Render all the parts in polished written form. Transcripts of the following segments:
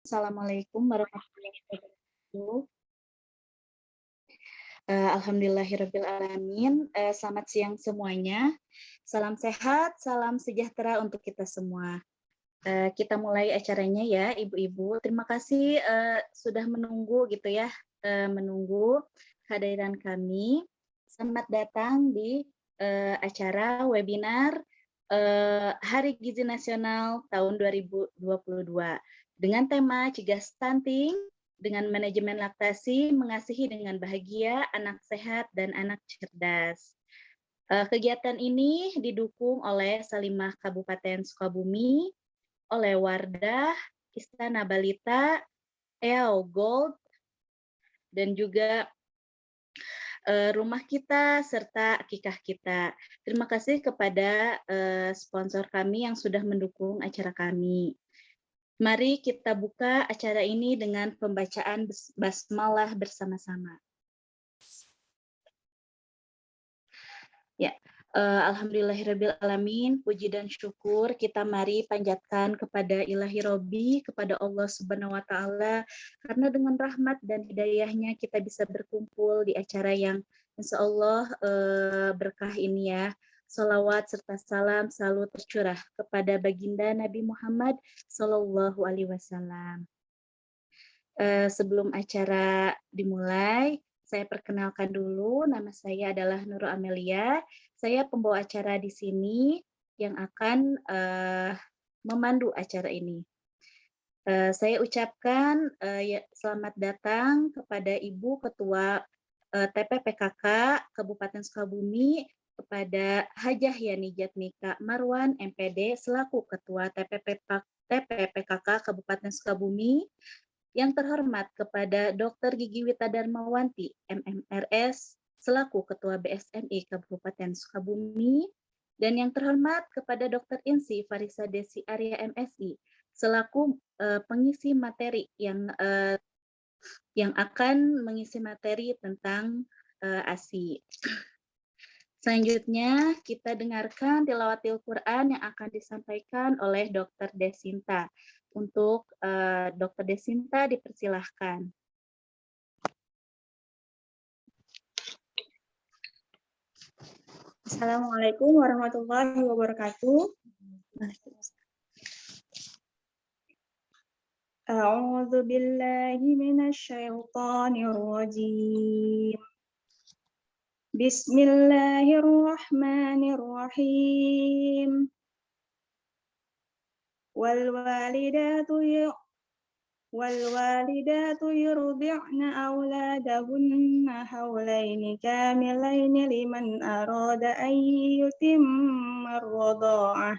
Assalamualaikum warahmatullahi wabarakatuh. Alhamdulillahirabbil alamin. Selamat siang semuanya. Salam sehat, salam sejahtera untuk kita semua. Kita mulai acaranya ya, Ibu-ibu. Terima kasih sudah menunggu gitu ya, menunggu kehadiran kami. Selamat datang di acara webinar Hari Gizi Nasional tahun 2022 dengan tema Cegah Stunting dengan manajemen laktasi, mengasihi dengan bahagia, anak sehat dan anak cerdas. Kegiatan ini didukung oleh Salimah Kabupaten Sukabumi, oleh Wardah, Istana Balita, EO Gold, dan juga Rumah Kita, serta Akikah Kita. Terima kasih kepada sponsor kami yang sudah mendukung acara kami. Mari kita buka acara ini dengan pembacaan basmalah bersama-sama. Ya, alhamdulillahirabbil alamin, puji dan syukur kita mari panjatkan kepada Ilahi Robbi, kepada Allah Subhanahu wa taala, karena dengan rahmat dan hidayahnya kita bisa berkumpul di acara yang insyaallah berkah ini ya. Salawat serta salam selalu tercurah kepada baginda Nabi Muhammad Sallallahu Alaihi Wasallam. Sebelum acara dimulai, saya perkenalkan dulu, nama saya adalah Nurul Amelia. Saya pembawa acara di sini yang akan memandu acara ini. Saya ucapkan selamat datang kepada Ibu Ketua TPPKK Kabupaten Sukabumi, kepada Hajah Yani Jatmika Marwan MPD selaku Ketua TPPKK Kabupaten Sukabumi, yang terhormat kepada Dr. Gigi Wita Darmawanti, MMRS, selaku Ketua BSMI Kabupaten Sukabumi, dan yang terhormat kepada Dr. Insi Farisa Desi Arya MSI, selaku pengisi materi yang akan mengisi materi tentang ASI. Selanjutnya kita dengarkan tilawatil Quran yang akan disampaikan oleh Dr. Desinta. Untuk Dr. Desinta dipersilahkan. Assalamualaikum warahmatullahi wabarakatuh. A'udzu billahi minasyaitonir rajim. Bismillahirrahmanirrahim. والوالدات يرضعن أولادهن حولين كاملين لمن أراد أن يتم الرضاعة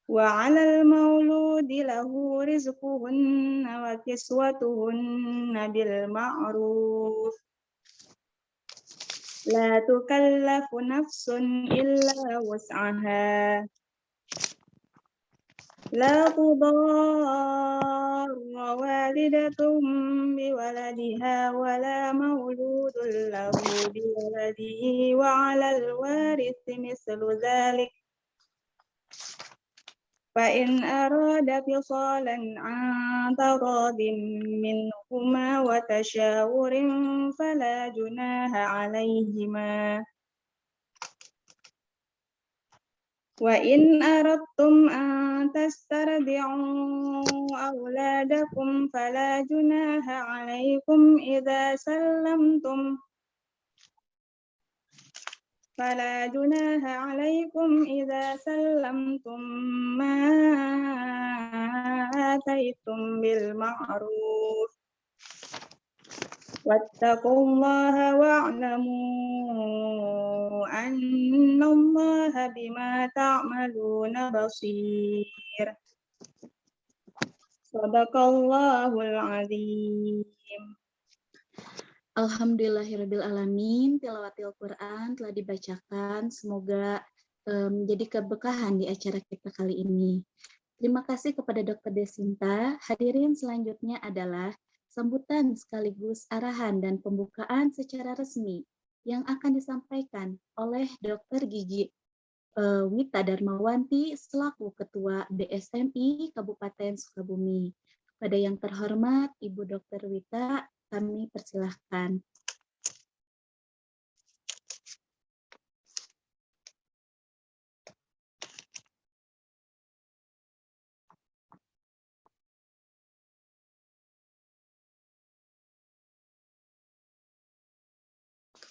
وعلى المولود له رزقهن وكسوتهن بالمعروف لا تكلف نفس إلا وسعها لا تضار والدة بولدها ولا مولود له بولده وعلى الوارث مثل ذلك فإن أراد فصالا عن تراض منهما وتشاور فلا جناح عليهما وإن أردتم أن تسترضعوا أولادكم فلا جناح عليكم إذا سلمتم ما آتيتم بالمعروف واتقوا الله واعلموا أن الله بما تعملون بصير صدق الله العظيم. Alhamdulillahirabbil alamin, tilawatil Quran telah dibacakan, semoga menjadi keberkahan di acara kita kali ini. Terima kasih kepada Dr. Desinta. Hadirin selanjutnya adalah sambutan sekaligus arahan dan pembukaan secara resmi yang akan disampaikan oleh Dr. Gigi Wita Darmawanti selaku Ketua DSMI Kabupaten Sukabumi. Pada yang terhormat Ibu Dr. Wita, kami persilahkan.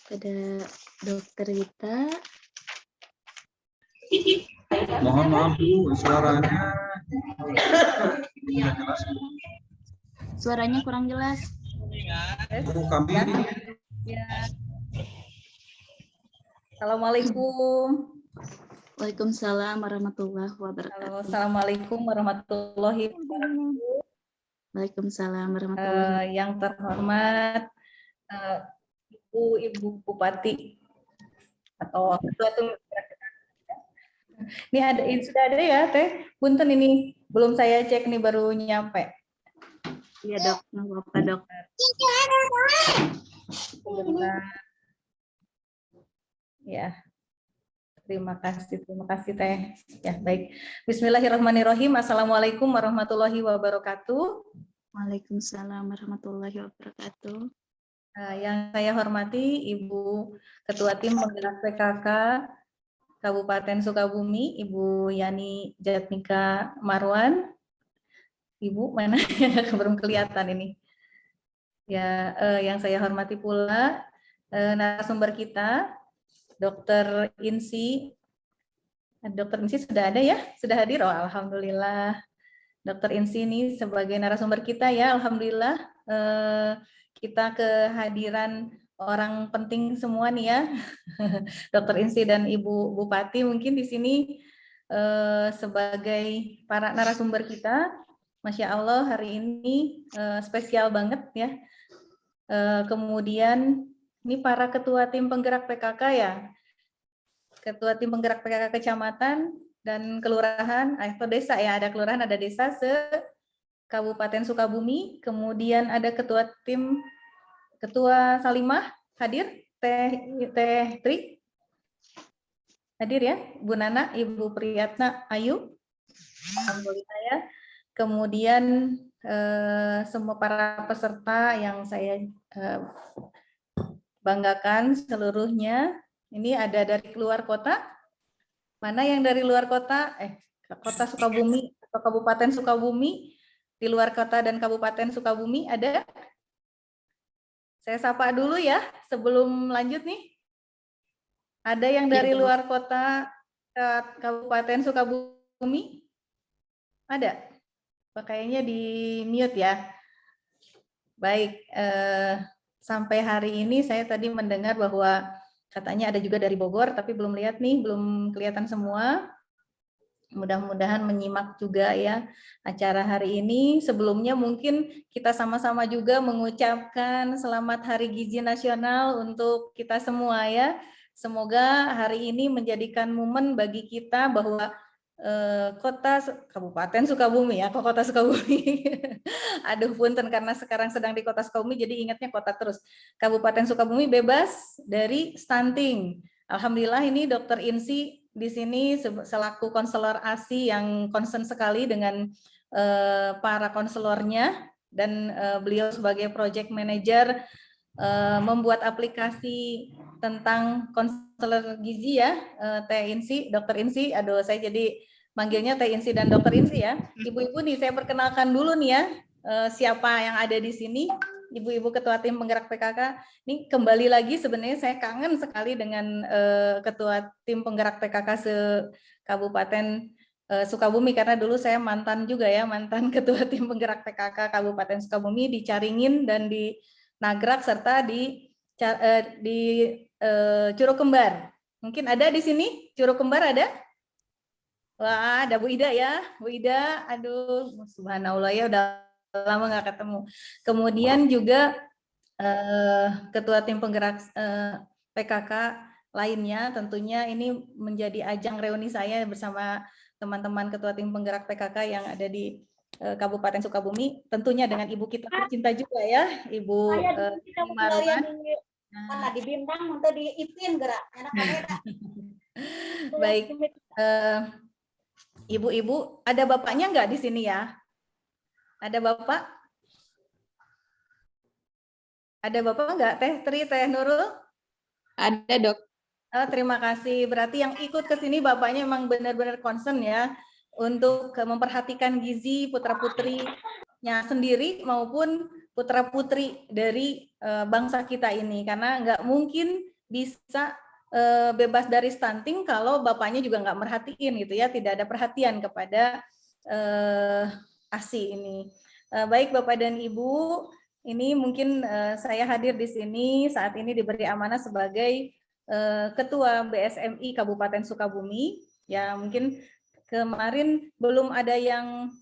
Kepada Dr. Wita. Mohon maaf Bu, suaranya tidak jelas. Suaranya kurang jelas. Bu, kami Ya. Assalamualaikum. Waalaikumsalam warahmatullahi Halo, wabarakatuh. Assalamualaikum warahmatullahi wabarakatuh. Waalaikumsalam warahmatullahi wabarakatuh. Yang terhormat Ibu Bupati atau Ketua Tim. Ini ada, sudah ada ya Teh. Punten ini belum saya cek nih, baru nyampe. Iya Dok, nggak apa-apa Dok. Sebentar. Ya. Terima kasih Teh. Ya, baik. Bismillahirrahmanirrahim. Assalamualaikum warahmatullahi wabarakatuh. Waalaikumsalam warahmatullahi wabarakatuh. Yang saya hormati Ibu Ketua Tim Penggerak PKK Kabupaten Sukabumi, Ibu Yani Jatmika Marwan. Ibu mana? Belum kelihatan ini. Ya, yang saya hormati pula narasumber kita, Dr. Insi. Dr. Insi sudah ada ya? Sudah hadir? Oh, alhamdulillah. Dr. Insi ini sebagai narasumber kita ya, alhamdulillah. Kita kehadiran orang penting semua nih ya. Dr. Insi dan Ibu Bupati mungkin di sini sebagai para narasumber kita. Masya Allah hari ini spesial banget ya. Kemudian ini para ketua tim penggerak PKK ya. Ketua tim penggerak PKK kecamatan dan kelurahan atau desa ya, ada kelurahan, ada desa se-Kabupaten Sukabumi. Kemudian ada ketua tim, Ketua Salimah hadir, Teh Tri hadir ya, Bu Nana, Ibu Priyatna Ayu, alhamdulillah ya. Kemudian semua para peserta yang saya banggakan seluruhnya. Ini ada dari luar kota. Mana yang dari luar kota? Kota Sukabumi atau Kabupaten Sukabumi, di luar kota dan Kabupaten Sukabumi ada? Saya sapa dulu ya sebelum lanjut nih. Ada yang dari luar kota Kabupaten Sukabumi? Ada? Kayaknya di mute ya. Baik, sampai hari ini saya tadi mendengar bahwa katanya ada juga dari Bogor, tapi belum lihat nih, belum kelihatan semua. Mudah-mudahan menyimak juga ya acara hari ini. Sebelumnya mungkin kita sama-sama juga mengucapkan selamat Hari Gizi Nasional untuk kita semua ya. Semoga hari ini menjadikan momen bagi kita bahwa Kabupaten Sukabumi ya, Kota Sukabumi. Aduh punten karena sekarang sedang di Kota Sukabumi jadi ingatnya kota terus. Kabupaten Sukabumi bebas dari stunting. Alhamdulillah ini Dr. Insi di sini selaku konselor ASI yang concern sekali dengan para konselornya dan beliau sebagai project manager membuat aplikasi tentang konselor gizi ya, Teh Insi, Dr. Insi. Aduh, saya jadi manggilnya Teh Insi dan Dr. Insi ya. Ibu-ibu nih, saya perkenalkan dulu nih ya, siapa yang ada di sini. Ibu-ibu ketua tim penggerak PKK. Ini kembali lagi sebenarnya saya kangen sekali dengan ketua tim penggerak PKK se-Kabupaten Sukabumi karena dulu saya mantan juga ya, mantan ketua tim penggerak PKK Kabupaten Sukabumi di Caringin dan di Nagrak serta di Curug Kembar. Mungkin ada di sini Curug Kembar ada? Wah, ada Bu Ida ya, Bu Ida. Aduh, subhanallah ya udah lama nggak ketemu. Kemudian juga ketua tim penggerak PKK lainnya, tentunya ini menjadi ajang reuni saya bersama teman-teman ketua tim penggerak PKK yang ada di Kabupaten Sukabumi, tentunya dengan ibu kita tercinta juga ya, Ibu Marwan. Mana di Bintang untuk di Ipin gerak, enak kamera. Baik, Ibu-ibu, ada bapaknya nggak di sini ya? Ada bapak? Ada bapak nggak? Teh Tri, Teh Nurul? Ada, Dok. Oh, terima kasih. Berarti yang ikut ke sini bapaknya memang benar-benar concern ya untuk memperhatikan gizi putra-putrinya sendiri maupun putra-putri dari bangsa kita ini. Karena nggak mungkin bisa bebas dari stunting kalau bapaknya juga nggak merhatiin gitu ya, tidak ada perhatian kepada ASI ini. Baik Bapak dan Ibu, ini mungkin saya hadir di sini saat ini diberi amanah sebagai Ketua BSMI Kabupaten Sukabumi. Ya mungkin kemarin belum ada yang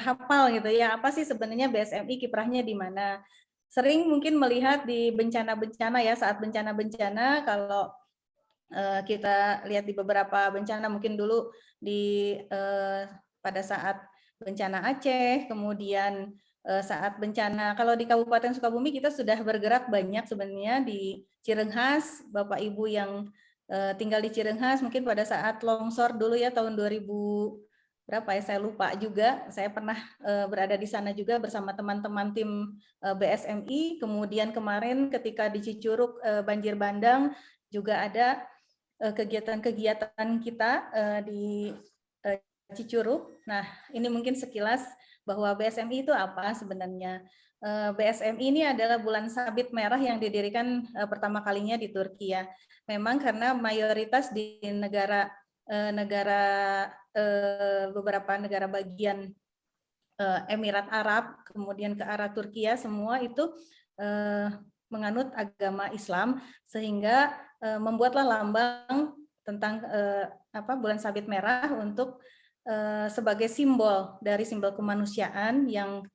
hafal gitu ya, apa sih sebenarnya BSMI, kiprahnya di mana. Sering mungkin melihat di bencana-bencana ya, saat bencana-bencana kalau kita lihat di beberapa bencana, mungkin dulu di pada saat bencana Aceh, kemudian saat bencana, kalau di Kabupaten Sukabumi kita sudah bergerak banyak sebenarnya di Cirenghas, Bapak Ibu yang tinggal di Cirenghas, mungkin pada saat longsor dulu ya tahun 2000 berapa ya, saya lupa juga, saya pernah berada di sana juga bersama teman-teman tim BSMI, kemudian kemarin ketika di Cicurug banjir bandang juga ada kegiatan-kegiatan kita di Cicurug. Nah, ini mungkin sekilas bahwa BSMI itu apa sebenarnya. BSMI ini adalah bulan sabit merah yang didirikan pertama kalinya di Turki ya. Memang karena mayoritas di beberapa negara bagian Emirat Arab, kemudian ke arah Turki ya, semua itu menganut agama Islam, sehingga membuatlah lambang tentang bulan sabit merah untuk sebagai simbol dari simbol kemanusiaan yang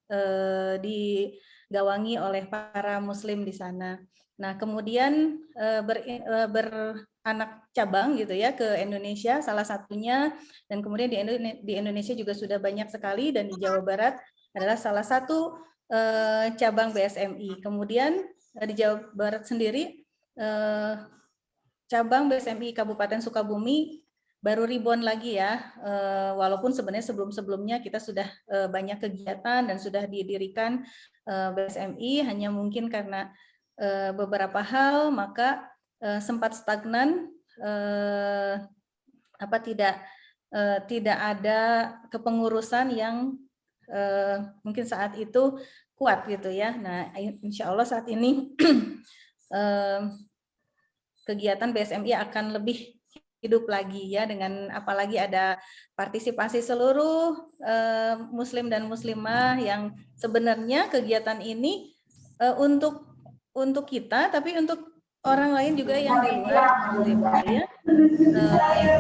digawangi oleh para muslim di sana. Nah, kemudian beranak cabang gitu ya ke Indonesia salah satunya, dan kemudian di Indonesia juga sudah banyak sekali, dan di Jawa Barat adalah salah satu cabang BSMI. Kemudian di Jawa Barat sendiri cabang BSMI Kabupaten Sukabumi baru ribuan lagi ya, walaupun sebenarnya sebelum-sebelumnya kita sudah banyak kegiatan dan sudah didirikan BSMI, hanya mungkin karena beberapa hal maka sempat stagnan, tidak ada kepengurusan yang mungkin saat itu kuat gitu ya. Nah, insya Allah saat ini kegiatan BSMI akan lebih hidup lagi ya, dengan apalagi ada partisipasi seluruh muslim dan muslimah yang sebenarnya kegiatan ini untuk kita, tapi untuk orang lain juga yang di luar muslim ya.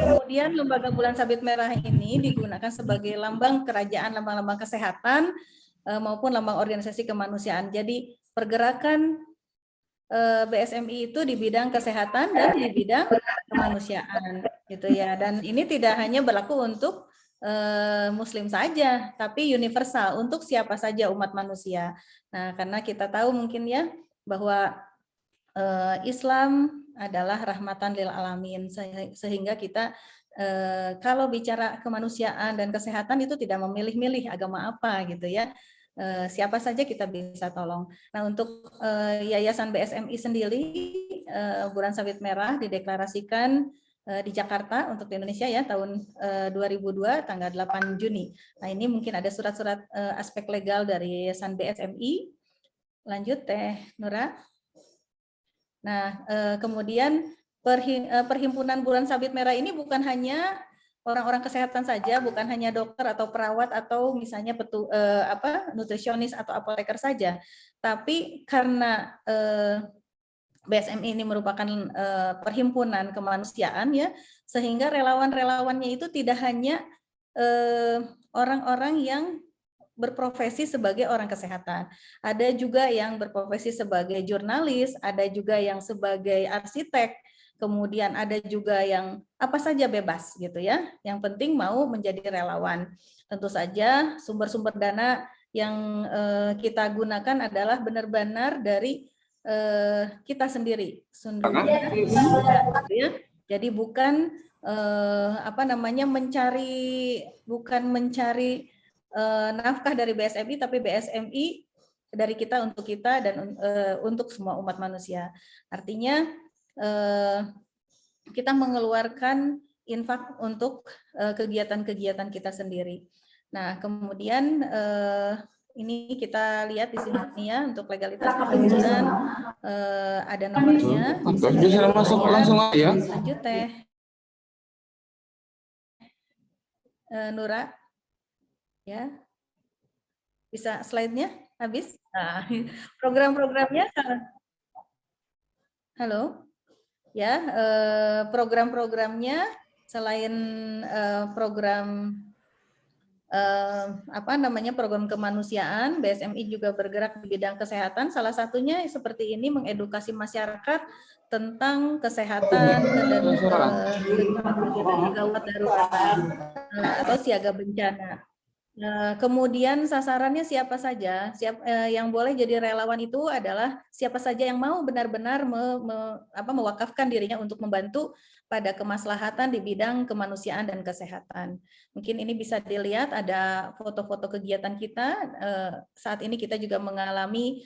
Kemudian lembaga bulan sabit merah ini digunakan sebagai lambang kerajaan, lambang-lambang kesehatan maupun lambang organisasi kemanusiaan. Jadi pergerakan BSMI itu di bidang kesehatan dan di bidang kemanusiaan gitu ya. Dan ini tidak hanya berlaku untuk muslim saja, tapi universal untuk siapa saja umat manusia. Nah, karena kita tahu mungkin ya bahwa Islam adalah rahmatan lil alamin, sehingga kita kalau bicara kemanusiaan dan kesehatan itu tidak memilih-milih agama apa gitu ya. Siapa saja kita bisa tolong. Nah, untuk Yayasan BSMI sendiri, bulan sabit merah dideklarasikan di Jakarta untuk di Indonesia ya tahun 2002 tanggal 8 Juni. Nah, ini mungkin ada surat-surat aspek legal dari Yayasan BSMI. Lanjut Teh Nura. Nah, kemudian perhimpunan bulan sabit merah ini bukan hanya orang-orang kesehatan saja, bukan hanya dokter atau perawat atau misalnya nutrisionis atau apoteker saja, tapi karena BSMI ini merupakan perhimpunan kemanusiaan ya, sehingga relawan-relawannya itu tidak hanya orang-orang yang berprofesi sebagai orang kesehatan, ada juga yang berprofesi sebagai jurnalis, ada juga yang sebagai arsitek, kemudian ada juga yang apa saja bebas gitu ya. Yang penting mau menjadi relawan. Tentu saja sumber-sumber dana yang kita gunakan adalah benar-benar dari kita sendiri. Gitu ya. Jadi bukan bukan mencari nafkah dari BSMI, tapi BSMI dari kita untuk kita dan untuk semua umat manusia. Artinya kita mengeluarkan infak untuk kegiatan-kegiatan kita sendiri. Nah, kemudian ini kita lihat di sini ya untuk legalitas perizinan ada nomornya. Bisa masuk langsung aja. Lanjut Teh Nura, ya bisa slide-nya habis. Nah, program-programnya halo. Ya, program-programnya selain program program kemanusiaan, BSMI juga bergerak di bidang kesehatan. Salah satunya seperti ini mengedukasi masyarakat tentang kesehatan dan gawat darurat atau siaga bencana. Kemudian sasarannya siapa saja? Yang boleh jadi relawan itu adalah siapa saja yang mau benar-benar mewakafkan dirinya untuk membantu pada kemaslahatan di bidang kemanusiaan dan kesehatan. Mungkin ini bisa dilihat ada foto-foto kegiatan kita. Saat ini kita juga mengalami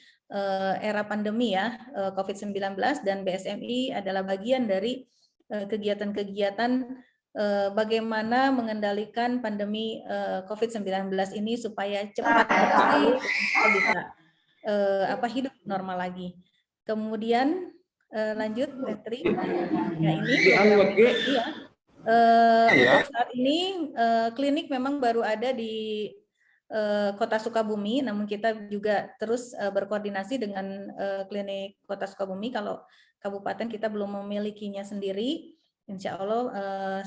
era pandemi ya, COVID-19, dan BSMI adalah bagian dari kegiatan-kegiatan bagaimana mengendalikan pandemi COVID-19 ini supaya cepat bisa hidup normal lagi. Kemudian lanjut, Petri. Ya ini untuk saat ini klinik memang baru ada di Kota Sukabumi, namun kita juga terus berkoordinasi dengan klinik Kota Sukabumi. Kalau kabupaten kita belum memilikinya sendiri. Insya Allah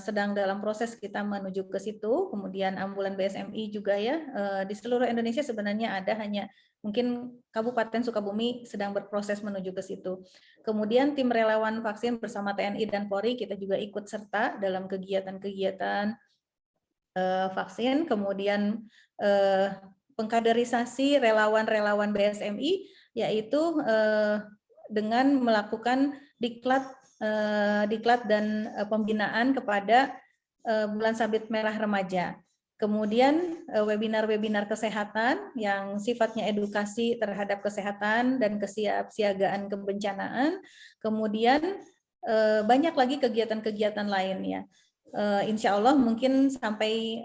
sedang dalam proses kita menuju ke situ. Kemudian ambulan BSMI juga ya, di seluruh Indonesia sebenarnya ada, hanya mungkin Kabupaten Sukabumi sedang berproses menuju ke situ. Kemudian tim relawan vaksin bersama TNI dan Polri kita juga ikut serta dalam kegiatan-kegiatan vaksin. Kemudian pengkaderisasi relawan-relawan BSMI yaitu dengan melakukan diklat dan pembinaan kepada Bulan Sabit Merah Remaja. Kemudian webinar-webinar kesehatan yang sifatnya edukasi terhadap kesehatan dan kesiapsiagaan kebencanaan. Kemudian banyak lagi kegiatan-kegiatan lainnya. Insya Allah mungkin sampai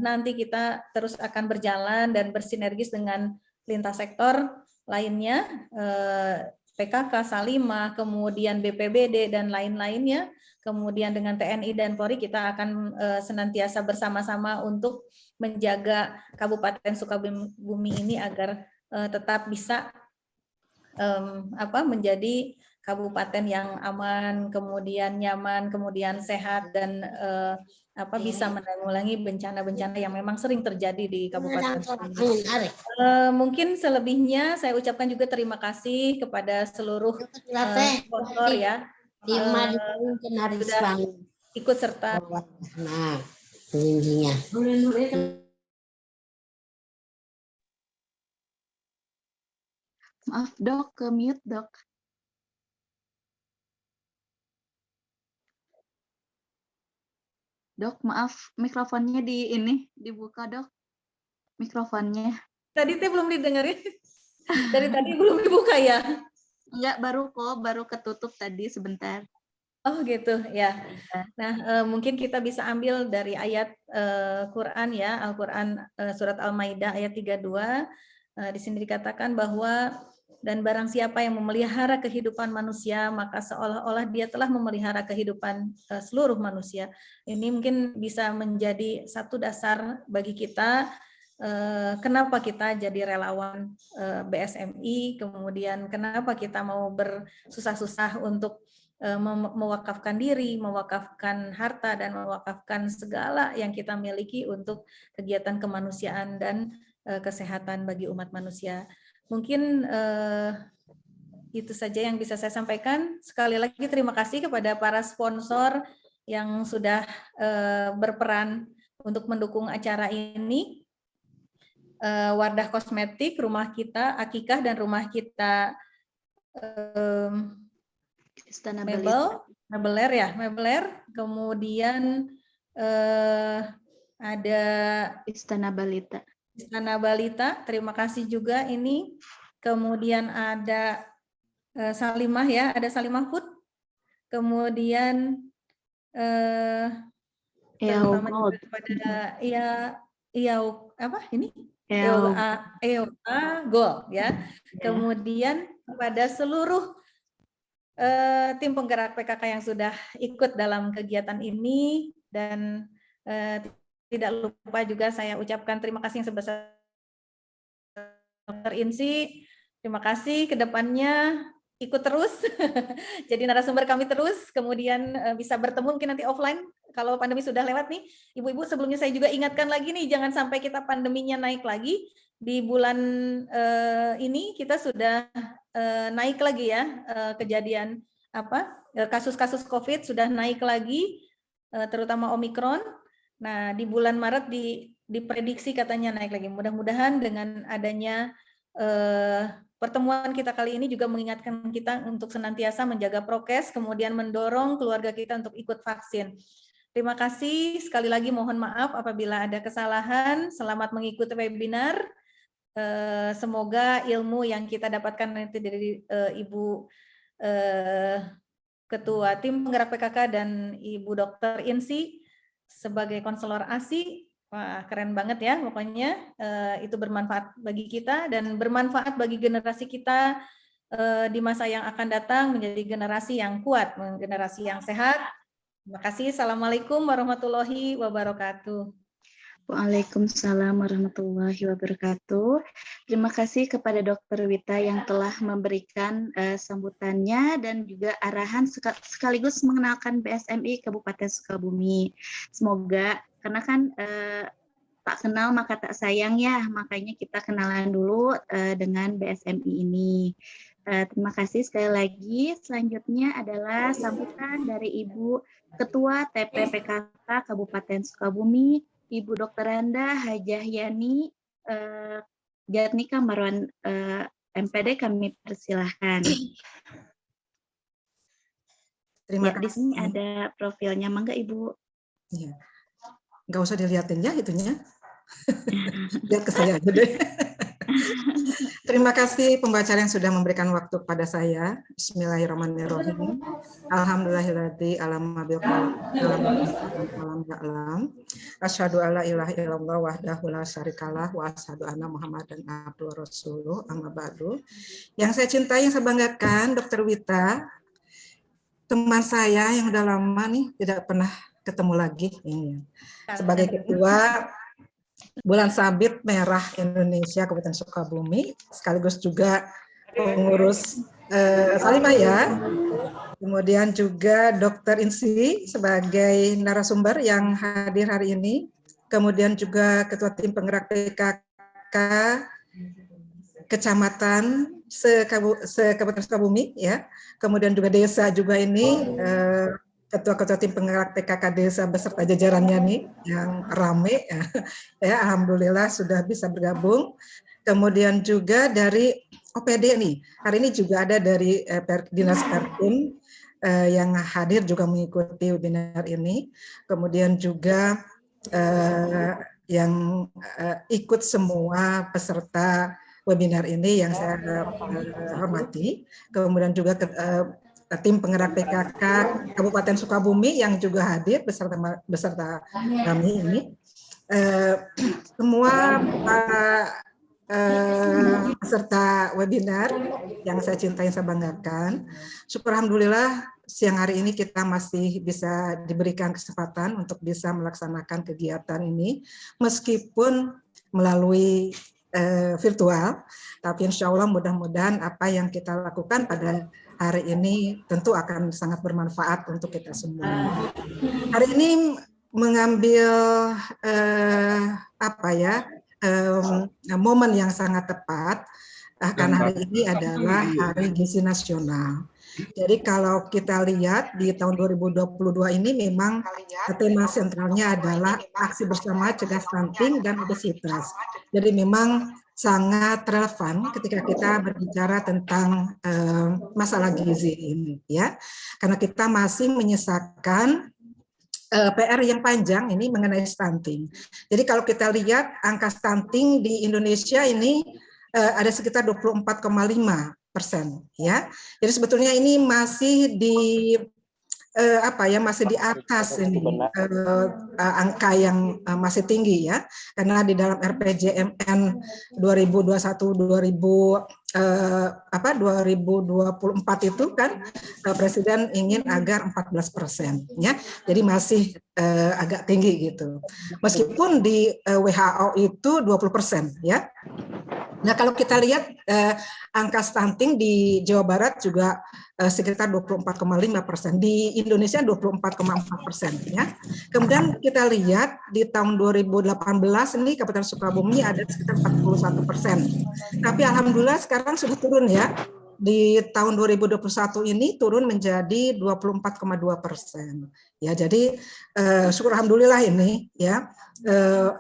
nanti kita terus akan berjalan dan bersinergis dengan lintas sektor lainnya, PKK, Salimah, kemudian BPBD, dan lain-lainnya. Kemudian dengan TNI dan Polri kita akan senantiasa bersama-sama untuk menjaga Kabupaten Sukabumi ini agar tetap bisa menjadi kabupaten yang aman, kemudian nyaman, kemudian sehat, dan bisa menanggulangi bencana-bencana yang memang sering terjadi di Kabupaten Sukabumi. Mungkin selebihnya saya ucapkan juga terima kasih kepada seluruh sponsor ya, sudah ikut serta. Nah, penginjinya. Maaf dok, ke mute dok. Dok, maaf, mikrofonnya dibuka dok, mikrofonnya. Tadi belum didengerin, dari tadi belum dibuka ya? Enggak, baru ketutup tadi sebentar. Oh gitu ya. Nah mungkin kita bisa ambil dari ayat Quran ya, Al-Quran surat Al-Maidah ayat 32. Di sini dikatakan bahwa dan barang siapa yang memelihara kehidupan manusia, maka seolah-olah dia telah memelihara kehidupan seluruh manusia. Ini mungkin bisa menjadi satu dasar bagi kita, kenapa kita jadi relawan BSMI, kemudian kenapa kita mau bersusah-susah untuk mewakafkan diri, mewakafkan harta, dan mewakafkan segala yang kita miliki untuk kegiatan kemanusiaan dan kesehatan bagi umat manusia. Mungkin itu saja yang bisa saya sampaikan. Sekali lagi terima kasih kepada para sponsor yang sudah berperan untuk mendukung acara ini. Wardah Kosmetik, Rumah Kita, Akikah, dan Rumah Kita Istana Mebeler ya, Mebeler. Kemudian ada Istana Balita. Istana Balita, terima kasih juga ini. Kemudian ada Salimah ya, ada Salimah Food. Kemudian terutama juga kepada apa ini? EOA Gold ya. Kemudian kepada seluruh tim penggerak PKK yang sudah ikut dalam kegiatan ini, dan tidak lupa juga saya ucapkan terima kasih yang sebesar Dr. Insi. Terima kasih, kedepannya ikut terus jadi narasumber kami terus, kemudian bisa bertemu mungkin nanti offline kalau pandemi sudah lewat nih. Ibu-ibu, sebelumnya saya juga ingatkan lagi nih, jangan sampai kita pandeminya naik lagi. Di bulan ini kita sudah naik lagi ya, kejadian kasus-kasus COVID sudah naik lagi, terutama Omikron. Nah, di bulan Maret diprediksi katanya naik lagi. Mudah-mudahan dengan adanya pertemuan kita kali ini juga mengingatkan kita untuk senantiasa menjaga prokes, kemudian mendorong keluarga kita untuk ikut vaksin. Terima kasih, sekali lagi mohon maaf apabila ada kesalahan. Selamat mengikuti webinar. Semoga ilmu yang kita dapatkan nanti dari Ibu Ketua Tim Penggerak PKK dan Ibu Dr. Insi sebagai konselor ASI, wah keren banget ya pokoknya, itu bermanfaat bagi kita dan bermanfaat bagi generasi kita di masa yang akan datang, menjadi generasi yang kuat, generasi yang sehat. Terima kasih. Assalamualaikum warahmatullahi wabarakatuh. Waalaikumsalam warahmatullahi wabarakatuh. Terima kasih kepada Dr. Wita yang telah memberikan sambutannya dan juga arahan sekaligus mengenalkan BSMI Kabupaten Sukabumi. Semoga, karena kan tak kenal maka tak sayang ya, makanya kita kenalan dulu dengan BSMI ini. Terima kasih sekali lagi. Selanjutnya adalah sambutan dari Ibu Ketua TPPKK Kabupaten Sukabumi, Ibu Dr. Randa Hajah Yani Jatnika Marwan MPD, kami persilahkan. Terima kasih. Di sini ada profilnya, mangga Ibu. Iya. Nggak usah dilihatin ya itunya. Lihat ke saya aja deh. Terima kasih pembaca yang sudah memberikan waktu kepada saya. Bismillahirrahmanirrahim. Alhamdulillahilladzi alama bil qalam ya'lam. Asyhadu alla ilaha illallah wahdahu la syarikalah wa asyhadu anna Muhammadan abduhu rasuluh. Amma ba'du. Yang saya cintai, yang saya banggakan, Dr. Wita, teman saya yang udah lama nih tidak pernah ketemu lagi ini. Sebagai ketua Bulan Sabit Merah Indonesia Kabupaten Sukabumi, sekaligus juga pengurus Salimah ya. Kemudian juga Dr. Insi sebagai narasumber yang hadir hari ini. Kemudian juga Ketua Tim Penggerak PKK Kecamatan Kabupaten Sukabumi ya. Kemudian juga desa juga ini. Ketua-ketua tim penggerak PKK desa beserta jajarannya nih yang rame ya, alhamdulillah sudah bisa bergabung. Kemudian juga dari OPD nih, hari ini juga ada dari Dinas Perkim yang hadir juga mengikuti webinar ini. Kemudian juga yang ikut semua peserta webinar ini yang saya hormati. Kemudian juga tim penggerak PKK Kabupaten Sukabumi yang juga hadir beserta kami ini. Semua peserta webinar yang saya cintai, saya banggakan. Syukur alhamdulillah siang hari ini kita masih bisa diberikan kesempatan untuk bisa melaksanakan kegiatan ini meskipun melalui virtual, tapi insya Allah mudah-mudahan apa yang kita lakukan pada hari ini tentu akan sangat bermanfaat untuk kita semua. Hari ini mengambil momen yang sangat tepat karena hari ini adalah Hari Gizi Nasional. Jadi kalau kita lihat di tahun 2022 ini memang tema sentralnya adalah aksi bersama cegah stunting dan obesitas. Jadi memang sangat relevan ketika kita berbicara tentang masalah gizi ini, ya, karena kita masih menyisakan PR yang panjang ini mengenai stunting. Jadi kalau kita lihat angka stunting di Indonesia ini ada sekitar 24,5%, ya. Jadi sebetulnya ini masih di masih di atas ini angka yang masih tinggi, ya, karena di dalam RPJMN 2024 itu kan Presiden ingin agar 14%, ya, jadi masih agak tinggi gitu. Meskipun di WHO itu 20%, ya. Nah, kalau kita lihat angka stunting di Jawa Barat juga sekitar 24,5%, di Indonesia 24,4%, ya. Kemudian kita lihat di tahun 2018 ini Kabupaten Sukabumi ada sekitar 41%. Tapi alhamdulillah sekarang sudah turun, ya. Di tahun 2021 ini turun menjadi 24,2%. Ya, jadi syukur alhamdulillah ini, ya,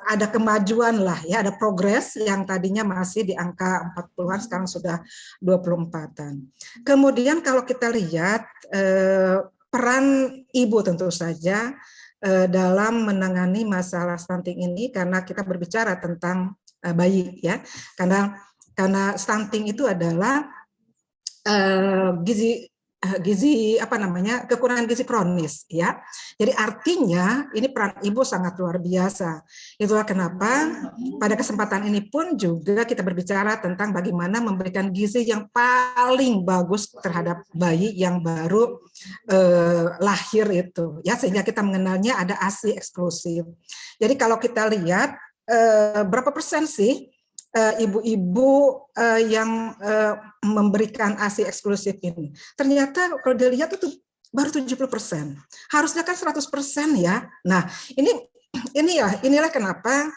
ada kemajuan lah, ya, ada progres yang tadinya masih di angka 40-an sekarang sudah 24-an. Kemudian kalau kita lihat peran ibu tentu saja dalam menangani masalah stunting ini, karena kita berbicara tentang bayi, ya, karena stunting itu adalah kekurangan gizi kronis, ya. Jadi artinya ini peran ibu sangat luar biasa. Itulah kenapa pada kesempatan ini pun juga kita berbicara tentang bagaimana memberikan gizi yang paling bagus terhadap bayi yang baru lahir itu, ya, sehingga kita mengenalnya ada ASI eksklusif. Jadi kalau kita lihat berapa persen sih ibu-ibu yang memberikan ASI eksklusif ini? Ternyata kalau dilihat itu baru 70%. Harusnya kan 100%, ya. Nah, inilah kenapa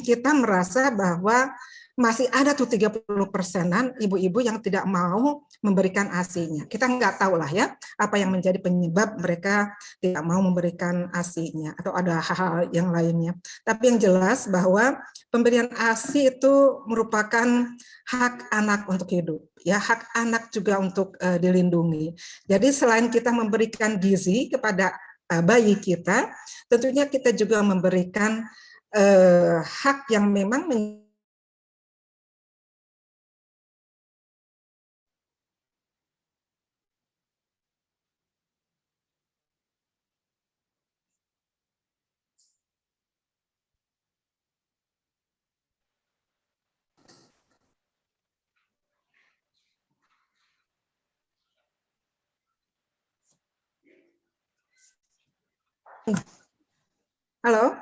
kita merasa bahwa masih ada tuh 30%-an ibu-ibu yang tidak mau memberikan ASI-nya. Kita nggak tahu lah, ya, apa yang menjadi penyebab mereka tidak mau memberikan ASI-nya atau ada hal-hal yang lainnya. Tapi yang jelas bahwa pemberian ASI itu merupakan hak anak untuk hidup, ya, hak anak juga untuk dilindungi. Jadi selain kita memberikan gizi kepada bayi kita, tentunya kita juga memberikan hak yang memang Halo?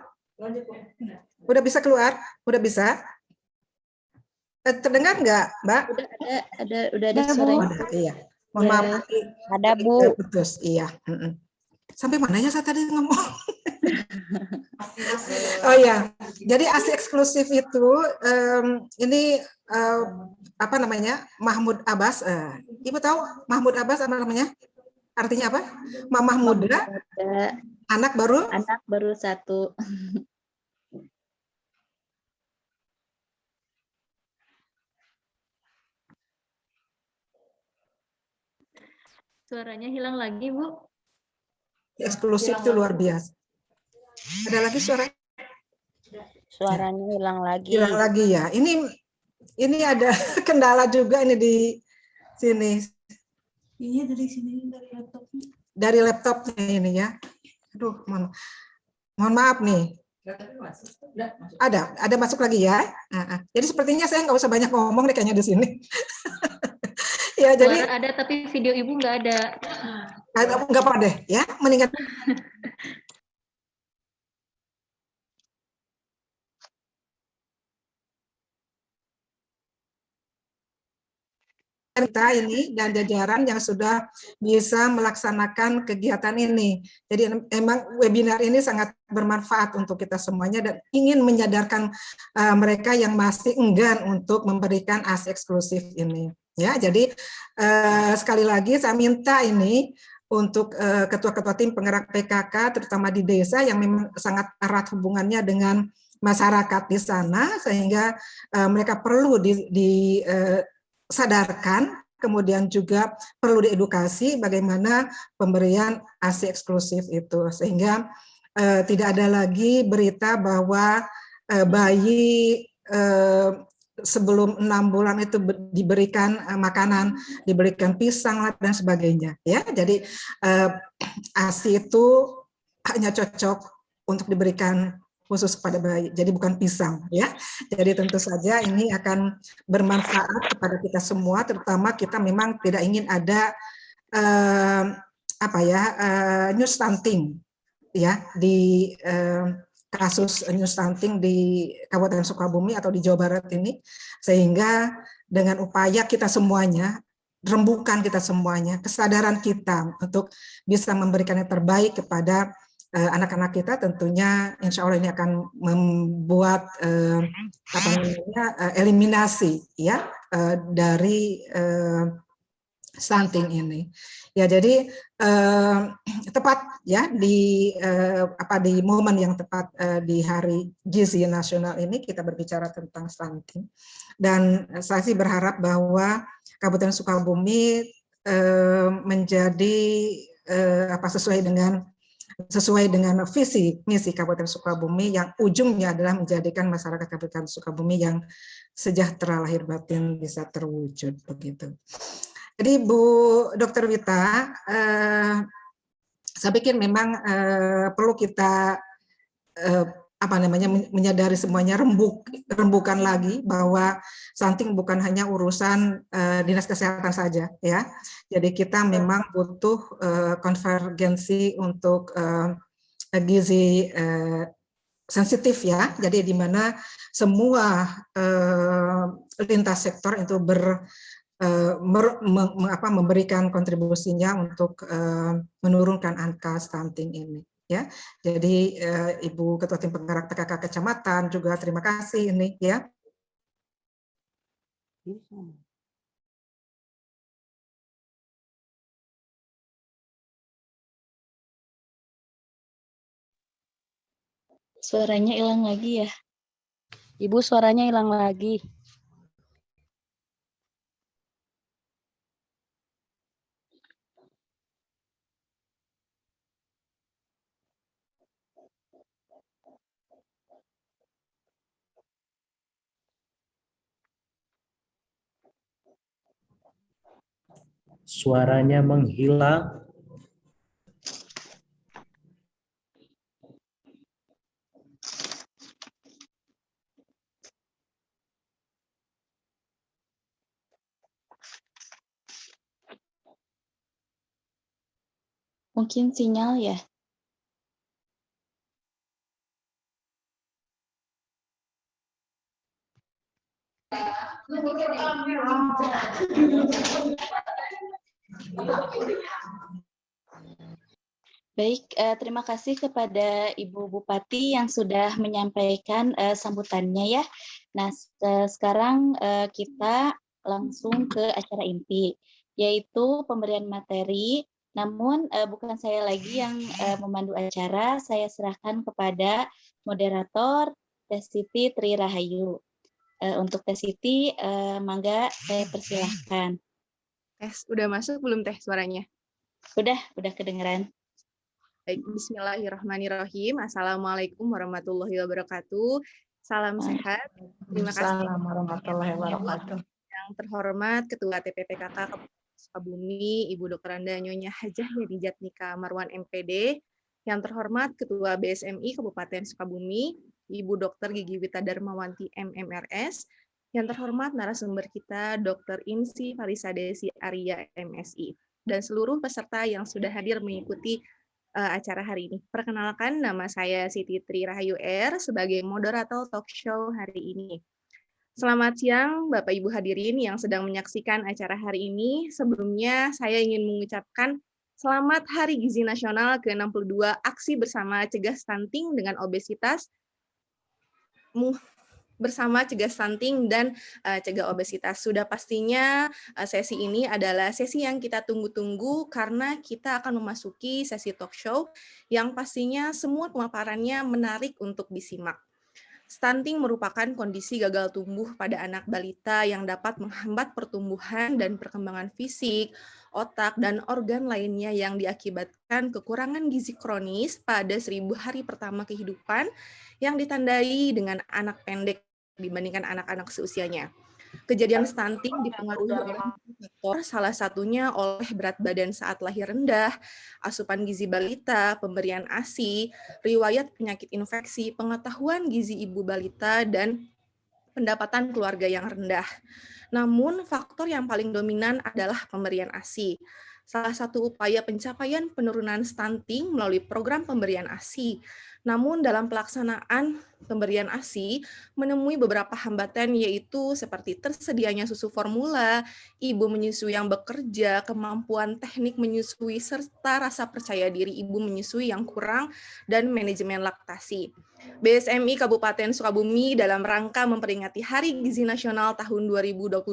Udah bisa keluar? Udah bisa? Terdengar nggak, Mbak? Udah ada suaranya. Iya. Mohon maaf. Ada, Bu. Putus, iya. Sampai mananya saya tadi ngomong? Oh ya, jadi ASI eksklusif itu ini apa namanya, Mahmud Abbas. Ibu tahu Mahmud Abbas apa namanya? Artinya apa? Mamah muda, anak baru satu. Suaranya hilang lagi, Bu. Eksklusif itu luar biasa. Ada lagi suara? Suaranya hilang lagi. Hilang lagi, ya. Ini ada kendala juga ini di sini. Iya, dari sini, dari laptopnya. Dari laptopnya ini, ya. Aduh, mohon maaf nih. Ada masuk lagi, ya. Jadi sepertinya saya nggak usah banyak ngomong deh kayaknya di sini. Ya, jadi ada tapi video ibu nggak ada. Nggak apa deh, ya. Mendingan kita ini dan jajaran yang sudah bisa melaksanakan kegiatan ini. Jadi emang webinar ini sangat bermanfaat untuk kita semuanya dan ingin menyadarkan mereka yang masih enggan untuk memberikan ASI eksklusif ini. Ya, jadi sekali lagi saya minta ini untuk ketua-ketua tim penggerak PKK terutama di desa yang memang sangat erat hubungannya dengan masyarakat di sana, sehingga mereka perlu disadarkan, kemudian juga perlu diedukasi bagaimana pemberian ASI eksklusif itu, sehingga tidak ada lagi berita bahwa bayi sebelum 6 bulan itu diberikan makanan, diberikan pisang dan sebagainya, ya. Jadi ASI itu hanya cocok untuk diberikan khusus pada bayi, jadi bukan pisang, ya. Jadi tentu saja ini akan bermanfaat kepada kita semua, terutama kita memang tidak ingin ada new stunting, ya, di kasus new stunting di Kabupaten Sukabumi atau di Jawa Barat ini, sehingga dengan upaya kita semuanya, rembukan kita semuanya, kesadaran kita untuk bisa memberikan yang terbaik kepada anak-anak kita, tentunya insya Allah ini akan membuat eliminasi, ya, dari stunting ini. Ya, jadi tepat, ya, di momen yang tepat di Hari Gizi Nasional ini kita berbicara tentang stunting. Dan saya sih berharap bahwa Kabupaten Sukabumi menjadi sesuai dengan visi misi Kabupaten Sukabumi yang ujungnya adalah menjadikan masyarakat Kabupaten Sukabumi yang sejahtera lahir batin bisa terwujud, begitu. Jadi Bu Dr. Wita, saya pikir memang perlu kita menyadari semuanya, rembukan lagi bahwa stunting bukan hanya urusan dinas kesehatan saja, ya. Jadi kita memang butuh konvergensi untuk gizi sensitif, ya. Jadi di mana semua lintas sektor itu memberikan kontribusinya untuk menurunkan angka stunting ini, ya. Jadi Ibu Ketua Tim Penggerak PKK Kecamatan juga terima kasih ini, ya. Suaranya hilang lagi ya. Ibu suaranya hilang lagi. Suaranya menghilang. Mungkin sinyal ya. Baik, terima kasih kepada Ibu Bupati yang sudah menyampaikan sambutannya, ya. Nah, sekarang kita langsung ke acara inti, yaitu pemberian materi. Namun bukan saya lagi yang memandu acara, saya serahkan kepada moderator Teh Siti Tri Rahayu. Untuk Teh Siti, mangga saya persilahkan. Udah masuk belum Teh suaranya? Udah kedengeran. Baik, bismillahirrahmanirrahim. Assalamualaikum warahmatullahi wabarakatuh. Salam sehat. Terima kasih. Assalamualaikum warahmatullahi wabarakatuh. Yang terhormat Ketua TPPKK Kabupaten Sukabumi, Ibu Dr. Anda Nyonya Hajah Yadijat Nika Marwan MPD. Yang terhormat Ketua BSMI Kabupaten Sukabumi, Ibu Dr. Gigi Wita Darmawanti MMRS. Yang terhormat narasumber kita Dr. Insi Farisa Desi Arya MSI. Dan seluruh peserta yang sudah hadir mengikuti acara hari ini. Perkenalkan, nama saya Siti Tri Rahayu R sebagai moderator talk show hari ini. Selamat siang Bapak Ibu hadirin yang sedang menyaksikan acara hari ini. Sebelumnya saya ingin mengucapkan selamat Hari Gizi Nasional ke-62 Aksi Bersama Cegah Stunting dengan Obesitas dan cegah obesitas. Sudah pastinya sesi ini adalah sesi yang kita tunggu-tunggu karena kita akan memasuki sesi talk show yang pastinya semua pemaparannya menarik untuk disimak. Stunting merupakan kondisi gagal tumbuh pada anak balita yang dapat menghambat pertumbuhan dan perkembangan fisik, otak, dan organ lainnya yang diakibatkan kekurangan gizi kronis pada 1000 hari pertama kehidupan yang ditandai dengan anak pendek dibandingkan anak-anak seusianya. Kejadian stunting dipengaruhi oleh faktor, salah satunya oleh berat badan saat lahir rendah, asupan gizi balita, pemberian ASI, riwayat penyakit infeksi, pengetahuan gizi ibu balita, dan pendapatan keluarga yang rendah. Namun, faktor yang paling dominan adalah pemberian ASI. Salah satu upaya pencapaian penurunan stunting melalui program pemberian ASI. Namun dalam pelaksanaan pemberian ASI menemui beberapa hambatan, yaitu seperti tersedianya susu formula, ibu menyusui yang bekerja, kemampuan teknik menyusui, serta rasa percaya diri ibu menyusui yang kurang, dan manajemen laktasi. BSMI Kabupaten Sukabumi dalam rangka memperingati Hari Gizi Nasional tahun 2022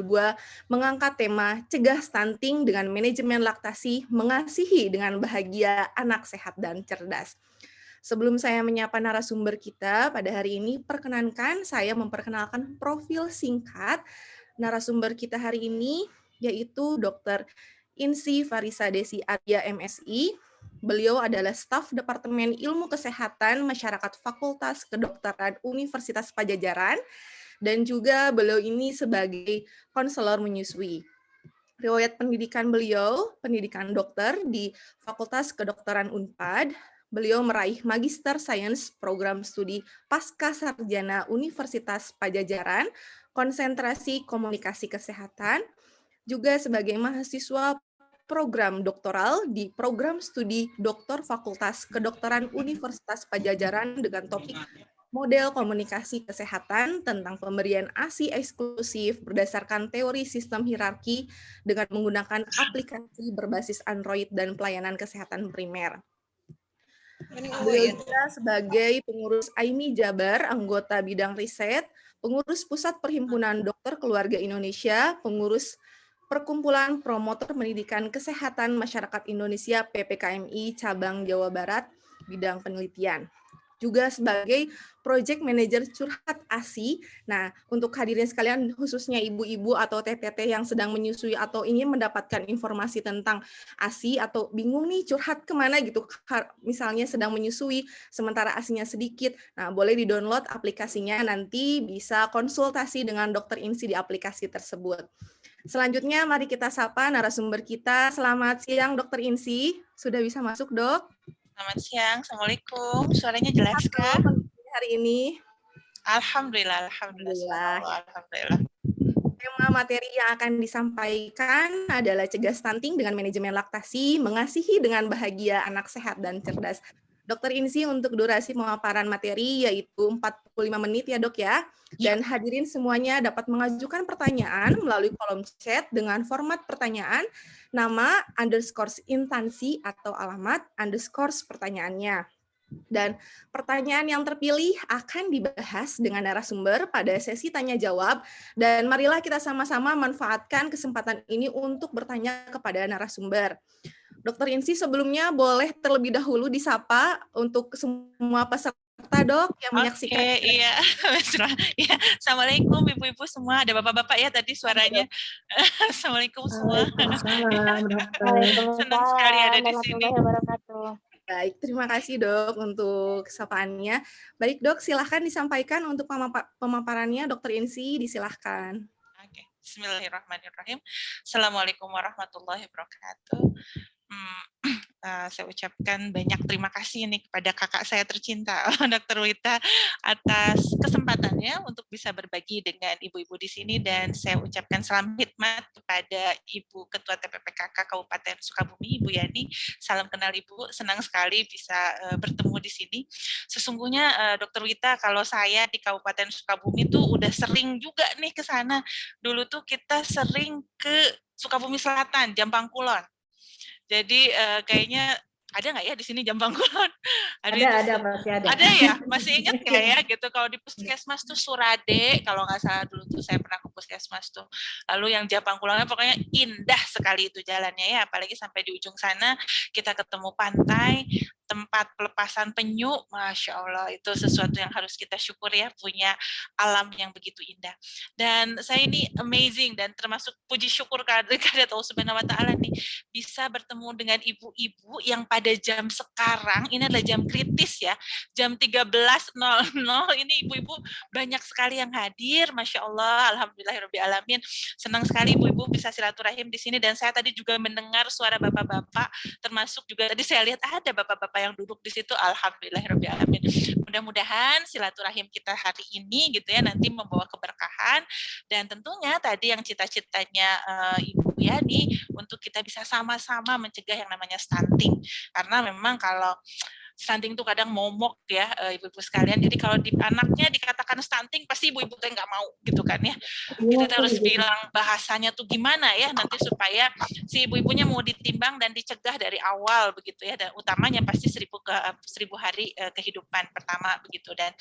mengangkat tema Cegah Stunting dengan Manajemen Laktasi, Mengasihi dengan Bahagia Anak Sehat dan Cerdas. Sebelum saya menyapa narasumber kita pada hari ini, perkenankan saya memperkenalkan profil singkat narasumber kita hari ini, yaitu Dr. Insi Farisa Desi Arya MSI. Beliau adalah staf Departemen Ilmu Kesehatan Masyarakat Fakultas Kedokteran Universitas Padjadjaran, dan juga beliau ini sebagai konselor menyusui. Riwayat pendidikan beliau, pendidikan dokter di Fakultas Kedokteran Unpad. Beliau meraih Magister Sains Program Studi Pasca Sarjana Universitas Padjadjaran, konsentrasi komunikasi kesehatan, juga sebagai mahasiswa program doktoral di Program Studi Doktor Fakultas Kedokteran Universitas Padjadjaran dengan topik Model Komunikasi Kesehatan tentang pemberian ASI eksklusif berdasarkan teori sistem hierarki dengan menggunakan aplikasi berbasis Android dan pelayanan kesehatan primer. Beliau juga sebagai pengurus AIMI Jabar, anggota bidang riset, pengurus Pusat Perhimpunan Dokter Keluarga Indonesia, pengurus Perkumpulan Promotor Pendidikan Kesehatan Masyarakat Indonesia PPKMI Cabang Jawa Barat, bidang penelitian. Juga sebagai Project Manager Curhat ASI. Nah, untuk hadirin sekalian, khususnya ibu-ibu atau TTT yang sedang menyusui atau ingin mendapatkan informasi tentang ASI atau bingung nih curhat kemana gitu, misalnya sedang menyusui sementara ASInya sedikit, nah boleh di-download aplikasinya, nanti bisa konsultasi dengan Dr. Insi di aplikasi tersebut. Selanjutnya, mari kita sapa narasumber kita. Selamat siang, Dr. Insi. Sudah bisa masuk, Dok? Selamat siang, Assalamualaikum. Suaranya jelas kah? Hari ini. Alhamdulillah. Tema materi yang akan disampaikan adalah cegah stunting dengan manajemen laktasi, mengasihi dengan bahagia anak sehat dan cerdas. Dr. Insi untuk durasi pemaparan materi yaitu 45 menit ya dok ya. Dan hadirin semuanya dapat mengajukan pertanyaan melalui kolom chat dengan format pertanyaan, nama, underscore instansi atau alamat, underscore pertanyaannya. Dan pertanyaan yang terpilih akan dibahas dengan narasumber pada sesi tanya jawab, dan marilah kita sama-sama manfaatkan kesempatan ini untuk bertanya kepada narasumber. Dr. Insi sebelumnya boleh terlebih dahulu disapa untuk semua peserta dok yang menyaksikan. Oke, iya. Ya, Assalamualaikum ibu-ibu semua, ada bapak-bapak ya tadi suaranya. Assalamualaikum semua. Senang sekali ada di sini. Baik, terima kasih dok untuk kesapaannya. Baik dok, silahkan disampaikan untuk pemaparannya. Dr. Insi, disilahkan. Oke, Bismillahirrahmanirrahim. Assalamualaikum warahmatullahi wabarakatuh. Saya ucapkan banyak terima kasih nih kepada kakak saya tercinta, Dr. Wita, atas kesempatannya untuk bisa berbagi dengan ibu-ibu di sini, dan saya ucapkan salam khidmat kepada Ibu Ketua TPPKK Kabupaten Sukabumi, Ibu Yani. Salam kenal Ibu, senang sekali bisa bertemu di sini. Sesungguhnya Dr. Wita, kalau saya di Kabupaten Sukabumi tuh udah sering juga nih ke sana. Dulu tuh kita sering ke Sukabumi Selatan, Jambang Kulon. Jadi kayaknya ada nggak ya di sini Jambang Kulon? Ada, pasti ada. Ada ya? Masih ingat nggak ya? Gitu. Kalau di puskesmas tuh Surade, kalau nggak salah dulu tuh saya pernah ke puskesmas tuh. Lalu yang Jambang Kulonnya pokoknya indah sekali itu jalannya ya. Apalagi sampai di ujung sana kita ketemu pantai, tempat pelepasan penyu, Masya Allah, itu sesuatu yang harus kita syukur ya, punya alam yang begitu indah. Dan saya ini amazing dan termasuk puji syukur kepada Allah Subhanahu wa Ta'ala nih, bisa bertemu dengan ibu-ibu yang pada jam sekarang, ini adalah jam kritis ya, jam 13.00 ini ibu-ibu banyak sekali yang hadir, Masya Allah, Alhamdulillahirrahmanirrahim. Senang sekali ibu-ibu bisa silaturahim di sini, dan saya tadi juga mendengar suara bapak-bapak, termasuk juga tadi saya lihat ada bapak-bapak yang duduk di situ, Alhamdulillahirrahmanirrahim. Mudah-mudahan silaturahim kita hari ini gitu ya nanti membawa keberkahan, dan tentunya tadi yang cita-citanya Ibu Yani untuk kita bisa sama-sama mencegah yang namanya stunting, karena memang kalau stunting itu kadang momok ya ibu-ibu sekalian. Jadi kalau anaknya dikatakan stunting, pasti ibu-ibu tuh nggak mau gitu kan ya. Kita harus bilang bahasanya tuh gimana ya nanti supaya si ibu-ibunya mau ditimbang dan dicegah dari awal begitu ya. Dan utamanya pasti 1000 hari kehidupan pertama begitu. Dan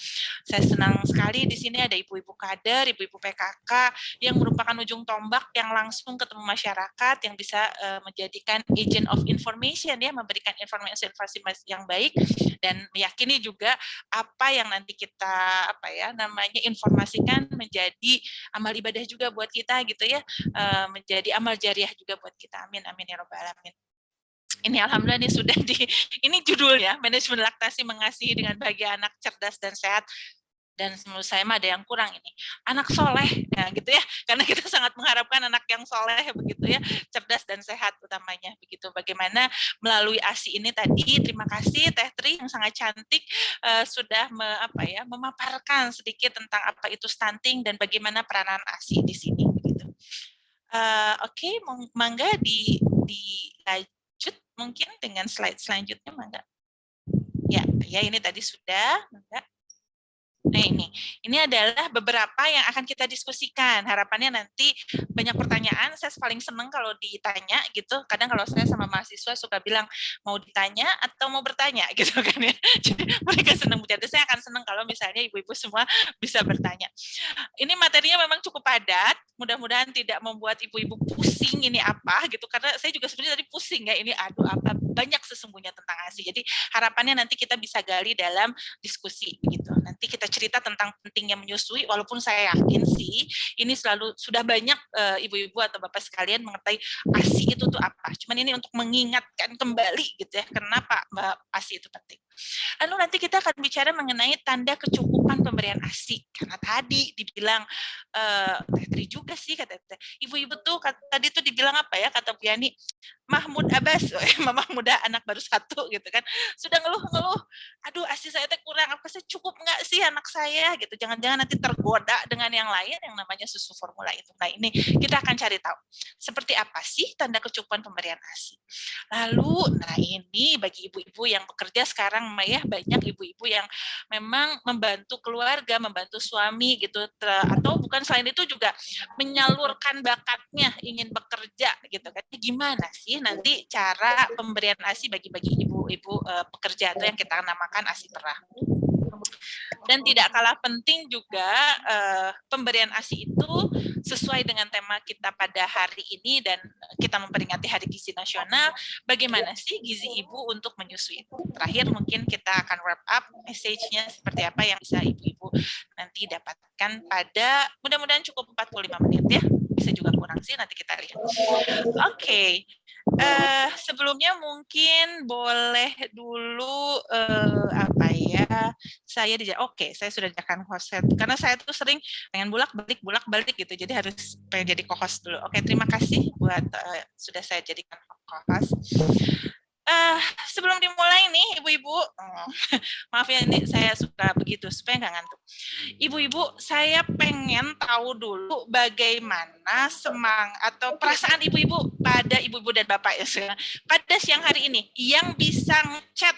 saya senang sekali di sini ada ibu-ibu kader, ibu-ibu PKK yang merupakan ujung tombak yang langsung ketemu masyarakat, yang bisa menjadikan agent of information ya, memberikan informasi yang baik, dan meyakini juga apa yang nanti kita informasikan menjadi amal ibadah juga buat kita gitu ya, menjadi amal jariah juga buat kita. Amin amin ya rabbal alamin. Ini alhamdulillah ini sudah ini judulnya manajemen laktasi mengasihi dengan bahagia anak cerdas dan sehat. Dan menurut saya mah ada yang kurang ini, anak soleh, ya gitu ya, karena kita sangat mengharapkan anak yang soleh begitu ya, cerdas dan sehat utamanya begitu. Bagaimana melalui ASI ini tadi, terima kasih Teh Tri yang sangat cantik sudah memaparkan sedikit tentang apa itu stunting dan bagaimana peranan ASI di sini begitu. Oke, mangga dilanjut mungkin dengan slide selanjutnya, mangga. Ya ini tadi sudah, mangga. Nah ini adalah beberapa yang akan kita diskusikan. Harapannya nanti banyak pertanyaan. Saya paling senang kalau ditanya gitu. Kadang kalau saya sama mahasiswa suka bilang mau ditanya atau mau bertanya gitu kan ya. Jadi mereka senang bercanda. Saya akan senang kalau misalnya ibu-ibu semua bisa bertanya. Ini materinya memang cukup padat. Mudah-mudahan tidak membuat ibu-ibu pusing ini apa gitu. Karena saya juga sebenarnya tadi pusing ya. Ini aduh apa banyak sesungguhnya tentang ASI. Jadi harapannya nanti kita bisa gali dalam diskusi gitu. Nanti kita cerita tentang pentingnya menyusui, walaupun saya yakin sih ini selalu sudah banyak ibu-ibu atau bapak sekalian mengetahui ASI itu tuh apa. Cuman ini untuk mengingatkan kembali gitu ya, kenapa ASI itu penting. Lalu nanti kita akan bicara mengenai tanda kecukupan pemberian ASI, karena tadi dibilang Teh Tri juga sih kata ibu-ibu tuh tadi tuh dibilang apa ya, kata Bu Yani, Mahmud Abbas, Mama muda anak baru 1 gitu kan, sudah ngeluh, aduh ASI saya teh kurang, apa sih cukup nggak sih anak saya gitu, jangan-jangan nanti tergoda dengan yang lain yang namanya susu formula itu. Nah ini kita akan cari tahu seperti apa sih tanda kecukupan pemberian ASI. Lalu, nah ini bagi ibu-ibu yang bekerja sekarang, ya banyak ibu-ibu yang memang membantu keluarga, membantu suami gitu, atau bukan selain itu juga menyalurkan bakatnya ingin bekerja gitu kan. Gimana sih nanti cara pemberian ASI bagi ibu-ibu pekerja atau yang kita namakan ASI perah. Dan tidak kalah penting juga pemberian ASI itu sesuai dengan tema kita pada hari ini, dan kita memperingati Hari Gizi Nasional, bagaimana sih gizi ibu untuk menyusui. Terakhir mungkin kita akan wrap up message-nya seperti apa yang bisa ibu-ibu nanti dapatkan pada, mudah-mudahan cukup 45 menit ya, bisa juga kurang sih, nanti kita lihat. Oke. Sebelumnya mungkin boleh dulu saya sudah jadikan host karena saya tuh sering pengen bolak-balik gitu, jadi harus pengen jadi co-host dulu. Oke, terima kasih buat sudah saya jadikan co-host. Sebelum dimulai nih ibu-ibu, maaf ya ini saya suka begitu supaya nggak ngantuk. Ibu-ibu, saya pengen tahu dulu bagaimana atau perasaan ibu-ibu pada ibu-ibu dan bapak ya pada siang hari ini yang bisa ngechat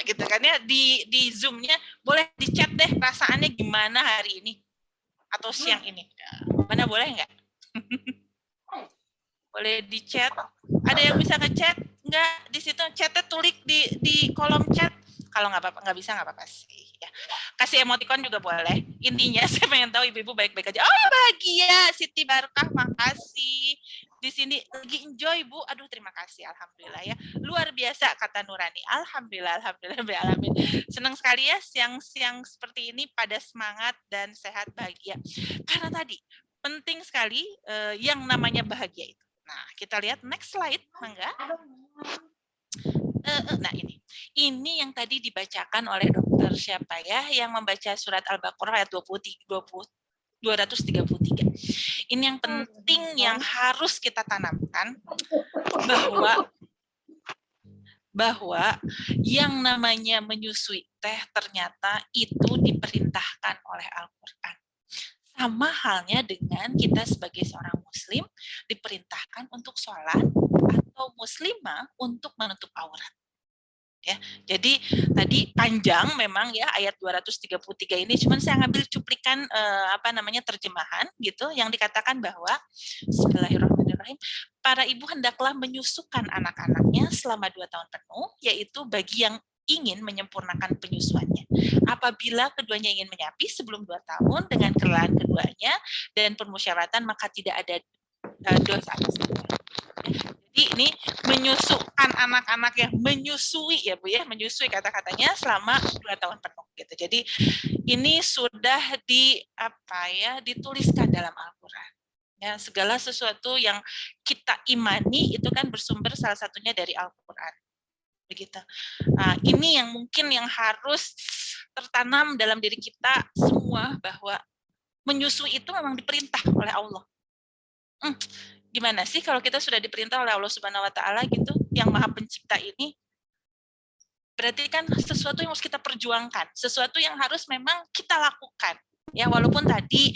gitu kan ya, di Zoom-nya boleh di-chat deh perasaannya gimana hari ini atau siang ini. Mana boleh nggak? Boleh di-chat. Ada yang bisa nge-chat? Enggak, di situ chatnya tulis di kolom chat. Kalau nggak bisa nggak apa-apa sih. Ya. Kasih emoticon juga boleh. Intinya saya pengen tahu ibu-ibu baik-baik aja. Oh ya bahagia, Siti Barkah, makasih. di sini lagi enjoy Bu. Aduh terima kasih, alhamdulillah ya. Luar biasa kata Nurani. Alhamdulillah, alhamdulillah, alamin. Senang sekali ya siang-siang seperti ini pada semangat dan sehat bahagia. Karena tadi penting sekali yang namanya bahagia itu. Nah, kita lihat next slide, Mangga. Nah ini yang tadi dibacakan oleh dokter siapa ya yang membaca surat Al-Baqarah ayat 233. Ini yang penting yang harus kita tanamkan bahwa yang namanya menyusui teh ternyata itu diperintahkan oleh Al-Qur'an. Sama halnya dengan kita sebagai seorang muslim diperintahkan untuk sholat atau muslimah untuk menutup aurat. Ya, jadi tadi panjang memang ya ayat 233 ini, cuman saya ngambil cuplikan terjemahan gitu yang dikatakan bahwa Bismillahirrahmanirrahim, para ibu hendaklah menyusukan anak-anaknya selama 2 tahun penuh, yaitu bagi yang ingin menyempurnakan penyusuannya. Apabila keduanya ingin menyapi sebelum 2 tahun dengan kelelahan keduanya dan permusyawaratan, maka tidak ada dosa atas keduanya. Jadi ini menyusukan anak-anak yang menyusui ya Bu ya, menyusui kata-katanya selama 2 tahun penuh gitu. Jadi ini sudah dituliskan dalam Al-Qur'an. Ya, segala sesuatu yang kita imani itu kan bersumber salah satunya dari Al-Qur'an. Begitu. Nah, ini yang mungkin yang harus tertanam dalam diri kita semua bahwa menyusui itu memang diperintah oleh Allah. Gimana sih kalau kita sudah diperintah oleh Allah Subhanahu wa taala gitu, yang Maha Pencipta ini? Berarti kan sesuatu yang harus kita perjuangkan, sesuatu yang harus memang kita lakukan. Ya, walaupun tadi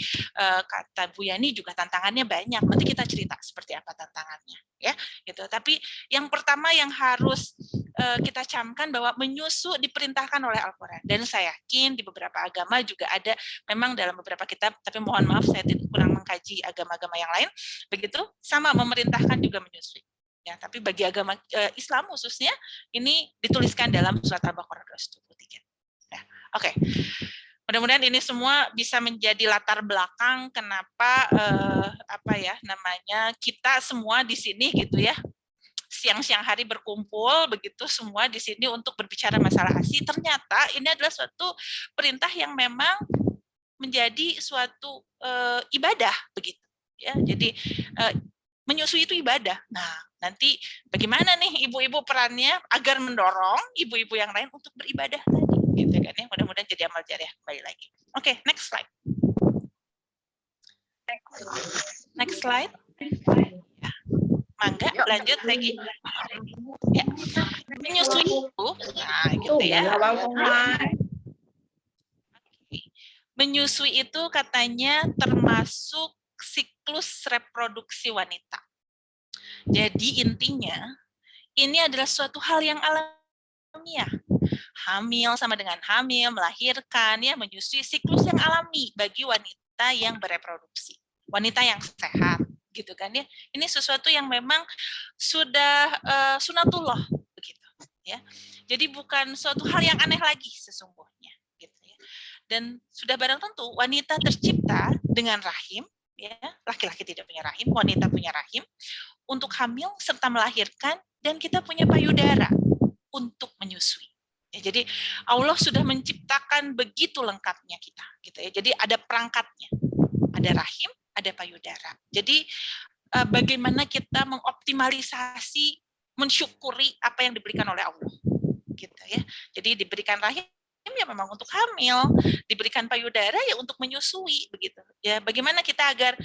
kata Bu Yani juga tantangannya banyak. Nanti kita cerita seperti apa tantangannya, ya, gitu. Tapi yang pertama yang harus kita camkan bahwa menyusu diperintahkan oleh Al-Qur'an. Dan saya yakin di beberapa agama juga ada, memang dalam beberapa kitab, tapi mohon maaf saya kurang mengkaji agama-agama yang lain, begitu, sama memerintahkan juga menyusui. Ya, tapi bagi agama Islam khususnya, ini dituliskan dalam surat Al-Baqarah 223. Ya, oke. Mudah-mudahan ini semua bisa menjadi latar belakang kenapa kita semua di sini gitu ya, siang-siang hari berkumpul begitu semua di sini untuk berbicara masalah ASI. Ternyata ini adalah suatu perintah yang memang menjadi suatu ibadah begitu ya. Jadi menyusui itu ibadah. Nah, nanti bagaimana nih ibu-ibu perannya agar mendorong ibu-ibu yang lain untuk beribadah tadi gitu kan ya. Mudah-mudahan jadi amal jariah kembali lagi. Oke, next slide. Next slide. Ya. Mangga, lanjut lagi. Ya. Menyusui itu, nah gitu ya. Menyusui itu katanya termasuk siklus reproduksi wanita. Jadi intinya ini adalah suatu hal yang alamiah. Hamil sama dengan hamil, melahirkan, ya, menyusui, siklus yang alami bagi wanita yang bereproduksi, wanita yang sehat, gitu kan ya. Ini sesuatu yang memang sudah sunatullah, begitu ya. Jadi bukan suatu hal yang aneh lagi sesungguhnya, gitu ya. Dan sudah barang tentu wanita tercipta dengan rahim, ya, laki-laki tidak punya rahim, wanita punya rahim untuk hamil serta melahirkan, dan kita punya payudara untuk menyusui. Ya, jadi Allah sudah menciptakan begitu lengkapnya kita, gitu ya. Jadi ada perangkatnya, ada rahim, ada payudara. Jadi bagaimana kita mengoptimalisasi, mensyukuri apa yang diberikan oleh Allah, gitu ya. Jadi diberikan rahim ya memang untuk hamil, diberikan payudara ya untuk menyusui, begitu ya. Bagaimana kita agar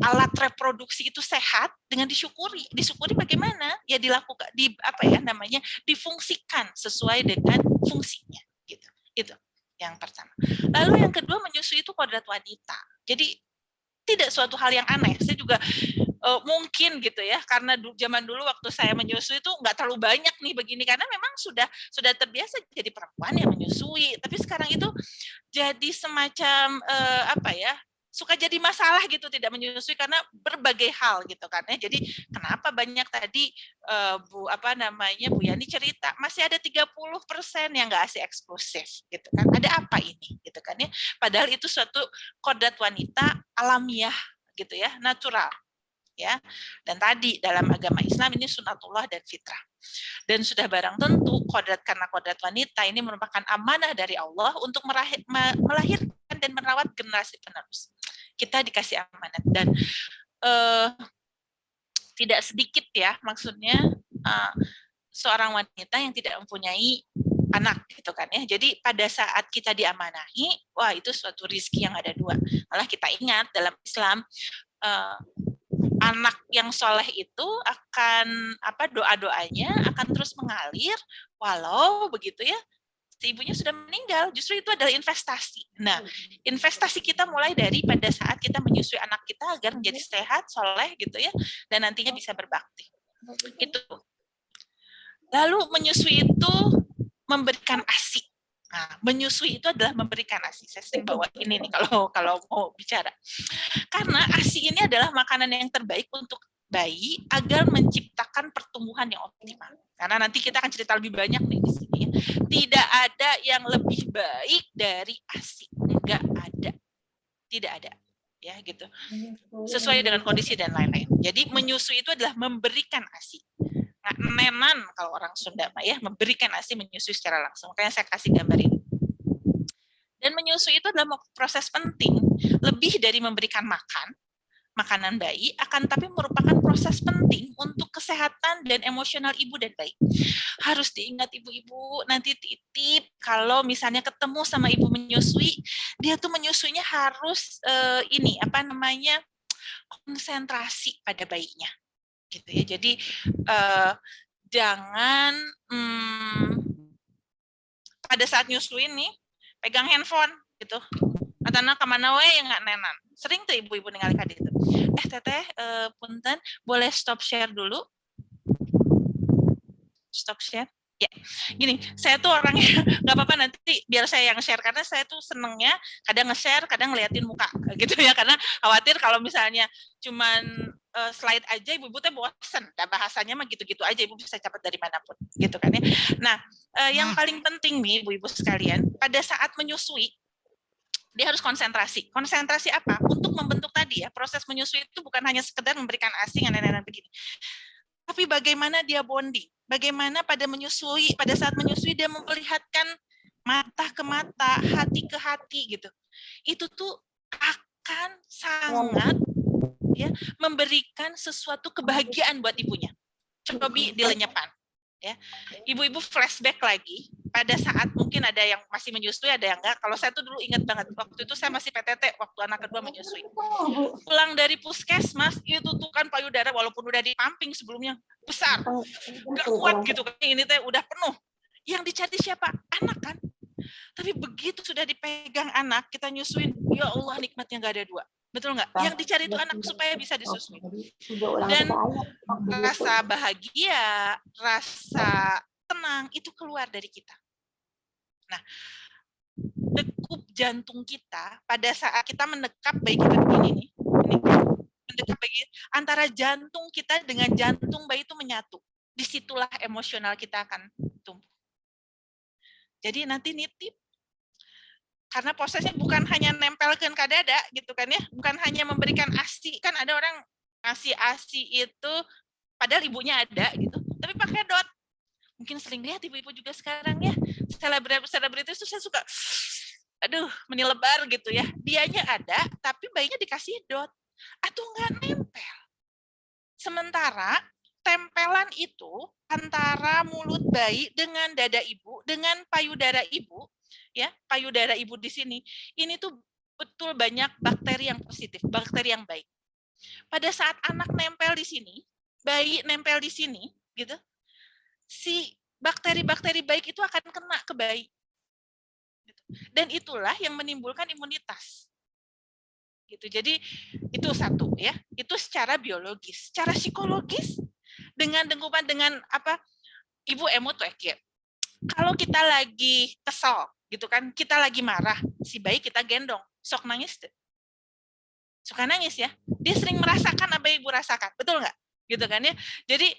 alat reproduksi itu sehat dengan disyukuri. Disyukuri bagaimana? Ya dilakukan, difungsikan sesuai dengan fungsinya, gitu. Itu yang pertama. Lalu yang kedua, menyusui itu kodrat wanita. Jadi tidak suatu hal yang aneh. Saya juga mungkin gitu ya, karena zaman dulu waktu saya menyusui itu nggak terlalu banyak nih begini, karena memang sudah terbiasa jadi perempuan yang menyusui. Tapi sekarang itu jadi semacam suka jadi masalah gitu tidak menyusui karena berbagai hal gitu kan ya. Jadi kenapa banyak tadi Bu Yani cerita masih ada 30% yang nggak ASI eksklusif gitu kan. Ada apa ini gitu kan ya. Padahal itu suatu kodrat wanita alamiah gitu ya, natural. ya. Dan tadi dalam agama Islam ini sunatullah dan fitrah. Dan sudah barang tentu karena kodrat wanita ini merupakan amanah dari Allah untuk melahirkan dan merawat generasi penerus. Kita dikasih amanat dan tidak sedikit ya, maksudnya seorang wanita yang tidak mempunyai anak gitu kan ya. Jadi pada saat kita diamanahi, wah itu suatu rizki yang ada dua. Malah kita ingat dalam Islam anak yang soleh itu akan doa-doanya akan terus mengalir walau begitu ya si ibunya sudah meninggal. Justru itu adalah investasi. Nah, investasi kita mulai dari pada saat kita menyusui anak kita agar menjadi sehat, soleh gitu ya, dan nantinya bisa berbakti. Gitu. Lalu menyusui itu memberikan ASI. Nah, menyusui itu adalah memberikan ASI. Saya sering bawa ini nih kalau mau bicara. Karena ASI ini adalah makanan yang terbaik untuk bayi agar menciptakan pertumbuhan yang optimal. Karena nanti kita akan cerita lebih banyak nih di sini. Tidak ada yang lebih baik dari ASI. Enggak ada. Tidak ada. Ya gitu. Sesuai dengan kondisi dan lain-lain. Jadi menyusui itu adalah memberikan ASI. Nah, nenan kalau orang Sunda ya, memberikan ASI, menyusui secara langsung. Makanya saya kasih gambar ini. Dan menyusui itu adalah proses penting, lebih dari memberikan makanan bayi, akan tapi merupakan proses penting untuk kesehatan dan emosional ibu dan bayi. Harus diingat ibu-ibu, nanti titip kalau misalnya ketemu sama ibu menyusui, dia tuh menyusuinya harus konsentrasi pada bayinya. Gitu ya. Jadi jangan pada saat nyusuin nih pegang handphone gitu. Atana kemana wae yang nggak nenan. Sering tuh ibu-ibu ningali kadi itu. Teteh, punten, boleh stop share dulu? Stop share? Ya, gini, saya tuh orangnya nggak apa-apa nanti biar saya yang share karena saya tuh senengnya kadang nge-share, kadang ngeliatin muka gitu ya karena khawatir kalau misalnya cuman slide aja ibu-ibu teh bosen, dan bahasanya mah gitu-gitu aja ibu bisa catat dari manapun gitu kan ya. Nah, yang paling penting nih ibu-ibu sekalian pada saat menyusui dia harus konsentrasi. Konsentrasi apa? Untuk membentuk tadi ya proses menyusui itu bukan hanya sekedar memberikan ASI nenek-nenek begini. Tapi bagaimana dia bonding, bagaimana pada saat menyusui dia memperlihatkan mata ke mata, hati ke hati gitu. Itu tuh akan sangat ya memberikan sesuatu kebahagiaan buat ibunya. Coba dilenyepan ya. Ibu-ibu flashback lagi pada saat mungkin ada yang masih menyusui, ada yang enggak. Kalau saya tuh dulu ingat banget waktu itu saya masih PTT waktu anak kedua menyusui. Pulang dari puskesmas itu tuh kan payudara walaupun udah dipamping sebelumnya besar, nggak kuat gitu kan. Ini teh udah penuh. Yang dicari siapa? Anak kan. Tapi begitu sudah dipegang anak, kita nyusuin, ya Allah nikmatnya nggak ada dua. Betul nggak? Yang dicari itu anak supaya bisa disusui. Dan rasa bahagia, rasa tenang itu keluar dari kita. Nah, degup jantung kita pada saat kita mendekap bayi kita begini nih, mendekap bayi, antara jantung kita dengan jantung bayi itu menyatu. Disitulah emosional kita akan tumbuh. Jadi nanti nitip. Karena prosesnya bukan hanya nempelkan ke dada gitu kan ya, bukan hanya memberikan ASI, kan ada orang ngasih ASI itu padahal ibunya ada gitu, tapi pakai dot. Mungkin sering lihat ibu-ibu juga sekarang ya, selebritis itu saya suka, aduh menilebar gitu ya, dianya ada, tapi bayinya dikasih dot, atau nggak nempel. Sementara tempelan itu antara mulut bayi dengan dada ibu, dengan payudara ibu, ya payudara ibu di sini, ini tuh betul banyak bakteri yang positif, bakteri yang baik. Pada saat anak nempel di sini, bayi nempel di sini, gitu, si bakteri-bakteri baik itu akan kena ke bayi. Dan itulah yang menimbulkan imunitas. Gitu. Jadi itu satu ya, itu secara biologis. Secara psikologis dengan dengkupan dengan apa? Ibu emot ya. Kalau kita lagi kesel gitu kan, kita lagi marah, si bayi kita gendong, sok nangis deh. Suka nangis ya. Dia sering merasakan apa yang ibu rasakan. Betul nggak? Gitu kan ya. Jadi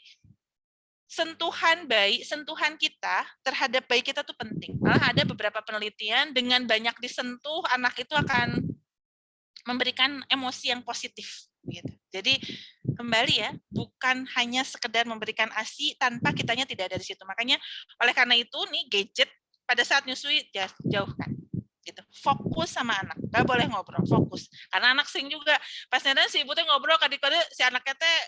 sentuhan bayi, sentuhan kita terhadap bayi kita tuh penting. Malah ada beberapa penelitian dengan banyak disentuh anak itu akan memberikan emosi yang positif. Gitu. Jadi Kembali ya, bukan hanya sekedar memberikan ASI tanpa kitanya tidak ada di situ. Makanya oleh karena itu nih gadget pada saat nyusui jauhkan. Gitu. Fokus sama anak, nggak boleh ngobrol, fokus. Karena anak sering juga pas nyadar si ibu tuh ngobrol kadang-kadang si anaknya teh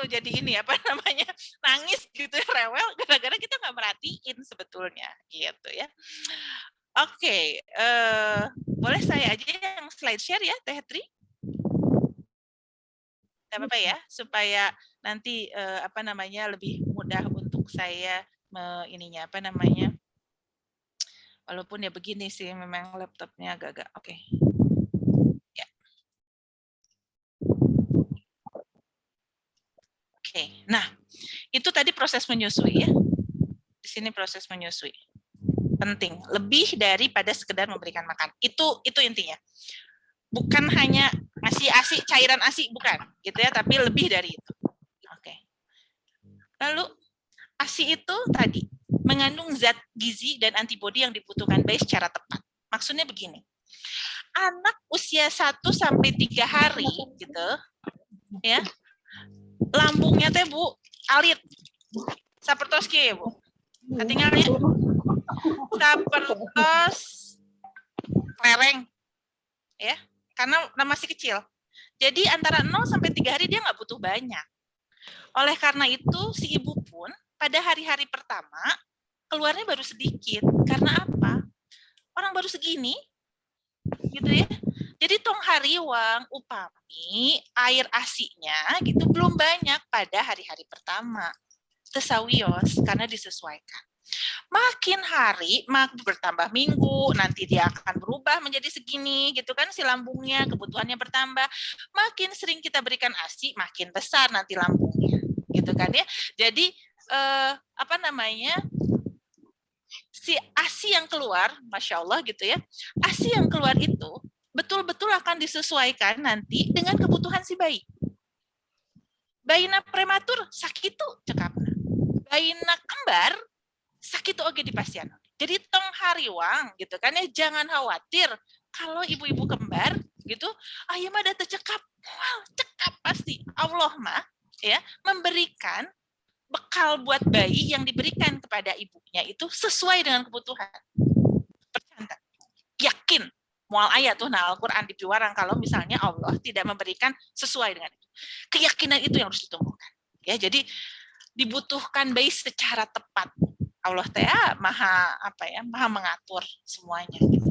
jadi ini apa namanya nangis gitu rewel gara-gara kita nggak merhatiin sebetulnya gitu ya. Oke, boleh saya aja yang slide share ya Teh Tri? Nggak apa-apa ya, supaya nanti apa namanya lebih mudah untuk saya ininya apa namanya. Walaupun ya begini sih, memang laptopnya agak-agak oke. Ya. Oke, nah itu tadi proses menyusui ya. Di sini proses menyusui penting, lebih daripada sekedar memberikan makan. Itu intinya. Bukan hanya ngasih ASI, cairan ASI, bukan, gitu ya, tapi lebih dari itu. Oke. Lalu ASI itu tadi mengandung zat gizi dan antibodi yang dibutuhkan bayi secara tepat. Maksudnya begini, anak usia 1 sampai 3 hari gitu, ya, lambungnya teh Bu alit, sapertoski ya Bu, ketinggalnya sapertos lereng, ya, karena masih kecil. Jadi antara 0 sampai 3 hari dia nggak butuh banyak. Oleh karena itu si ibu pun pada hari-hari pertama keluarnya baru sedikit. Karena apa? Orang baru segini, gitu ya. Jadi tong hariwang upami air ASI-nya gitu belum banyak pada hari-hari pertama. Tesawios karena disesuaikan. Makin hari bertambah minggu, nanti dia akan berubah menjadi segini, gitu kan si lambungnya, kebutuhannya bertambah. Makin sering kita berikan ASI, makin besar nanti lambungnya, gitu kan ya. Jadi apa namanya? Si ASI yang keluar, Masya Allah gitu ya, ASI yang keluar itu betul-betul akan disesuaikan nanti dengan kebutuhan si bayi. Bayina prematur sakit tuh cekapna. Bayina kembar sakit oge di pasien. Jadi tong hariwang gitu kan ya, jangan khawatir kalau ibu-ibu kembar gitu, ayah mah ada tercekap, wow, cekap pasti. Allah mah ya memberikan bekal buat bayi yang diberikan kepada ibunya itu sesuai dengan kebutuhan. Percaya, yakin mual ayat tuh nah Al-Quran dipiwarang kalau misalnya Allah tidak memberikan sesuai dengan itu. Keyakinan itu yang harus ditumbuhkan. Ya, jadi dibutuhkan bayi secara tepat. Allah teh maha apa ya, maha mengatur semuanya. Gitu.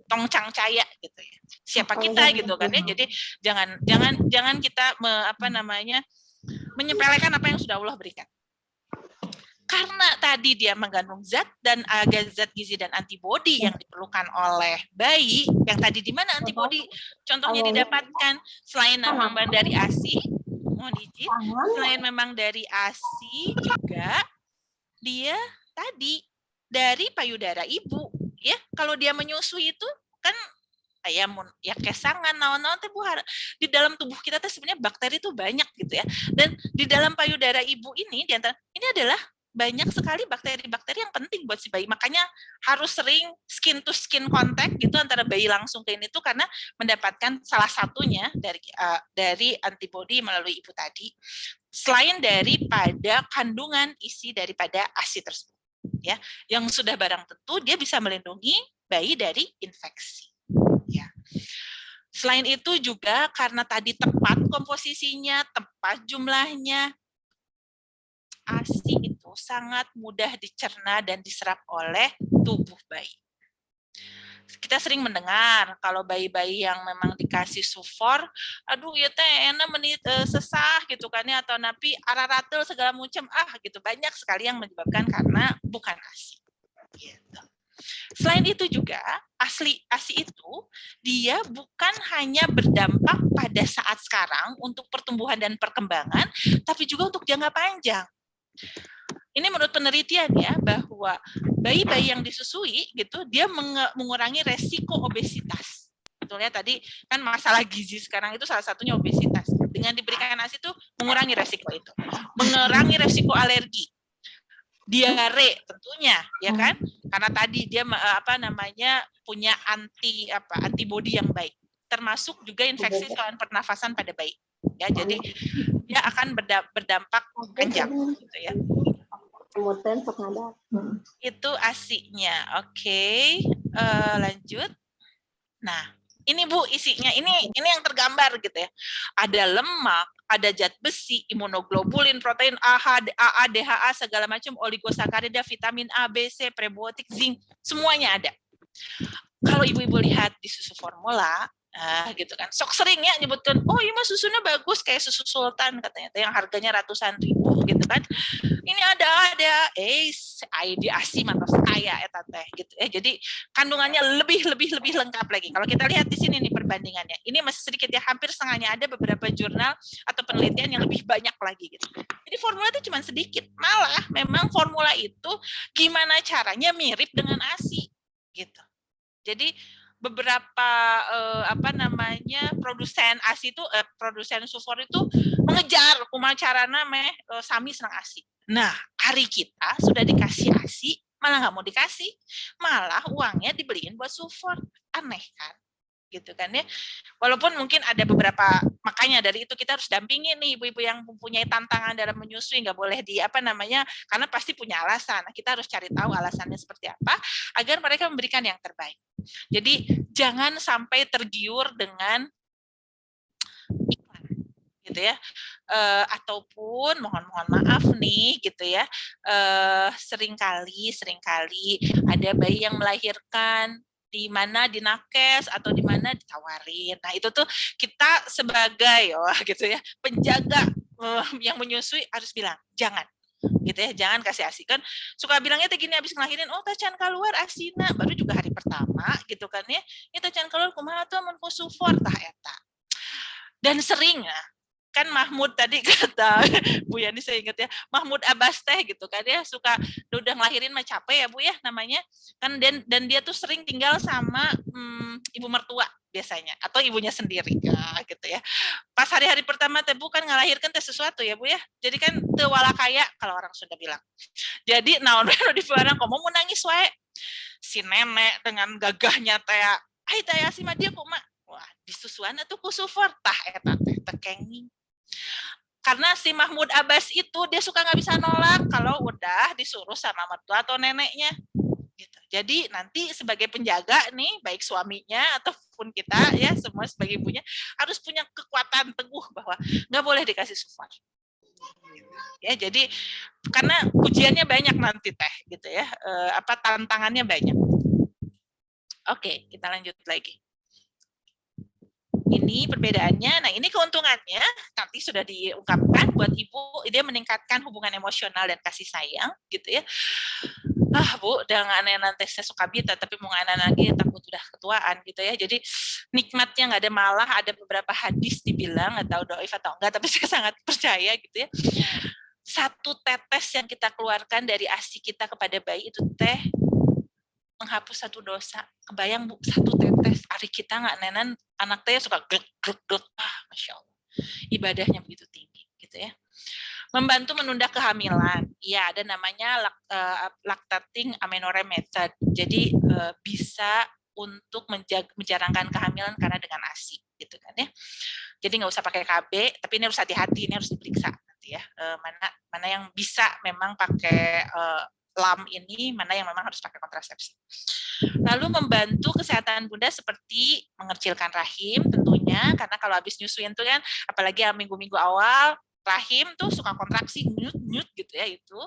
Tong cangcaya gitu ya. Siapa kita gitu kan ya. Jadi jangan kita menyepelekan apa yang sudah Allah berikan. Karena tadi dia mengandung zat dan zat gizi dan antibodi yang diperlukan oleh bayi, yang tadi di mana antibodi contohnya didapatkan selain memang dari ASI, selain memang dari ASI juga dia tadi dari payudara ibu, ya. Kalau dia menyusui itu kan ya kesangan naon-naon teh Bu, di dalam tubuh kita teh sebenarnya bakteri itu banyak gitu ya. Dan di dalam payudara ibu ini ini adalah banyak sekali bakteri-bakteri yang penting buat si bayi. Makanya harus sering skin to skin contact gitu antara bayi langsung ke ini tuh karena mendapatkan salah satunya dari antibodi melalui ibu tadi. Selain daripada kandungan isi daripada ASI tersebut, ya, yang sudah barang tentu dia bisa melindungi bayi dari infeksi. Ya. Selain itu juga karena tadi tepat komposisinya, tepat jumlahnya, ASI itu sangat mudah dicerna dan diserap oleh tubuh bayi. Kita sering mendengar kalau bayi-bayi yang memang dikasih sufor, aduh ya teh enak menit sesah gitu kan ya, atau napi araratel segala macam gitu, banyak sekali yang menyebabkan karena bukan ASI. Gitu. Selain itu juga ASI itu dia bukan hanya berdampak pada saat sekarang untuk pertumbuhan dan perkembangan, tapi juga untuk jangka panjang. Ini menurut penelitian ya bahwa bayi-bayi yang disusui gitu dia mengurangi resiko obesitas. Betulnya tadi kan masalah gizi sekarang itu salah satunya obesitas. Dengan diberikan ASI itu mengurangi resiko itu, mengurangi resiko alergi, diare tentunya ya kan, karena tadi dia punya antibodi yang baik, termasuk juga infeksi saluran pernafasan pada bayi. Ya, jadi dia akan berdampak panjang gitu ya. Itu ASI-nya. Oke. Lanjut. Nah, ini Bu isinya. Ini yang tergambar gitu ya. Ada lemak, ada zat besi, imunoglobulin, protein AHA, AA, DHA, segala macam, oligosakarida, vitamin A, B, C, prebiotik, zinc, semuanya ada. Kalau ibu-ibu lihat di susu formula, gitu kan, sok sering ya nyebutkan, oh iya mas susunya bagus kayak susu sultan katanya, yang harganya ratusan ribu gitu kan. Ini ada di ASI mantos kaya eta teh gitu ya. Jadi kandungannya lebih lengkap lagi. Kalau kita lihat di sini nih perbandingannya. Ini masih sedikit ya, hampir setengahnya, ada beberapa jurnal atau penelitian yang lebih banyak lagi gitu. Jadi formula itu cuma sedikit. Malah memang formula itu gimana caranya mirip dengan ASI gitu. Jadi beberapa produsen ASI itu produsen sulfur itu mengejar kumacarana sami senang ASI. Nah, hari kita sudah dikasih ASI, malah nggak mau dikasih, malah uangnya dibeliin buat sulfur. Aneh kan? Gitu kan ya. Walaupun mungkin ada beberapa, makanya dari itu kita harus dampingin nih ibu-ibu yang mempunyai tantangan dalam menyusui, nggak boleh karena pasti punya alasan. Nah, kita harus cari tahu alasannya seperti apa agar mereka memberikan yang terbaik. Jadi jangan sampai tergiur dengan iklan gitu ya. Ataupun mohon maaf nih gitu ya, seringkali ada bayi yang melahirkan di mana di nakes atau di mana ditawarin. Nah, itu tuh kita sebagai gitu ya, penjaga yang menyusui harus bilang jangan gitu ya, jangan kasih ASI. Kan suka bilangnya tuh gini, habis ngelahirin, oh tacan keluar ASINA baru juga hari pertama gitu kan ya, ini tacan keluar kumaha tuh mun ku sulfur tah eta. Dan sering kan Mahmud tadi kata Bu Yani, saya ingat ya, Mahmud Abbas teh gitu kan ya, suka udah ngelahirin mah capek ya Bu ya namanya kan, dan dia tuh sering tinggal sama ibu mertua biasanya atau ibunya sendiri ya, gitu ya. Pas hari-hari pertama teh Bu kan ngelahirkan teh sesuatu ya Bu ya, jadi kan teu wala kaya kalau orang Sunda bilang. Jadi naon di barang komo mau nangis wae, si nenek dengan gagahnya teh ai teh si mah dia kumaha, wah disusuan atuh ku sulfur tah eta teh tekenging. Karena si Mahmud Abbas itu dia suka nggak bisa nolak kalau udah disuruh sama mertua atau neneknya gitu. Jadi nanti sebagai penjaga nih, baik suaminya ataupun kita ya, semua sebagai ibunya harus punya kekuatan teguh bahwa nggak boleh dikasih sulfur ya. Jadi karena ujiannya banyak nanti teh gitu ya, tantangannya banyak. Oke, kita lanjut lagi. Ini perbedaannya. Nah, ini keuntungannya nanti sudah diungkapkan buat ibu, dia meningkatkan hubungan emosional dan kasih sayang gitu ya. Bu, dengan nanti saya suka bita tapi mau anak lagi takut udah ketuaan gitu ya. Jadi nikmatnya nggak ada, malah ada beberapa hadis dibilang, nggak tahu doif atau enggak, tapi saya sangat percaya gitu ya. Satu tetes yang kita keluarkan dari ASI kita kepada bayi itu teh menghapus satu dosa. Kebayang Bu, satu tetes, hari kita nggak nenan, anak teh suka glek, Masya Allah. Ibadahnya begitu tinggi, gitu ya. Membantu menunda kehamilan. Ya, ada namanya lactating amenorrhea method. Jadi bisa untuk menjarangkan kehamilan karena dengan ASI, gitu kan ya. Jadi nggak usah pakai KB, tapi ini harus hati-hati, ini harus diperiksa nanti ya. Mana yang bisa memang pakai LAM ini, mana yang memang harus pakai kontrasepsi. Lalu membantu kesehatan bunda seperti mengecilkan rahim tentunya, karena kalau habis nyusuin tuh kan, apalagi minggu-minggu awal, rahim tuh suka kontraksi, nyut gitu ya, itu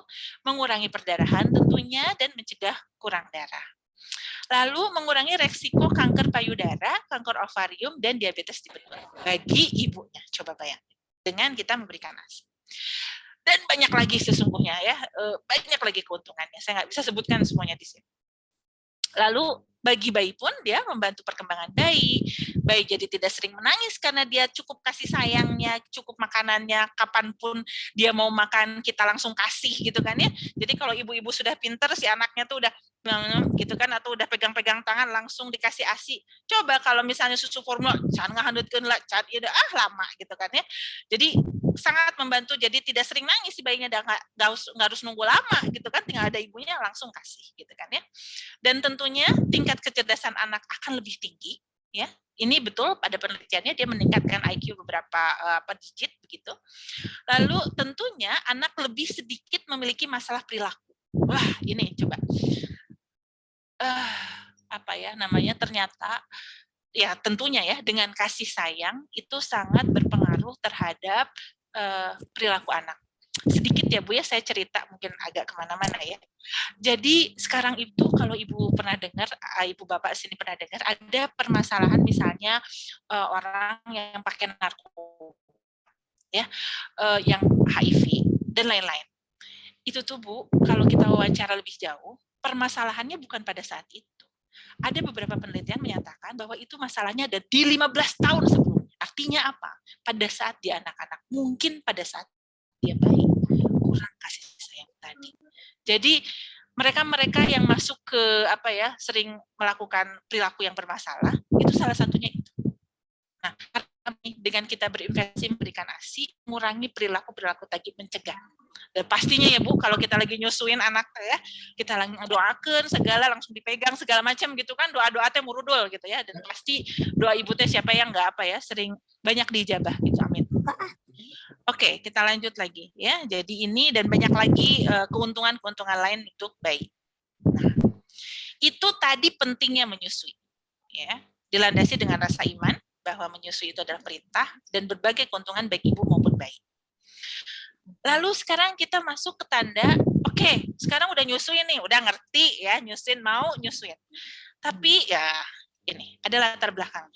mengurangi perdarahan tentunya dan mencegah kurang darah. Lalu mengurangi resiko kanker payudara, kanker ovarium, dan diabetes tipe 2 bagi ibunya. Coba bayangin, dengan kita memberikan ASI. Dan banyak lagi sesungguhnya ya, banyak lagi keuntungannya. Saya nggak bisa sebutkan semuanya di sini. Lalu bagi bayi pun dia membantu perkembangan bayi jadi tidak sering menangis karena dia cukup kasih sayangnya, cukup makanannya, kapanpun dia mau makan kita langsung kasih gitu kan ya. Jadi kalau ibu-ibu sudah pinter, si anaknya tuh udah gitu kan, atau udah pegang-pegang tangan langsung dikasih ASI. Coba kalau misalnya susu formula, jangan ngahandutkeun lah, lama gitu kan ya. Jadi sangat membantu, jadi tidak sering nangis si bayinya, nggak harus nunggu lama gitu kan, tinggal ada ibunya langsung kasih gitu kan ya. Dan tentunya tingkat kecerdasan anak akan lebih tinggi ya. Ini betul pada penelitiannya dia meningkatkan IQ beberapa digit begitu. Lalu tentunya anak lebih sedikit memiliki masalah perilaku. Wah, ini coba apa ya namanya, ternyata ya tentunya ya dengan kasih sayang itu sangat berpengaruh terhadap perilaku anak. Sedikit ya Bu ya, saya cerita mungkin agak kemana-mana ya. Jadi sekarang itu kalau Ibu pernah dengar, Ibu Bapak sini pernah dengar, ada permasalahan misalnya orang yang pakai narkoba, ya, yang HIV dan lain-lain. Itu tuh Bu, kalau kita wawancara lebih jauh, permasalahannya bukan pada saat itu. Ada beberapa penelitian menyatakan bahwa itu masalahnya ada di 15 tahun sebelumnya. Artinya apa? Pada saat dia anak-anak, mungkin pada saat dia bayi, kurang kasih sayang tadi. Jadi mereka yang masuk ke sering melakukan perilaku yang bermasalah, itu salah satunya itu. Nah, dengan kita berinvestasi memberikan ASI, mengurangi perilaku tadi, mencegah. Dan pastinya ya Bu, kalau kita lagi nyusuin anak ya, kita lagi doakan segala, langsung dipegang segala macam gitu kan, doa-doa teh murudul gitu ya, dan pasti doa ibu teh siapa yang enggak sering banyak diijabah gitu, amin. Oke, kita lanjut lagi ya. Jadi ini dan banyak lagi keuntungan lain itu baik. Nah, itu tadi pentingnya menyusui, ya. Dilandasi dengan rasa iman bahwa menyusui itu adalah perintah dan berbagai keuntungan baik ibu maupun bayi. Lalu sekarang kita masuk ke tanda, oke, sekarang udah nyusuin nih, udah ngerti ya, nyusuin mau nyusuin. Tapi ya ini ada latar belakang.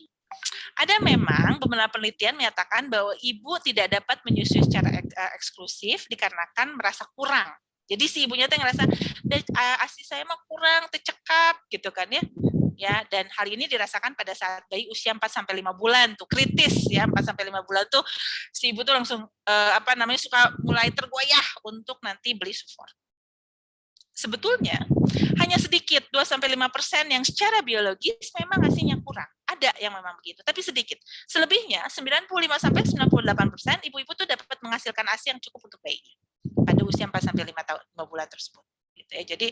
Ada memang beberapa penelitian menyatakan bahwa ibu tidak dapat menyusui secara eksklusif dikarenakan merasa kurang. Jadi si ibunya tuh ngerasa ASI saya mah kurang, tercekap gitu kan ya. Ya, dan hal ini dirasakan pada saat bayi usia 4 sampai 5 bulan tuh kritis ya, 4 sampai 5 bulan tuh si ibu tuh langsung suka mulai tergoyah untuk nanti beli sufor. Sebetulnya hanya sedikit 2-5% yang secara biologis memang ASINya kurang. Ada yang memang begitu, tapi sedikit. Selebihnya 95-98% ibu-ibu tuh dapat menghasilkan ASI yang cukup untuk bayi pada usia 4-5 bulan tersebut. Gitu ya. Jadi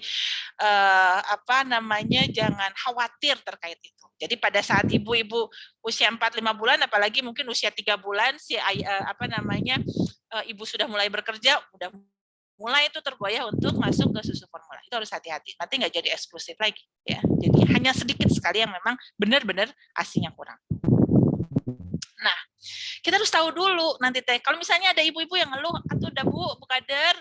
jangan khawatir terkait itu. Jadi pada saat ibu-ibu usia 4-5 bulan, apalagi mungkin usia 3 bulan ibu sudah mulai bekerja, udah mulai itu tergoyah untuk masuk ke susu formula. Itu harus hati-hati. Nanti nggak jadi eksklusif lagi ya. Jadi hanya sedikit sekali yang memang benar-benar ASINya kurang. Nah, kita harus tahu dulu nanti teh. Kalau misalnya ada ibu-ibu yang ngeluh, atau udah Bu Kader,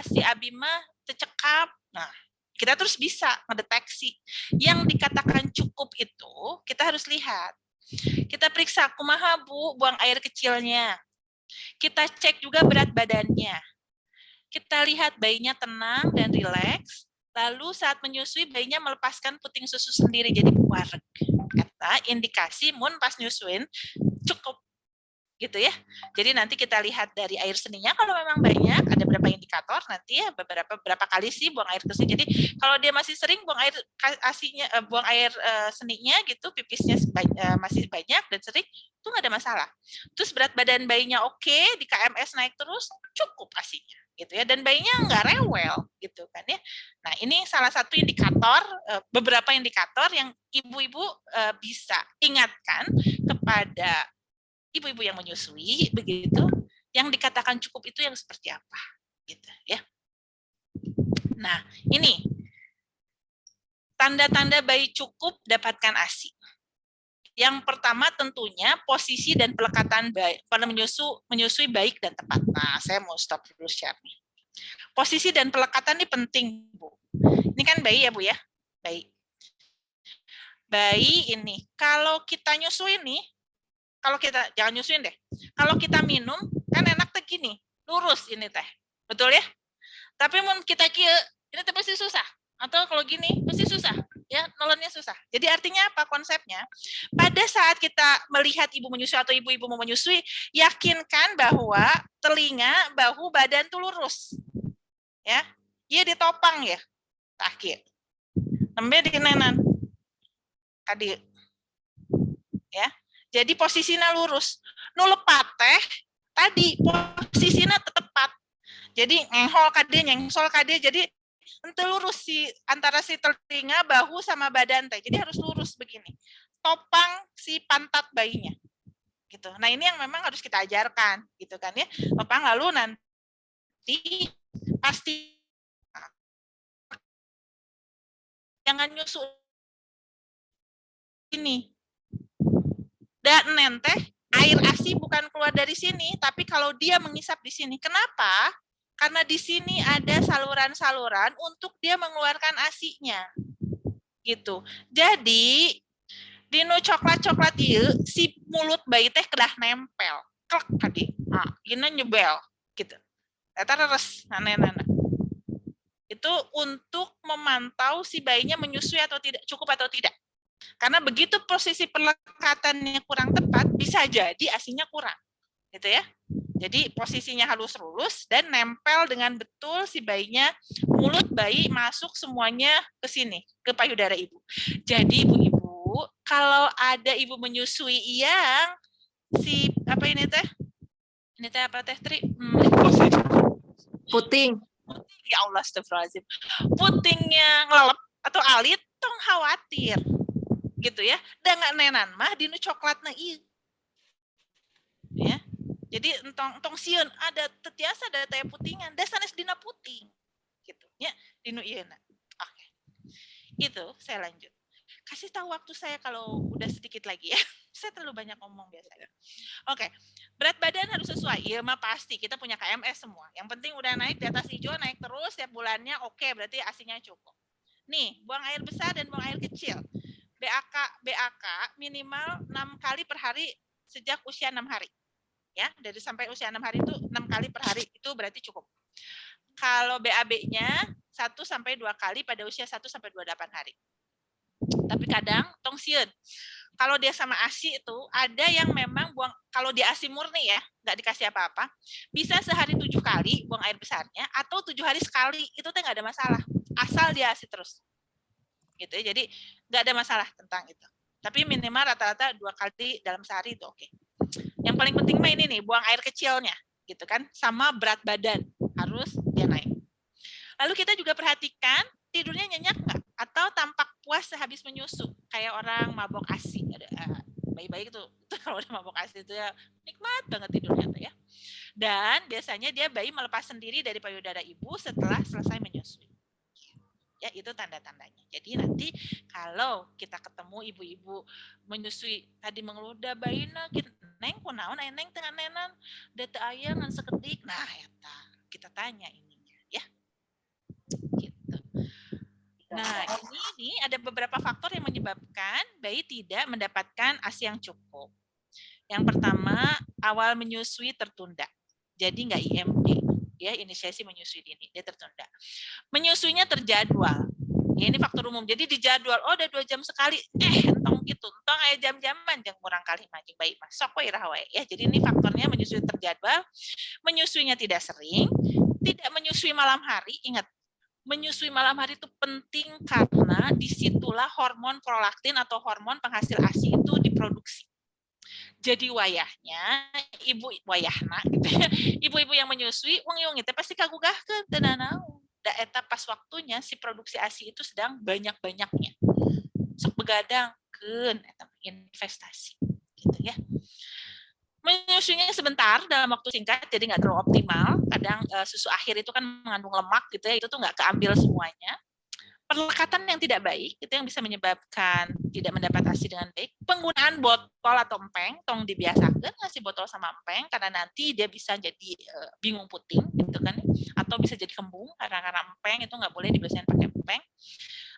ASI Abima tercekap. Nah, kita terus bisa mendeteksi. Yang dikatakan cukup itu, kita harus lihat. Kita periksa, kumaha Bu, buang air kecilnya. Kita cek juga berat badannya. Kita lihat bayinya tenang dan rileks. Lalu saat menyusui bayinya melepaskan puting susu sendiri jadi wareg. Kata indikasi mun pas nyusuin cukup gitu ya. Jadi nanti kita lihat dari air seninya, kalau memang banyak ada berapa indikator nanti ya, berapa kali sih buang air seni. Jadi kalau dia masih sering buang air seninya gitu, pipisnya masih banyak dan sering, itu nggak ada masalah. Terus berat badan bayinya oke, di KMS naik terus, cukup ASINya gitu ya, dan bayinya nggak rewel gitu kan ya. Nah, ini salah satu indikator, beberapa indikator yang ibu-ibu bisa ingatkan kepada ibu-ibu yang menyusui begitu, yang dikatakan cukup itu yang seperti apa gitu ya. Nah, ini tanda-tanda bayi cukup dapatkan ASI. Yang pertama tentunya posisi dan pelekatan bayi pada menyusui baik dan tepat. Nah, saya mau stop dulu share nih. Posisi dan pelekatan ini penting, Bu. Ini kan bayi ya, Bu ya? Bayi ini kalau kita nyusuin nih, kalau kita jangan nyusuin deh. Kalau kita minum kan enak teh gini, lurus ini teh. Betul ya? Tapi mun kita kieu, ini teh pasti susah. Atau kalau gini pasti susah, ya, nolonnya susah. Jadi artinya apa konsepnya? Pada saat kita melihat ibu menyusui atau ibu-ibu mau menyusui, yakinkan bahwa telinga, bahu, badan tuh lurus. Ya. Iya ditopang ya. Takir. Nembe dikenenan. Tadi. Ya. Jadi posisinya lurus. Nu lepat teh tadi posisinya tepat. Jadi ngengsol kade, jadi ente lurus antara si telinga, bahu sama badan teh. Jadi harus lurus begini. Topang si pantat bayinya. Gitu. Nah, ini yang memang harus kita ajarkan, gitu kan ya. Topang, lalu nanti pasti jangan nyusu ini. Dan nenteh air ASI bukan keluar dari sini, tapi kalau dia mengisap di sini. Kenapa? Karena di sini ada saluran-saluran untuk dia mengeluarkan ASI-nya. Gitu. Jadi dinu coklat-coklat ieu si mulut bayi teh kedah nempel. Klek tadi. Nah, gina nyebel gitu. Eta reres nana. Itu untuk memantau si bayinya menyusui atau tidak, cukup atau tidak. Karena begitu posisi pelekatannya kurang tepat, bisa jadi ASI-nya kurang. Gitu ya. Jadi posisinya harus lurus dan nempel dengan betul si bayinya, mulut bayi masuk semuanya ke sini, ke payudara ibu. Jadi ibu-ibu, kalau ada ibu menyusui yang si apa ini teh? Ini teh apa teh, Tri? Puting. Ya Allah, astagfirullahaladzim. Putingnya ngelelep atau alit, tong khawatir. Gitu ya. Da nggak nenan mah dinu coklatna ieu. Ya. Jadi entong sieun ada tetiasa ada teh putingan, da sanes dina puting. Gitu nya dinu ieuna. Oke. Itu saya lanjut. Kasih tahu waktu saya kalau udah sedikit lagi ya. Saya terlalu banyak ngomong biasanya. Oke. Berat badan harus sesuai. Iya mah pasti kita punya KMS semua. Yang penting udah naik di atas hijau, naik terus setiap bulannya, oke, berarti ASI-nya cukup. Nih, buang air besar dan buang air kecil. BAK minimal 6 kali per hari sejak usia 6 hari. Ya, dari sampai usia 6 hari itu 6 kali per hari itu berarti cukup. Kalau BAB-nya 1 sampai 2 kali pada usia 1 sampai 28 hari. Tapi kadang tong sieun. Kalau dia sama ASI itu ada yang memang buang, kalau dia ASI murni ya, nggak dikasih apa-apa, bisa sehari 7 kali buang air besarnya atau 7 hari sekali, itu teh nggak ada masalah. Asal dia ASI terus. Gitu ya. Jadi nggak ada masalah tentang itu. Tapi minimal rata-rata 2 kali dalam sehari itu oke. Yang paling penting mah ini nih, buang air kecilnya, gitu kan, sama berat badan harus dia naik. Lalu kita juga perhatikan tidurnya nyenyak nggak? Atau tampak puas sehabis menyusu, kayak orang mabok ASI. Ada bayi-bayi itu kalau udah mabok ASI itu ya nikmat banget tidurnya tuh ya. Dan biasanya dia bayi melepas sendiri dari payudara ibu setelah selesai menyusui. Ya, itu tanda-tandanya. Jadi nanti kalau kita ketemu ibu-ibu menyusui tadi mengeludah bayina, neng kunaon aya neng tengah nenan, da teu aya ngan sakedik. Nah, eta kita tanya ininya ya. Gitu. Nah, ini nih ada beberapa faktor yang menyebabkan bayi tidak mendapatkan ASI yang cukup. Yang pertama, awal menyusui tertunda. Jadi nggak IMD. Ya, inisiasi menyusui dini, dia tertunda. Menyusuinya terjadwal. Ya, ini faktor umum. Jadi dijadwal, oh udah 2 jam sekali, entong gitu, entong aya jam-jaman jeung kurang kali majeng bayi mah. Sok we iraha wae ya. Jadi ini faktornya menyusui terjadwal, menyusuinya tidak sering, tidak menyusui malam hari. Ingat, menyusui malam hari itu penting karena disitulah hormon prolaktin atau hormon penghasil ASI itu diproduksi. Jadi wayahnya wayahna gitu ya. Ibu-ibu yang menyusui wong yung teh pasti kagugahkeun teu naon. Da eta pas waktunya si produksi ASI itu sedang banyak-banyaknya. Sok begadangkeun eta investasi gitu ya. Menyusuinya sebentar dalam waktu singkat jadi nggak terlalu optimal. Kadang susu akhir itu kan mengandung lemak gitu ya, itu tuh nggak keambil semuanya. Pelekatan yang tidak baik itu yang bisa menyebabkan tidak mendapat ASI dengan baik. Penggunaan botol atau empeng tong dibiasakan ngasih botol sama empeng karena nanti dia bisa jadi bingung puting gitu kan, atau bisa jadi kembung karena empeng itu nggak boleh dibiasakan pakai empeng.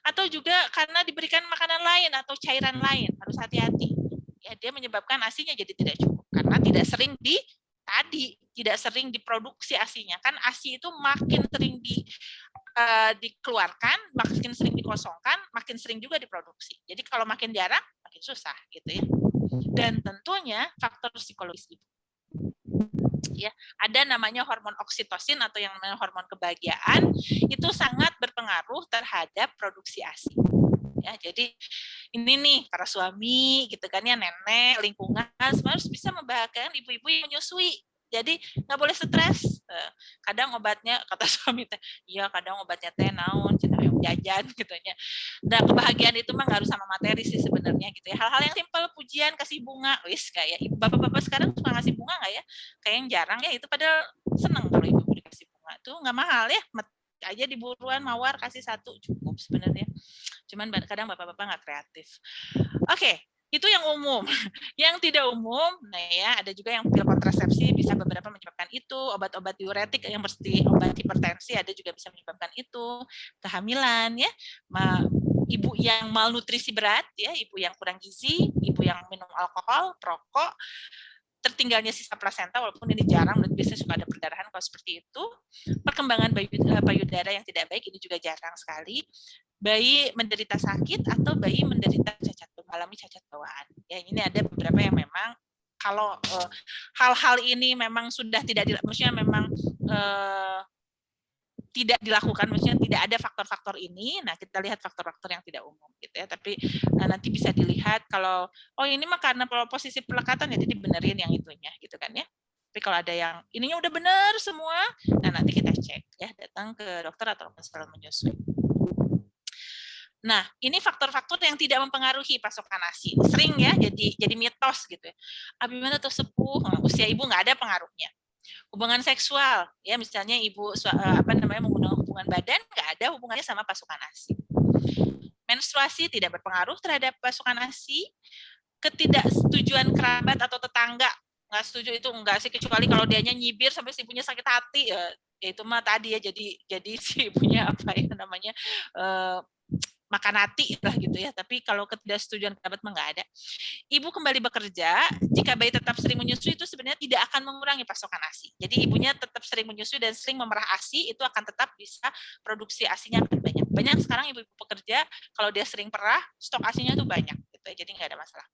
Atau juga karena diberikan makanan lain atau cairan lain, harus hati-hati. Ya, dia menyebabkan ASI-nya jadi tidak cukup karena tidak sering diproduksi ASI-nya. Kan ASI itu makin sering dikeluarkan, makin sering dikosongkan, makin sering juga diproduksi. Jadi kalau makin jarang, makin susah gitu ya. Dan tentunya faktor psikologis ibu. Ya, ada namanya hormon oksitosin atau yang namanya hormon kebahagiaan, itu sangat berpengaruh terhadap produksi ASI. Ya, jadi ini nih para suami gitu kan ya, nenek, lingkungan semua harus bisa membahagiakan ibu-ibu yang menyusui. Jadi nggak boleh stres kadang obatnya kata suami teh, iya kadang obatnya teh naon cenah yang jajan gitunya. Nah, kebahagiaan itu mah nggak harus sama materi sih sebenarnya gitu ya. Hal-hal yang simpel, pujian, kasih bunga, wis kayak bapak-bapak sekarang suka ngasih bunga nggak ya? Kayak yang jarang ya, itu padahal seneng kalau ibu dikasih bunga. Itu nggak mahal ya, aja di buruan mawar kasih 1 cukup sebenarnya. Cuman kadang bapak-bapak nggak kreatif. Oke, itu yang umum. Yang tidak umum, nah ya ada juga yang pil kontrasepsi bisa beberapa menyebabkan itu, obat-obat diuretik yang seperti obat hipertensi ada juga bisa menyebabkan itu, kehamilan ya, ibu yang malnutrisi berat ya, ibu yang kurang gizi, ibu yang minum alkohol, perokok, tertinggalnya sisa plasenta walaupun ini jarang, biasanya suka ada perdarahan kalau seperti itu, perkembangan payudara yang tidak baik ini juga jarang sekali, bayi menderita sakit atau bayi menderita mengalami cacat bawaan. Ya, ini ada beberapa yang memang kalau hal-hal ini memang sudah tidak, maksudnya memang tidak dilakukan, maksudnya tidak ada faktor-faktor ini. Nah, kita lihat faktor-faktor yang tidak umum gitu ya. Tapi nanti bisa dilihat kalau ini mah karena posisi pelekatan ya, jadi benerin yang itunya gitu kan ya. Tapi kalau ada yang ininya udah benar semua, nah nanti kita cek ya, datang ke dokter atau konselor menyusui. Nah, ini faktor-faktor yang tidak mempengaruhi pasokan ASI. Sering ya jadi mitos gitu ya. Abimana tersepuh, usia ibu nggak ada pengaruhnya. Hubungan seksual, ya misalnya ibu menggunakan hubungan badan, nggak ada hubungannya sama pasokan ASI. Menstruasi tidak berpengaruh terhadap pasokan ASI. Ketidaksetujuan kerabat atau tetangga, nggak setuju itu enggak sih, kecuali kalau dianya nyibir sampai si ibunya sakit hati, ya itu mah tadi ya, jadi si ibunya makan hati lah gitu ya. Tapi kalau ketidaksetujuan kerabat mah nggak ada. Ibu kembali bekerja, jika bayi tetap sering menyusui itu sebenarnya tidak akan mengurangi pasokan ASI. Jadi ibunya tetap sering menyusui dan sering memerah ASI, itu akan tetap bisa produksi ASInya akan banyak. Banyak sekarang ibu-ibu pekerja kalau dia sering perah, stok ASInya tuh banyak gitu ya. Jadi nggak ada masalah.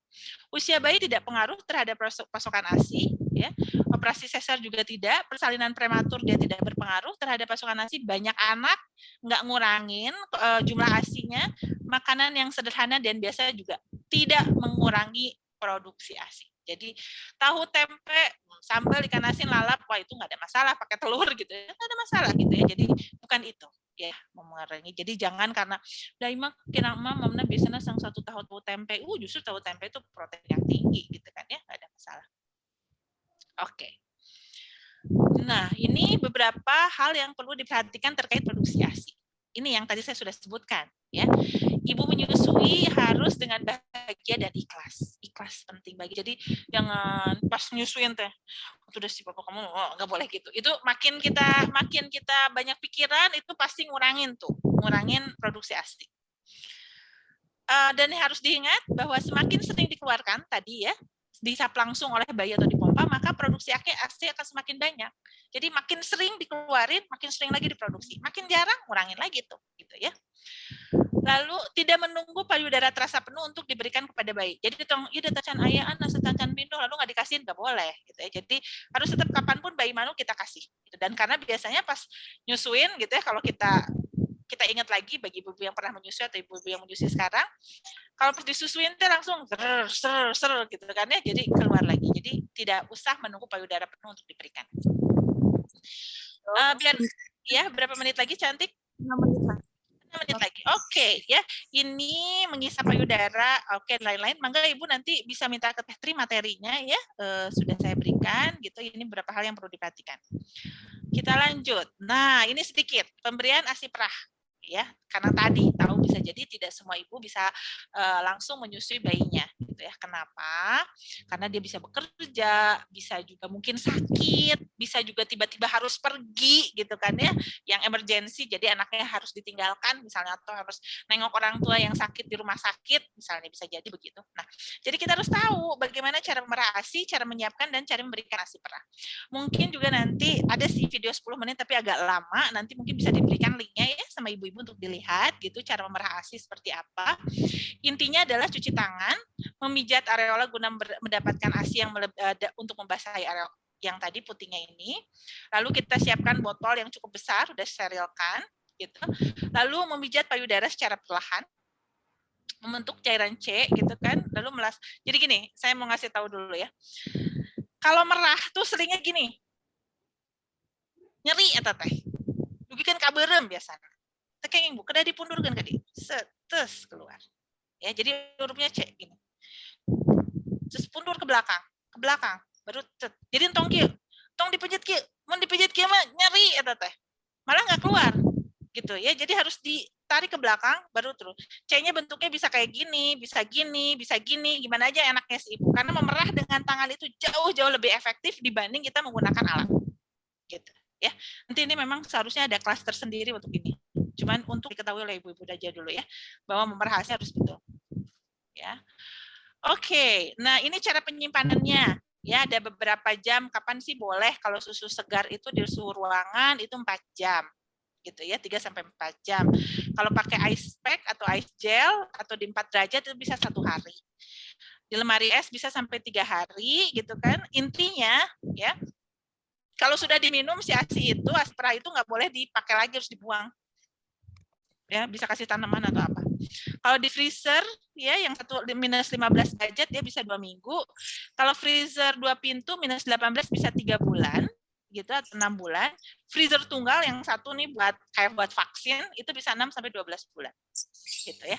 Usia bayi tidak pengaruh terhadap pasokan ASI, ya. Operasi sesar juga tidak, persalinan prematur dia tidak berpengaruh terhadap pasokan ASI. Banyak anak nggak ngurangin jumlah ASInya. Makanan yang sederhana dan biasa juga tidak mengurangi produksi ASI. Jadi tahu, tempe, sambal, ikan asin, lalap, wah itu nggak ada masalah, pakai telur gitu ya, nggak ada masalah gitu ya. Jadi bukan itu ya mengurangi. Jadi jangan karena daima kira mamna biasanya sang 1 tahu tempe, justru tahu tempe itu protein yang tinggi gitu kan ya, nggak ada masalah. Oke. Nah, ini beberapa hal yang perlu diperhatikan terkait produksi ASI. Ini yang tadi saya sudah sebutkan ya. Ibu menyusui harus dengan bahagia dan ikhlas. Ikhlas penting bagi. Jadi jangan pas nyusuin teh, udah si bapak kamu nggak boleh gitu. Itu makin kita banyak pikiran, itu pasti ngurangin produksi ASI. Dan harus diingat bahwa semakin sering dikeluarkan tadi ya, disap langsung oleh bayi atau dipompa, maka produksi ASI akan semakin banyak. Jadi makin sering dikeluarin, makin sering lagi diproduksi. Makin jarang, ngurangin lagi tuh, gitu ya. Lalu tidak menunggu payudara terasa penuh untuk diberikan kepada bayi. Jadi ida tacan ayaan, tacan pindah, lalu nggak dikasihin, nggak boleh, gitu ya. Jadi harus tetap kapanpun bayi manu kita kasih. Gitu. Dan karena biasanya pas nyusuin, gitu ya, kalau kita ingat lagi bagi ibu-ibu yang pernah menyusui atau ibu-ibu yang menyusui sekarang, kalau disusuin teh langsung ser gitu kan ya, jadi keluar lagi. Jadi tidak usah menunggu payudara penuh untuk diberikan. Biar ya berapa menit lagi cantik? 6 menit lagi. 6 menit lagi. Oke ya. Ini mengisap payudara, oke, lain-lain. Mangga ibu nanti bisa minta ke Teh materinya ya. Sudah saya berikan gitu. Ini beberapa hal yang perlu diperhatikan. Kita lanjut. Nah, ini sedikit pemberian ASI perah. Ya, karena tadi tahu bisa jadi tidak semua ibu bisa langsung menyusui bayinya gitu ya. Kenapa? Karena dia bisa bekerja, bisa juga mungkin sakit, bisa juga tiba-tiba harus pergi gitu kan ya, yang emergensi, jadi anaknya harus ditinggalkan misalnya, atau harus nengok orang tua yang sakit di rumah sakit misalnya, bisa jadi begitu. Nah, jadi kita harus tahu bagaimana cara memerah ASI, cara menyiapkan dan cara memberikan ASI perah. Mungkin juga nanti ada sih video 10 menit tapi agak lama, nanti mungkin bisa diberikan linknya ya sama ibu-ibu untuk dilihat gitu cara memerah ASI seperti apa. Intinya adalah cuci tangan, memijat areola guna mendapatkan ASI yang untuk membasahi areola yang tadi putingnya ini. Lalu kita siapkan botol yang cukup besar, udah sterilkan gitu. Lalu memijat payudara secara perlahan, membentuk cairan C gitu kan. Lalu jadi gini, saya mau ngasih tahu dulu ya. Kalau merah tuh seringnya gini. nyeri eta teh. Dugikeun ka beureum biasana. Teu kenging Bu, kedah dipundurkeun ka dieu. Setes keluar. Ya, jadi hurufnya C gini. Terus pundur ke belakang, baru cet. Jadi tong kieu, tong dipijit kieu. Mun dipijit kieu mah nyeri eta teh. Malah nggak keluar. Gitu ya. Jadi harus ditarik ke belakang baru terus. C-nya bentuknya bisa kayak gini, bisa gini, gimana aja enaknya si ibu. Karena memerah dengan tangan itu jauh-jauh lebih efektif dibanding kita menggunakan alat. Gitu ya. Nanti ini memang seharusnya ada kelas tersendiri untuk ini. Cuman untuk diketahui oleh ibu-ibu aja dulu ya, bahwa memerahnya harus betul. Ya. Oke, nah ini cara penyimpanannya. Ya, ada beberapa jam kapan sih boleh kalau susu segar itu di suhu ruangan itu 4 jam. Gitu ya, 3 sampai 4 jam. Kalau pakai ice pack atau ice gel atau di 4 derajat itu bisa 1 hari. Di lemari es bisa sampai 3 hari gitu kan. Intinya ya, kalau sudah diminum si ASI itu, aspra itu nggak boleh dipakai lagi, harus dibuang. Ya, bisa kasih tanaman atau apa. Kalau di freezer ya yang minus 15 derajat dia bisa 2 minggu. Kalau freezer 2 pintu minus 18 bisa 3 bulan. Gitu atau 6 bulan. Freezer tunggal yang satu nih buat vaksin itu bisa 6 sampai 12 bulan. Gitu ya.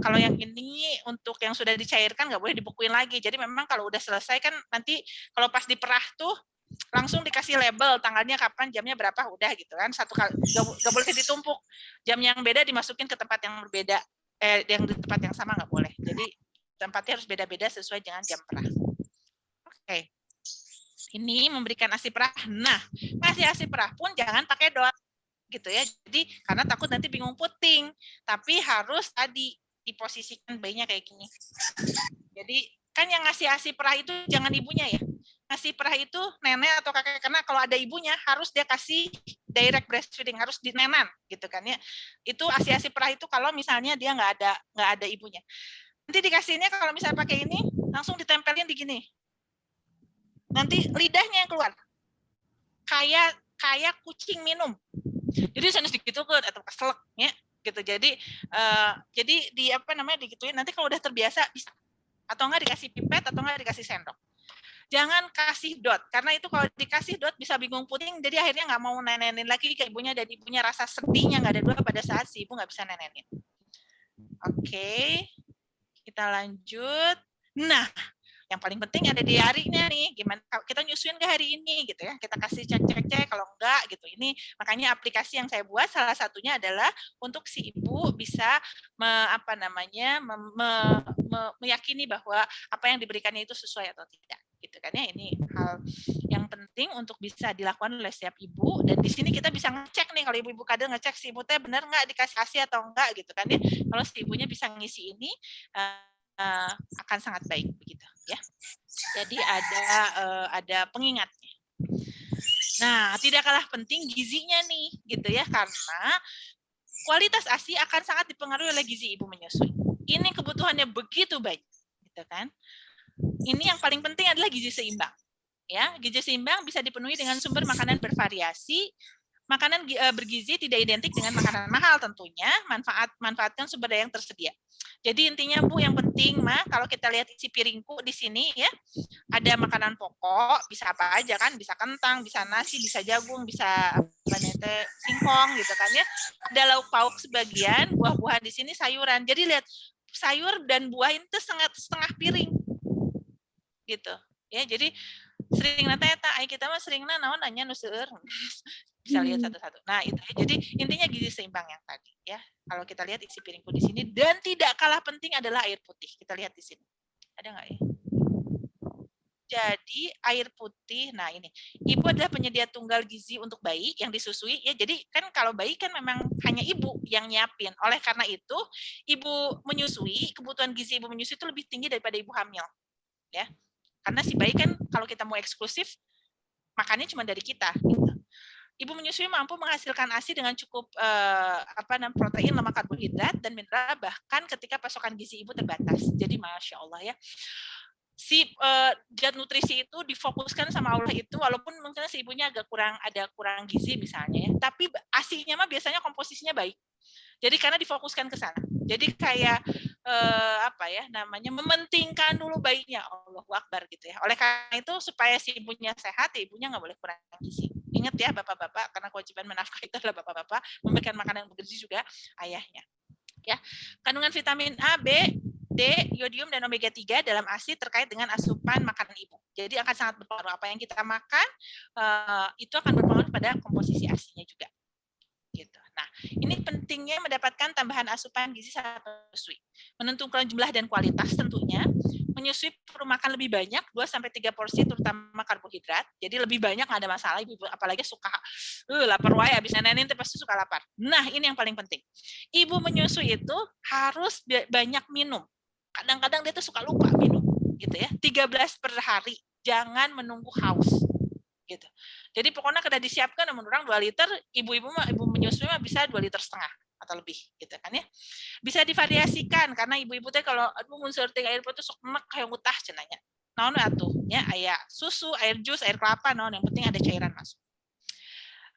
Kalau yang ini untuk yang sudah dicairkan nggak boleh dibekuin lagi. Jadi memang kalau udah selesai kan nanti kalau pas diperah tuh langsung dikasih label tanggalnya kapan, jamnya berapa, udah gitu kan. Satu kali nggak boleh ditumpuk. Jam yang beda dimasukin ke tempat yang berbeda. Yang di tempat yang sama nggak boleh. Jadi tempatnya harus beda-beda sesuai dengan jam perah. Oke. Ini memberikan ASI perah. Nah, masih ASI perah pun jangan pakai dot gitu ya. Jadi karena takut nanti bingung puting. Tapi harus tadi diposisikan bayinya kayak gini. Jadi kan yang ngasih ASI perah itu jangan ibunya ya. Ngasih perah itu nenek atau kakek, karena kalau ada ibunya harus dia kasih direct breastfeeding, harus dinenan gitu kan ya. Itu ASI perah itu kalau misalnya dia nggak ada ibunya. Nanti dikasihnya kalau misalnya pakai ini langsung ditempelin di gini. Nanti lidahnya yang keluar. Kayak kucing minum. Jadi harus digitukan atau keselak ya gitu. Jadi di apa namanya digituin, nanti kalau udah terbiasa bisa. Atau enggak dikasih pipet atau enggak dikasih sendok. Jangan kasih dot, karena itu kalau dikasih dot bisa bingung puting, jadi akhirnya nggak mau nenenin lagi ke ibunya, dan ibunya rasa sedihnya nggak ada dua pada saat si ibu nggak bisa nenenin. Oke, kita lanjut. Nah, yang paling penting ada di harinya nih, gimana kita nyusuin ke hari ini gitu ya, kita kasih cek kalau enggak gitu. Ini makanya aplikasi yang saya buat salah satunya adalah untuk si ibu bisa meyakini bahwa apa yang diberikannya itu sesuai atau tidak gitu kan ya. Ini hal yang penting untuk bisa dilakukan oleh setiap ibu, dan di sini kita bisa ngecek nih, kalau ibu-ibu kadang ngecek si ibu teh benar nggak dikasih ASI atau enggak gitu kan ya. Kalau si ibunya bisa ngisi ini akan sangat baik begitu ya. Jadi ada pengingatnya. Nah, tidak kalah penting gizinya nih gitu ya, karena kualitas ASI akan sangat dipengaruhi oleh gizi ibu menyusui. Ini kebutuhannya begitu baik gitu kan. Ini yang paling penting adalah gizi seimbang. Ya, gizi seimbang bisa dipenuhi dengan sumber makanan bervariasi. Makanan bergizi tidak identik dengan makanan mahal tentunya. Manfaatkan sumber daya yang tersedia. Jadi intinya Bu, yang penting mah kalau kita lihat isi piringku di sini ya, ada makanan pokok, bisa apa aja kan, bisa kentang, bisa nasi, bisa jagung, bisa singkong gitu kan ya. Ada lauk pauk sebagian, buah-buahan di sini sayuran. Jadi lihat sayur dan buah itu setengah piring. Gitu. Ya, jadi sering nanya, kita mah sering nanya nu seueur. Bisa lihat satu-satu. Nah, itu ya. Jadi intinya gizi seimbang yang tadi ya. Kalau kita lihat isi piringku di sini, dan tidak kalah penting adalah air putih. Kita lihat di sini. Ada nggak ya? Jadi air putih, nah ini. Ibu adalah penyedia tunggal gizi untuk bayi yang disusui ya. Jadi kan kalau bayi kan memang hanya ibu yang nyiapin. Oleh karena itu, ibu menyusui, kebutuhan gizi ibu menyusui itu lebih tinggi daripada ibu hamil. Ya. Karena si bayi kan kalau kita mau eksklusif makannya cuma dari kita gitu. Ibu menyusui mampu menghasilkan ASI dengan cukup protein, lemak, karbohidrat, dan mineral, bahkan ketika pasokan gizi ibu terbatas. Jadi Masya Allah ya. Si zat nutrisi itu difokuskan sama Allah itu, walaupun mungkin si ibunya agak kurang gizi misalnya ya, tapi ASI-nya mah biasanya komposisinya baik. Jadi karena difokuskan ke sana. Jadi kayak mementingkan dulu bayinya. Allahu Akbar gitu ya. Oleh karena itu supaya si ibunya sehat, ibunya nggak boleh kurang gizi. Ingat ya bapak-bapak, karena kewajiban menafkahi itu adalah bapak-bapak, memberikan makanan yang bergizi juga ayahnya. Ya, kandungan vitamin A, B, D, yodium dan omega 3 dalam ASI terkait dengan asupan makanan ibu. Jadi akan sangat berpengaruh, apa yang kita makan itu akan berpengaruh pada komposisi ASI-nya juga. Gitu. Nah, ini pentingnya mendapatkan tambahan asupan gizi saat menyusui. Menentukan jumlah dan kualitas tentunya. Menyusui perlu makan lebih banyak, 2-3 porsi terutama karbohidrat. Jadi lebih banyak nggak ada masalah, ibu apalagi suka lapar wae habis nenenin pasti suka lapar. Nah, ini yang paling penting. Ibu menyusui itu harus banyak minum. Kadang-kadang dia tuh suka lupa minum gitu ya. 13 per hari. Jangan menunggu haus. Gitu. Jadi pokoknya kada disiapkan menurut orang 2 liter, ibu menyusui mah bisa 2,5 liter atau lebih gitu kan ya. Bisa divariasikan karena ibu-ibu teh kalau mun seurting air putih sok enak kayak utah cenanya. Naon atuh nya aya susu, air jus, air kelapa naon yang penting ada cairan masuk.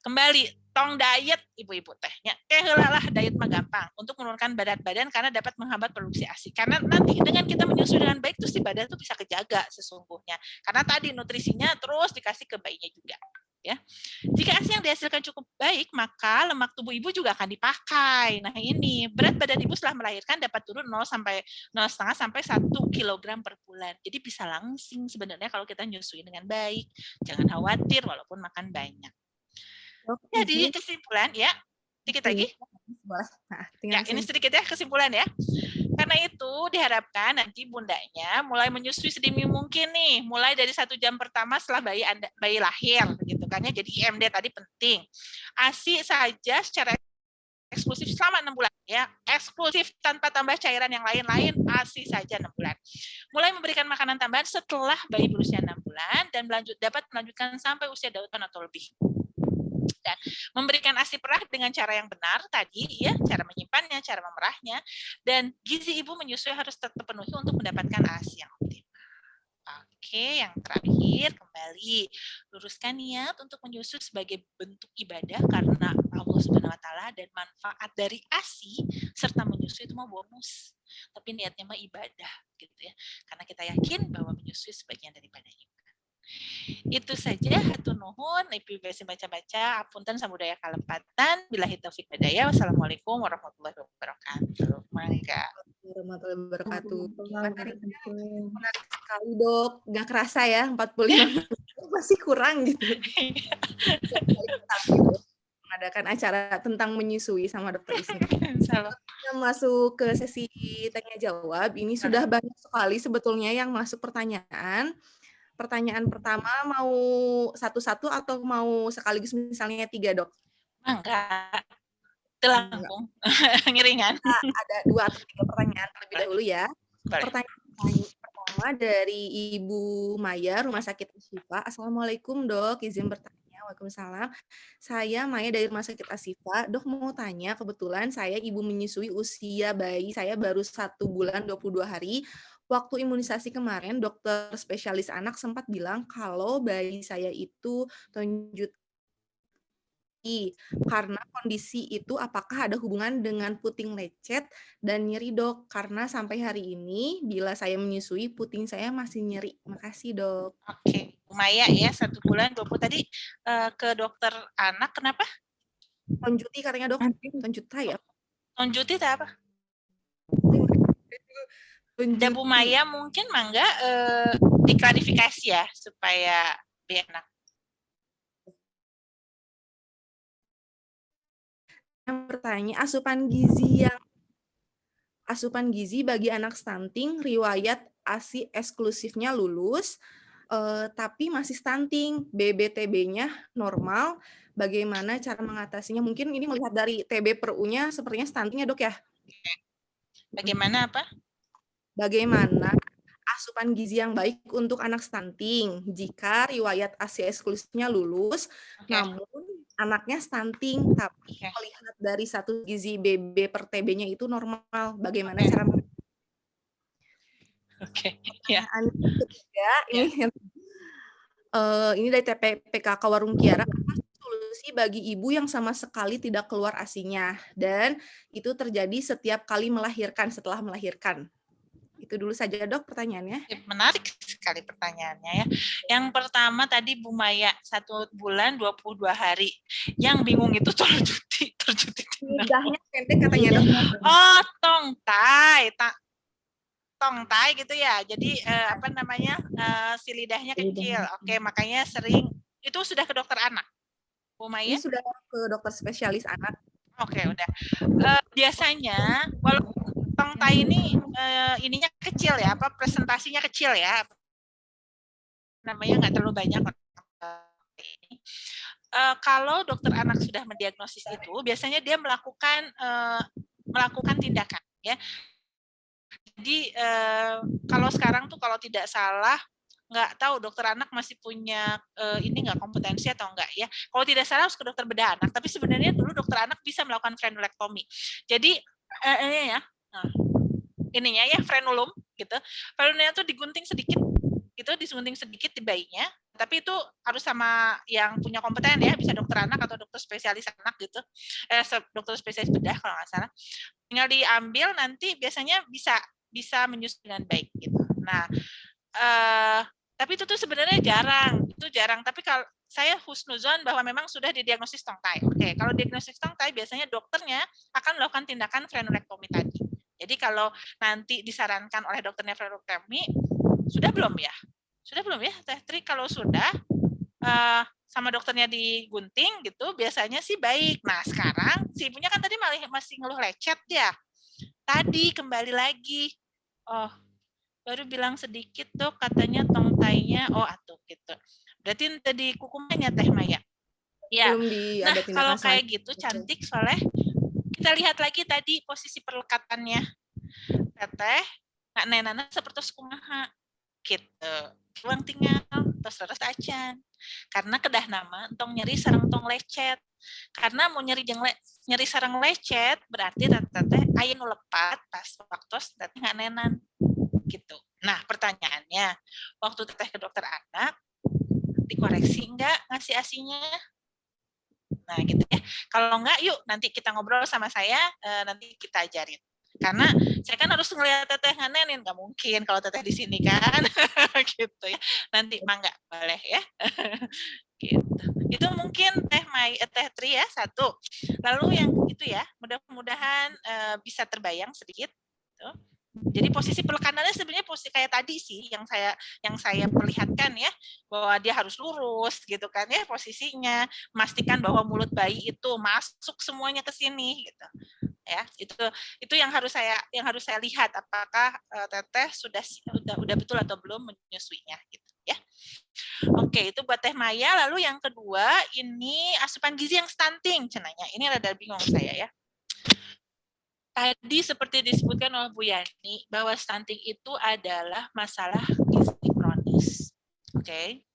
Kembali tong diet ibu-ibu tehnya. Heula lah diet mah gampang untuk menurunkan berat badan karena dapat menghambat produksi ASI. Karena nanti dengan kita menyusui dengan baik terus di badan tuh bisa kejaga sesungguhnya. Karena tadi nutrisinya terus dikasih ke bayinya juga. Ya. Jika ASI yang dihasilkan cukup baik, maka lemak tubuh ibu juga akan dipakai. Nah ini, berat badan ibu setelah melahirkan dapat turun 0,5 sampai 1 kg per bulan. Jadi bisa langsing sebenarnya kalau kita nyusui dengan baik. Jangan khawatir walaupun makan banyak. Jadi kesimpulan ya, sedikit lagi. Ya, ini sedikit ya kesimpulan ya. Karena itu diharapkan nanti bundanya mulai menyusui sedini mungkin nih, mulai dari 1 jam pertama setelah bayi lahir, gitu kan ya. Jadi IMD tadi penting. ASI saja secara eksklusif selama 6 bulan ya, eksklusif tanpa tambah cairan yang lain-lain, ASI saja 6 bulan. Mulai memberikan makanan tambahan setelah bayi berusia 6 bulan dan dapat melanjutkan sampai usia 2 tahun atau lebih. Dan memberikan ASI perah dengan cara yang benar tadi ya, cara menyimpannya, cara memerahnya, dan gizi ibu menyusui harus terpenuhi untuk mendapatkan ASI yang optimal. Oke, yang terakhir kembali luruskan niat untuk menyusui sebagai bentuk ibadah karena Allah Subhanahu wa taala dan manfaat dari ASI serta menyusui itu mah bonus. Tapi niatnya mah ibadah gitu ya. Karena kita yakin bahwa menyusui sebagian daripada ibadah. Itu saja, hatur nuhun, ibu biasa baca-baca, apunten samudaya kalepatan, billahi taufik hidayah, wassalamualaikum warahmatullahi wabarakatuh. Mangga. Warahmatullahi wabarakatuh. Menarik sekali dok, nggak kerasa ya 45 masih kurang gitu. Mengadakan acara tentang menyusui sama dokter Ismi. Kita masuk ke sesi tanya jawab, ini sudah banyak sekali sebetulnya yang masuk pertanyaan. Pertanyaan pertama mau satu-satu atau mau sekaligus misalnya 3 dok? Enggak. Telangkung. Ngiringan. Ada 2 atau 3 pertanyaan terlebih dahulu ya. Pertanyaan pertama dari Ibu Maya, Rumah Sakit Ashifa. Assalamualaikum dok, izin bertanya. Waalaikumsalam. Saya Maya dari Rumah Sakit Ashifa. Dok mau tanya, kebetulan saya ibu menyusui, usia bayi saya baru 1 bulan 22 hari. Waktu imunisasi kemarin, dokter spesialis anak sempat bilang kalau bayi saya itu tonjut karena kondisi itu apakah ada hubungan dengan puting lecet dan nyeri dok? Karena sampai hari ini bila saya menyusui puting saya masih nyeri. Makasih dok. Oke, Maya ya 1 bulan 20 tadi ke dokter anak kenapa? Tonjuti katanya dok. Tonjuta ya? Tonjuti itu apa? Bu Maya mungkin mangga diklarifikasi ya supaya biar enak. Yang bertanya asupan gizi bagi anak stunting riwayat ASI eksklusifnya lulus tapi masih stunting, BBTB-nya normal, bagaimana cara mengatasinya? Mungkin ini melihat dari TB per U-nya sepertinya stuntingnya dok ya. Bagaimana apa? Bagaimana asupan gizi yang baik untuk anak stunting jika riwayat ASI eksklusifnya lulus, namun anaknya stunting, tapi melihat dari satu gizi BB per TB-nya itu normal, bagaimana cara? Ya. Ketiga, ini dari TPPKK Warung Kiara, apa solusi bagi ibu yang sama sekali tidak keluar ASI-nya, dan itu terjadi setiap kali melahirkan, setelah melahirkan. Itu dulu saja dok pertanyaannya. Menarik sekali pertanyaannya ya. Yang pertama tadi Bu Maya, 1 bulan 22 hari. Yang bingung itu terjuti. Lidahnya pendek katanya dok. Oh, tongtai gitu ya. Jadi apa namanya, si lidahnya kecil. Oke, makanya sering, itu sudah ke dokter anak, Bu Maya? Ini sudah ke dokter spesialis anak. Oke, udah. Biasanya walaupun tongtai ini ininya kecil ya, apa presentasinya kecil ya, namanya nggak terlalu banyak. Kalau dokter anak sudah mendiagnosis itu, biasanya dia melakukan tindakan ya. Jadi kalau sekarang tuh kalau tidak salah, nggak tahu dokter anak masih punya ini nggak kompetensi atau enggak ya. Kalau tidak salah harus ke dokter bedah anak, tapi sebenarnya dulu dokter anak bisa melakukan frenulektomi. Jadi ini ya, ininya ya frenulum gitu. Frenulumnya tuh digunting sedikit gitu, disunting sedikit di bayinya, tapi itu harus sama yang punya kompeten ya, bisa dokter anak atau dokter spesialis anak gitu, dokter spesialis bedah kalau nggak salah. Tinggal diambil, nanti biasanya bisa menyusui dengan baik gitu. Nah, tapi itu tuh sebenarnya jarang. Tapi kalau saya husnuzon bahwa memang sudah didiagnosis tongtai. Oke, kalau diagnosis tongtai biasanya dokternya akan melakukan tindakan frenulektomi tadi. Jadi kalau nanti disarankan oleh dokternya frenulektomi, sudah belum ya Teh Tri? Kalau sudah sama dokternya digunting gitu, biasanya sih baik. Nah sekarang si ibunya kan tadi masih ngeluh lecet ya. Tadi kembali lagi, oh baru bilang sedikit dok, katanya tongtainya, oh atuh gitu. Berarti tadi kukumanya Teh Maya. Ya. Nah kalau kayak gitu cantik soleh, kita lihat lagi tadi posisi perlekatannya. Teteh nggak nenana seperti kumaha gitu. Uang tinggal terus acan. Karena kedah nama entong nyeri sareng tong lecet. Karena mau nyeri sareng lecet berarti teteh aya nu lepat pas waktu teteh nggak nenan gitu. Nah pertanyaannya, waktu teteh ke dokter anak dikoreksi enggak ngasih ASI-nya? Nah gitu ya. Kalau enggak, yuk nanti kita ngobrol sama saya, nanti kita ajarin. Karena saya kan harus ngelihat teteh nganenin, nggak mungkin kalau teteh di sini kan, gitu ya. Nanti mangga boleh ya, gitu. Itu mungkin Teh Tri ya satu. Lalu yang itu ya, mudah-mudahan bisa terbayang sedikit. Gitu. Jadi posisi penekanannya sebenarnya posisi kayak tadi sih yang saya perlihatkan ya, bahwa dia harus lurus gitu kan ya posisinya, memastikan bahwa mulut bayi itu masuk semuanya ke sini gitu. Ya, itu yang harus saya lihat apakah teteh sudah betul atau belum menyusuinya gitu ya. Oke, itu buat Teh Maya. Lalu yang kedua ini asupan gizi yang stunting cenanya. Ini rada bingung saya ya. Tadi seperti disebutkan oleh Bu Yani bahwa stunting itu adalah masalah gizi kronis. Oke.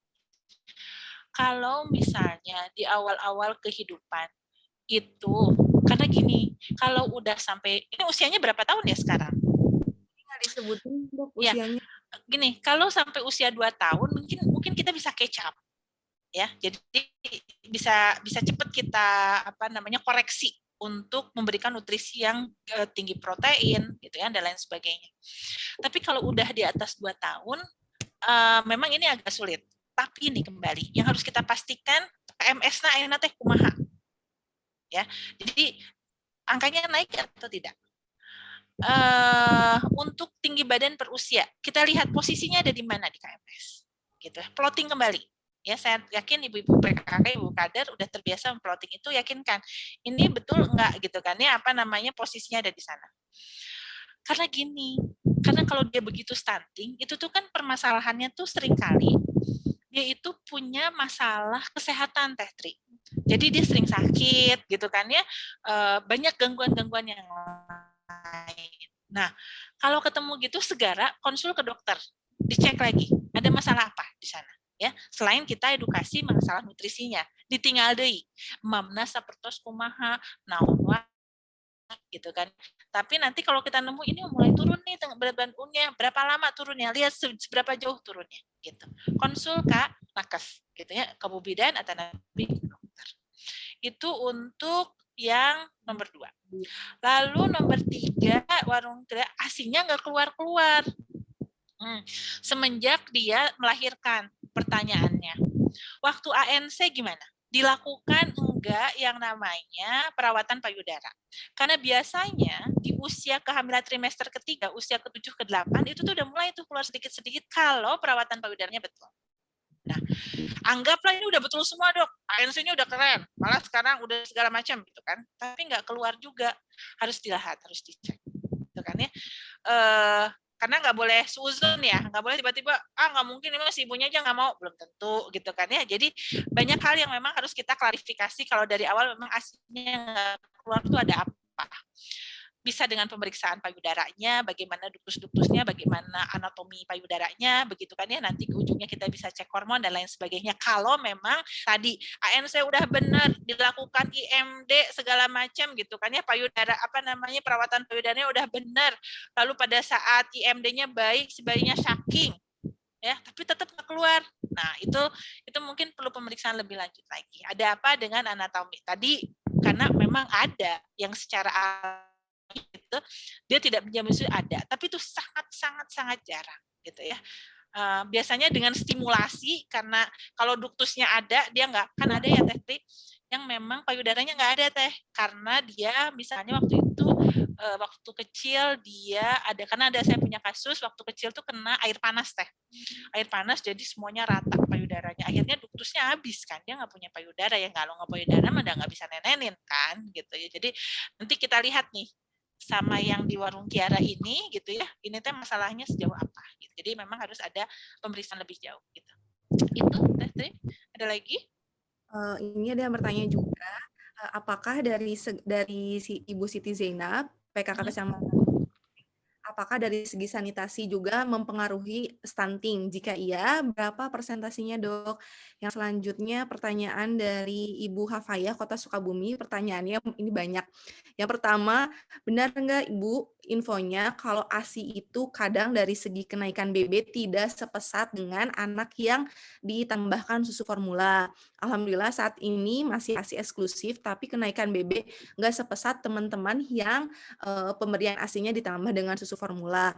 Kalau misalnya di awal-awal kehidupan itu, karena gini, kalau udah sampai, ini usianya berapa tahun ya sekarang? Nggak disebutin dok usianya. Ya, gini, kalau sampai usia 2 tahun, mungkin kita bisa catch up, ya. Jadi bisa cepat kita koreksi untuk memberikan nutrisi yang tinggi protein, gitu ya, dan lain sebagainya. Tapi kalau udah di atas 2 tahun, memang ini agak sulit. Tapi ini kembali, yang harus kita pastikan PMS-na ayeuna teh kumaha. Ya, jadi angkanya naik atau tidak. Untuk tinggi badan per usia, kita lihat posisinya ada di mana di KMS, gitu. Plotting kembali, ya saya yakin ibu-ibu PKK, ibu kader udah terbiasa memplotting itu, yakinkan ini betul enggak gitu kan ya, posisinya ada di sana. Karena gini, karena kalau dia begitu stunting, itu tuh kan permasalahannya tuh seringkali dia itu punya masalah kesehatan Teh Tri. Jadi dia sering sakit gitu kan ya, banyak gangguan-gangguan yang lain. Nah, kalau ketemu gitu segera konsul ke dokter, dicek lagi ada masalah apa di sana ya. Selain kita edukasi masalah nutrisinya, ditinggal deui mamna sapertos kumaha naon gitu kan. Tapi nanti kalau kita nemu ini mulai turun nih berat badannya, berapa lama turunnya, lihat seberapa jauh turunnya gitu. Konsul ke nakes gitu ya, ke Bu Bidan atau nanti dokter. Itu untuk yang nomor 2. Lalu nomor 3, warung ASINya nggak keluar-keluar. Semenjak dia melahirkan. Pertanyaannya, waktu ANC gimana? Dilakukan enggak yang namanya perawatan payudara? Karena biasanya di usia kehamilan trimester ketiga, usia ke-7, ke-8, itu tuh udah mulai tuh keluar sedikit-sedikit kalau perawatan payudaranya betul. Nah, anggaplah ini udah betul semua, Dok. ANC-nya udah keren. Malah sekarang udah segala macam gitu kan. Tapi nggak keluar juga. Harus dilihat, harus dicek. Gitu kan ya. Karena nggak boleh suzon ya, nggak boleh tiba-tiba nggak mungkin ini si ibunya aja nggak mau, belum tentu gitu kan ya. Jadi banyak hal yang memang harus kita klarifikasi kalau dari awal memang aslinya nggak keluar itu ada apa. Bisa dengan pemeriksaan payudaranya, bagaimana dukus-dukusnya, bagaimana anatomi payudaranya, begitu kan ya, nanti ke ujungnya kita bisa cek hormon dan lain sebagainya. Kalau memang tadi ANC udah benar, dilakukan IMD segala macam gitu kan ya, payudara perawatan payudaranya udah benar, lalu pada saat IMD-nya baik, si bayinya shaking, ya, tapi tetap nggak keluar. Nah, itu mungkin perlu pemeriksaan lebih lanjut lagi. Ada apa dengan anatomi tadi? Karena memang ada yang secara itu dia tidak menjamin ada, tapi itu sangat jarang gitu ya. Biasanya dengan stimulasi, karena kalau duktusnya ada, dia nggak kan ada ya Teh yang memang payudaranya nggak ada Teh, karena dia misalnya waktu itu waktu kecil dia ada, karena ada saya punya kasus waktu kecil tuh kena air panas Teh, air panas jadi semuanya rata payudaranya, akhirnya duktusnya habis kan, dia nggak punya payudara ya, kalau nggak payudara mah nggak bisa nenenin kan gitu ya. Jadi nanti kita lihat nih sama yang di warung Kiara ini gitu ya, ini teh masalahnya sejauh apa gitu. Jadi memang harus ada pemeriksaan lebih jauh gitu. Itu Teh, ada lagi? Ini ada yang bertanya juga, apakah dari si Ibu Siti Zainab, PKK Kecamatan, apakah dari segi sanitasi juga mempengaruhi stunting? Jika iya, berapa persentasinya, Dok? Yang selanjutnya pertanyaan dari Ibu Hafayah, Kota Sukabumi. Pertanyaannya ini banyak. Yang pertama, benar nggak Ibu infonya kalau ASI itu kadang dari segi kenaikan BB tidak sepesat dengan anak yang ditambahkan susu formula? Alhamdulillah saat ini masih ASI eksklusif, tapi kenaikan BB nggak sepesat teman-teman yang pemberian ASI-nya ditambah dengan susu formula.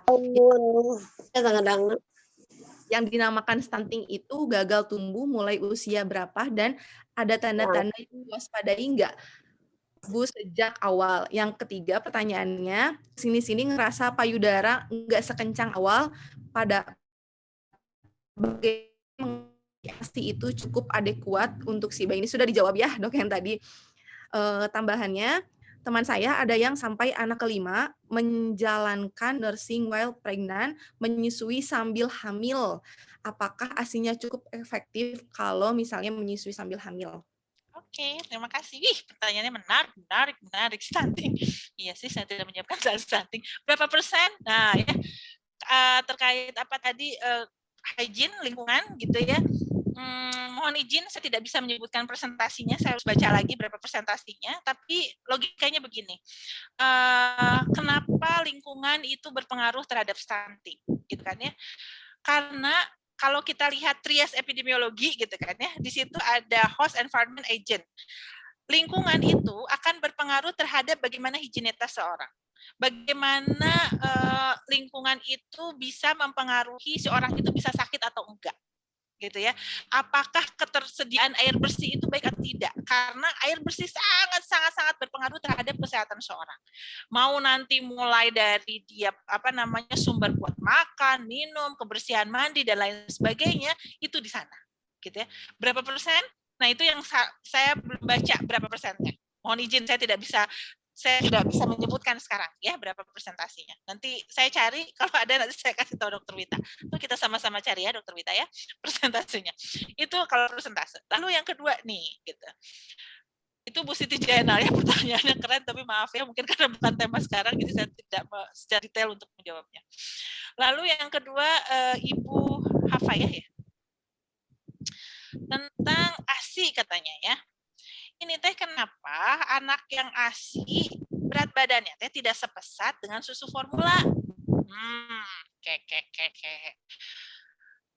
Yang dinamakan stunting itu gagal tumbuh mulai usia berapa dan ada tanda-tanda yang diwaspadai enggak Bu sejak awal? Yang ketiga pertanyaannya, sini-sini ngerasa payudara enggak sekencang awal, pada bagaimana ASI itu cukup adekuat untuk si bayi? Ini sudah dijawab ya Dok yang tadi. Tambahannya, teman saya ada yang sampai anak kelima menjalankan nursing while pregnant, menyusui sambil hamil. Apakah ASI-nya cukup efektif kalau misalnya menyusui sambil hamil? Oke, terima kasih. Pertanyaannya menarik stunting. Iya sih, saya tidak menyiapkan soal stunting. Berapa persen? Nah, ya terkait apa tadi hygiene lingkungan gitu ya. Mohon izin, saya tidak bisa menyebutkan presentasinya, saya harus baca lagi berapa presentasinya, tapi logikanya begini, kenapa lingkungan itu berpengaruh terhadap stunting, gitu kan ya? Karena kalau kita lihat trias epidemiologi, gitu kan ya, di situ ada host environment agent. Lingkungan itu akan berpengaruh terhadap bagaimana higienitas seorang. Bagaimana lingkungan itu bisa mempengaruhi seorang itu bisa sakit atau enggak. Gitu ya. Apakah ketersediaan air bersih itu baik atau tidak? Karena air bersih sangat berpengaruh terhadap kesehatan seorang. Mau nanti mulai dari dia sumber buat makan, minum, kebersihan mandi dan lain sebagainya, itu di sana. Gitu ya. Berapa persen? Nah, itu yang saya belum baca berapa persennya. Mohon izin, saya tidak bisa menyebutkan sekarang ya berapa presentasinya. Nanti saya cari, kalau ada nanti saya kasih tahu Dokter Wita. Itu kita sama-sama cari ya Dokter Wita ya presentasinya. Itu kalau presentase. Lalu yang kedua nih gitu. Itu Bu Siti Jainal ya, pertanyaannya keren, tapi maaf ya mungkin karena bukan tema sekarang jadi saya tidak secara detail untuk menjawabnya. Lalu yang kedua Ibu Hafayah ya. Tentang ASI katanya ya. Ini teh kenapa anak yang ASI berat badannya teh tidak sepesat dengan susu formula?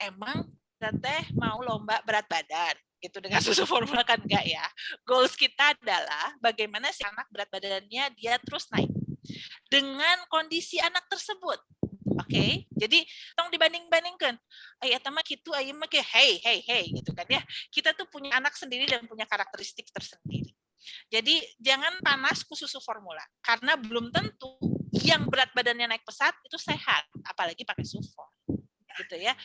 Emang teh mau lomba berat badan Itu dengan susu formula kan enggak ya. Goals kita adalah bagaimana si anak berat badannya dia terus naik dengan kondisi anak tersebut. Oke, jadi tong dibanding-bandingkan. Ayah mah gitu, ayah mah kayak hey gitu kan ya. Kita tuh punya anak sendiri dan punya karakteristik tersendiri. Jadi jangan panas ke susu formula karena belum tentu yang berat badannya naik pesat itu sehat, apalagi pakai sufor. Gitu ya.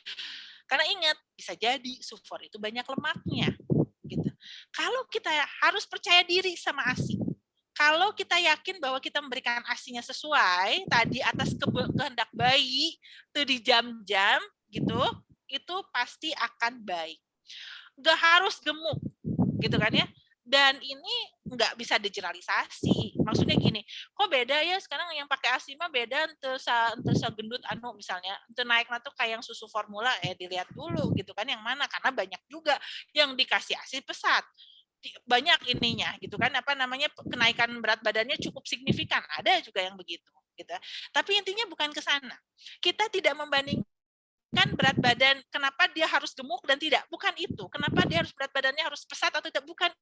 Karena ingat, bisa jadi sufor itu banyak lemaknya. Gitu. Kalau kita harus percaya diri sama ASI, kalau kita yakin bahwa kita memberikan ASINya sesuai tadi atas kehendak bayi itu di jam-jam gitu, itu pasti akan baik. Nggak harus gemuk, gitu kan ya. Dan ini nggak bisa digeneralisasi. Maksudnya gini, kok beda ya sekarang yang pakai ASI mah beda ente gendut anu misalnya, ente naik tuh kayak yang susu formula dilihat dulu gitu kan yang mana, karena banyak juga yang dikasih ASI pesat. Banyak ininya gitu kan, apa namanya, kenaikan berat badannya cukup signifikan, ada juga yang begitu gitu. Tapi intinya bukan ke sana. Kita tidak membandingkan berat badan kenapa dia harus gemuk dan tidak, bukan itu. Kenapa dia harus berat badannya harus pesat atau tidak, bukan.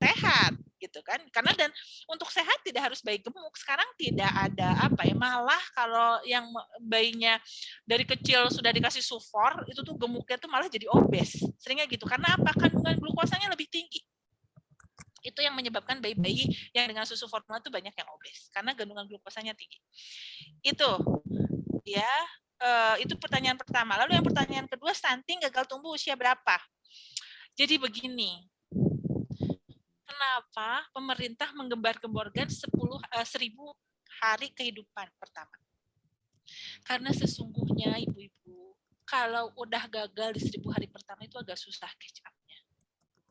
Sehat gitu kan, karena dan untuk sehat tidak harus bayi gemuk. Sekarang tidak ada apa ya, malah kalau yang bayinya dari kecil sudah dikasih sufor itu tuh gemuknya tuh malah jadi obes, seringnya gitu. Karena apa, kandungan glukosanya lebih tinggi. Itu yang menyebabkan bayi-bayi yang dengan susu formula itu banyak yang obes karena kandungan glukosanya tinggi. Itu ya, itu pertanyaan pertama. Lalu yang pertanyaan kedua, stunting gagal tumbuh usia berapa? Jadi begini, kenapa pemerintah menggembar-gemborkan 1000 hari kehidupan pertama? Karena sesungguhnya ibu-ibu, kalau udah gagal di 1000 hari pertama itu agak susah catch up-nya.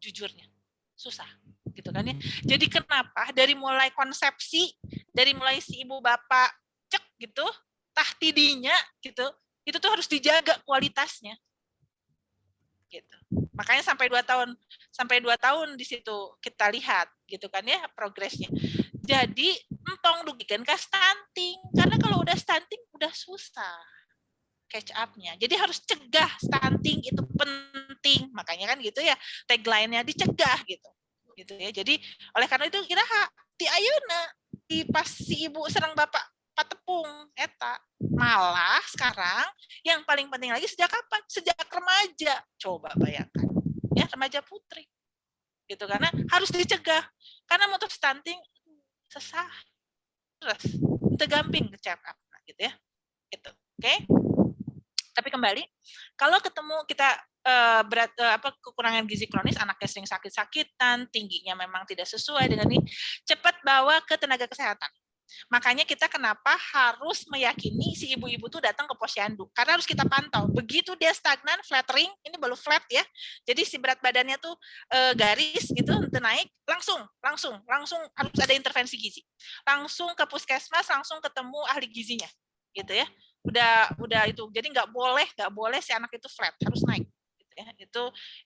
Jujurnya, susah. Gitu kan ya. Jadi kenapa dari mulai konsepsi, dari mulai si ibu bapak cek gitu, tahtidinya gitu, itu tuh harus dijaga kualitasnya. Gitu. Makanya sampai 2 tahun di situ kita lihat gitu kan ya progresnya. Jadi entong dugikan ke stunting, karena kalau udah stunting udah susah catch up-nya. Jadi harus cegah stunting, itu penting. Makanya kan gitu ya, tagline-nya dicegah gitu. Gitu ya. Jadi oleh karena itu kira ti ayeuna di pas si ibu serang bapak patepung eta, malah sekarang yang paling penting lagi sejak kapan? Sejak remaja. Coba bayangkan. Ya, remaja putri. Gitu, karena harus dicegah. Karena untuk stunting sesah. Terus itu gampang ke check up gitu ya. Gitu. Oke. Tapi kembali, kalau ketemu kita kekurangan gizi kronis, anaknya sering sakit-sakitan, tingginya memang tidak sesuai dengan ini, cepat bawa ke tenaga kesehatan. Makanya kita kenapa harus meyakini si ibu-ibu tuh datang ke posyandu, karena harus kita pantau. Begitu dia stagnan, flattering, ini baru flat ya. Jadi si berat badannya tuh garis gitu, naik, langsung harus ada intervensi gizi. Langsung ke puskesmas, langsung ketemu ahli gizinya, gitu ya. Udah itu. Jadi nggak boleh si anak itu flat, harus naik. Ya,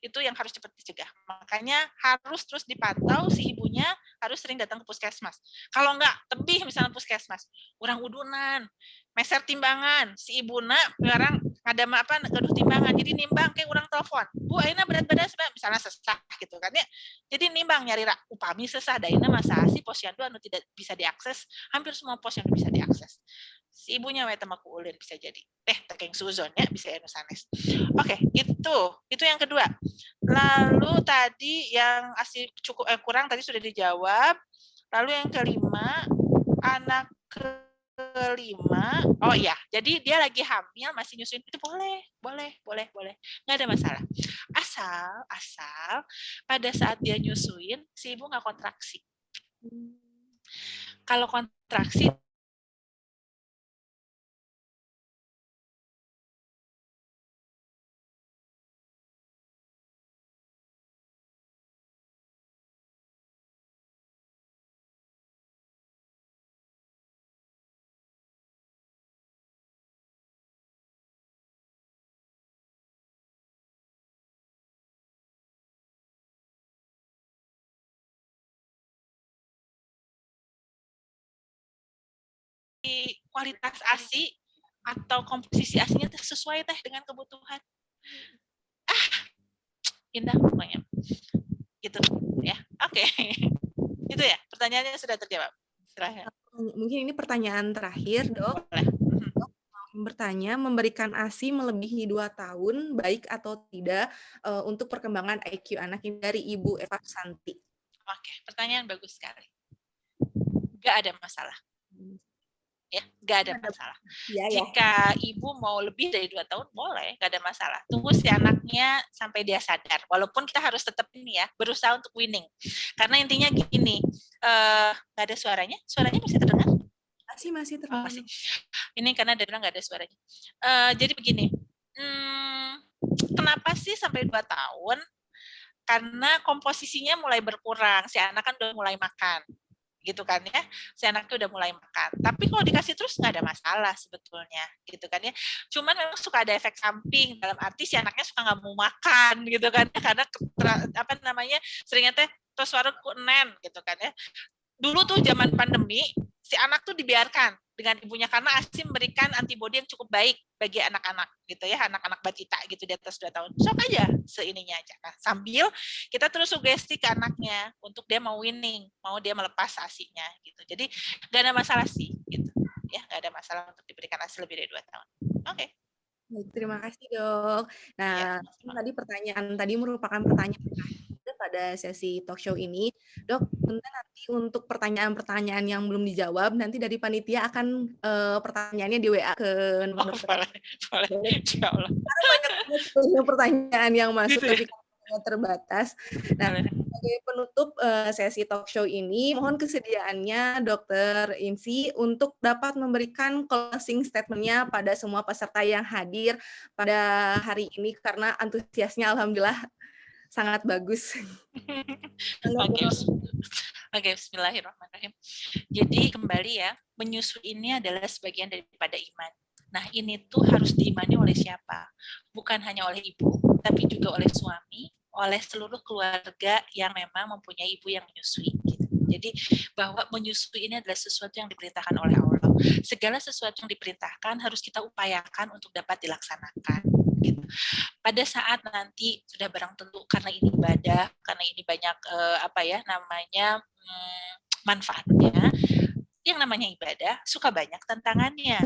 itu yang harus cepat dicegah. Makanya harus terus dipantau, si ibunya harus sering datang ke puskesmas. Kalau enggak, tebih misalnya puskesmas, urang udunan, meser timbangan, si ibuna sekarang ada gaduh timbangan, jadi nimbang kayak urang telepon, Bu ayeuna berat badan misalnya sesah gitu kan ya. Jadi nimbang nyari upami sesah daina masa si posyandu anu tidak bisa diakses, hampir semua posyandu bisa diakses. Si ibunya we temaku ulin bisa jadi. Tekeng suzon ya bisa anu sanes. Oke, itu yang kedua. Lalu tadi yang cukup kurang tadi sudah dijawab. Lalu yang kelima, anak kelima, oh iya, jadi dia lagi hamil masih nyusuin itu boleh, nggak ada masalah. Asal pada saat dia nyusuin si ibu nggak kontraksi. Kalau kontraksi kualitas ASI atau komposisi ASINya sesuai teh dengan kebutuhan. Indah pokoknya. Gitu ya. Oke. Itu ya, pertanyaannya sudah terjawab. Silahkan. Mungkin ini pertanyaan terakhir, Dok. Boleh. Bertanya, memberikan ASI melebihi 2 tahun, baik atau tidak untuk perkembangan IQ anak ini, dari Ibu Eva Santi. Oke, pertanyaan bagus sekali. Nggak ada masalah. Ya, nggak ada masalah. Ya. Jika ibu mau lebih dari 2 tahun, boleh, nggak ada masalah. Tunggu si anaknya sampai dia sadar. Walaupun kita harus tetap ini ya, berusaha untuk winning. Karena intinya gini, nggak ada suaranya. Suaranya masih terdengar? Masih terdengar. Masih. Ini karena dia bilang nggak ada suaranya. Jadi begini, kenapa sih sampai 2 tahun? Karena komposisinya mulai berkurang. Si anak kan udah mulai makan. Gitu kan ya, si anaknya udah mulai makan. Tapi kalau dikasih terus nggak ada masalah sebetulnya, gitu kan ya. Cuman memang suka ada efek samping, dalam arti si anaknya suka nggak mau makan, gitu kan ya, karena seringnya teh terus warung nen, gitu kan ya. Dulu tuh zaman pandemi, si anak tuh dibiarkan dengan ibunya karena ASI memberikan antibodi yang cukup baik bagi anak-anak gitu ya, anak-anak balita gitu di atas 2 tahun. Sok aja seininya aja. Nah, sambil kita terus sugesti ke anaknya untuk dia mau winning, mau dia melepas ASI-nya gitu. Jadi nggak ada masalah sih gitu. Ya, nggak ada masalah untuk diberikan ASI lebih dari 2 tahun. Oke. Baik, terima kasih, Dok. Nah, Ya, tadi pertanyaan tadi merupakan pertanyaan pada sesi talk show ini. Dok, nanti untuk pertanyaan-pertanyaan yang belum dijawab, nanti dari panitia akan pertanyaannya di WA ke nomor boleh. Insya Allah. Karena banyak pertanyaan yang masuk, tapi terbatas. Nah, sebagai penutup sesi talk show ini, mohon kesediaannya Dr. Insi untuk dapat memberikan closing statement-nya pada semua peserta yang hadir pada hari ini, karena antusiasnya alhamdulillah sangat bagus. Oke, bismillahirrahmanirrahim. Jadi kembali ya, menyusui ini adalah sebagian daripada iman. Nah, ini tuh harus diimani oleh siapa? Bukan hanya oleh ibu, tapi juga oleh suami, oleh seluruh keluarga yang memang mempunyai ibu yang menyusui. Gitu. Jadi bahwa menyusui ini adalah sesuatu yang diperintahkan oleh Allah. Segala sesuatu yang diperintahkan harus kita upayakan untuk dapat dilaksanakan. Gitu. Pada saat nanti sudah barang tentu karena ini ibadah, karena ini banyak manfaatnya. Yang namanya ibadah suka banyak tantangannya.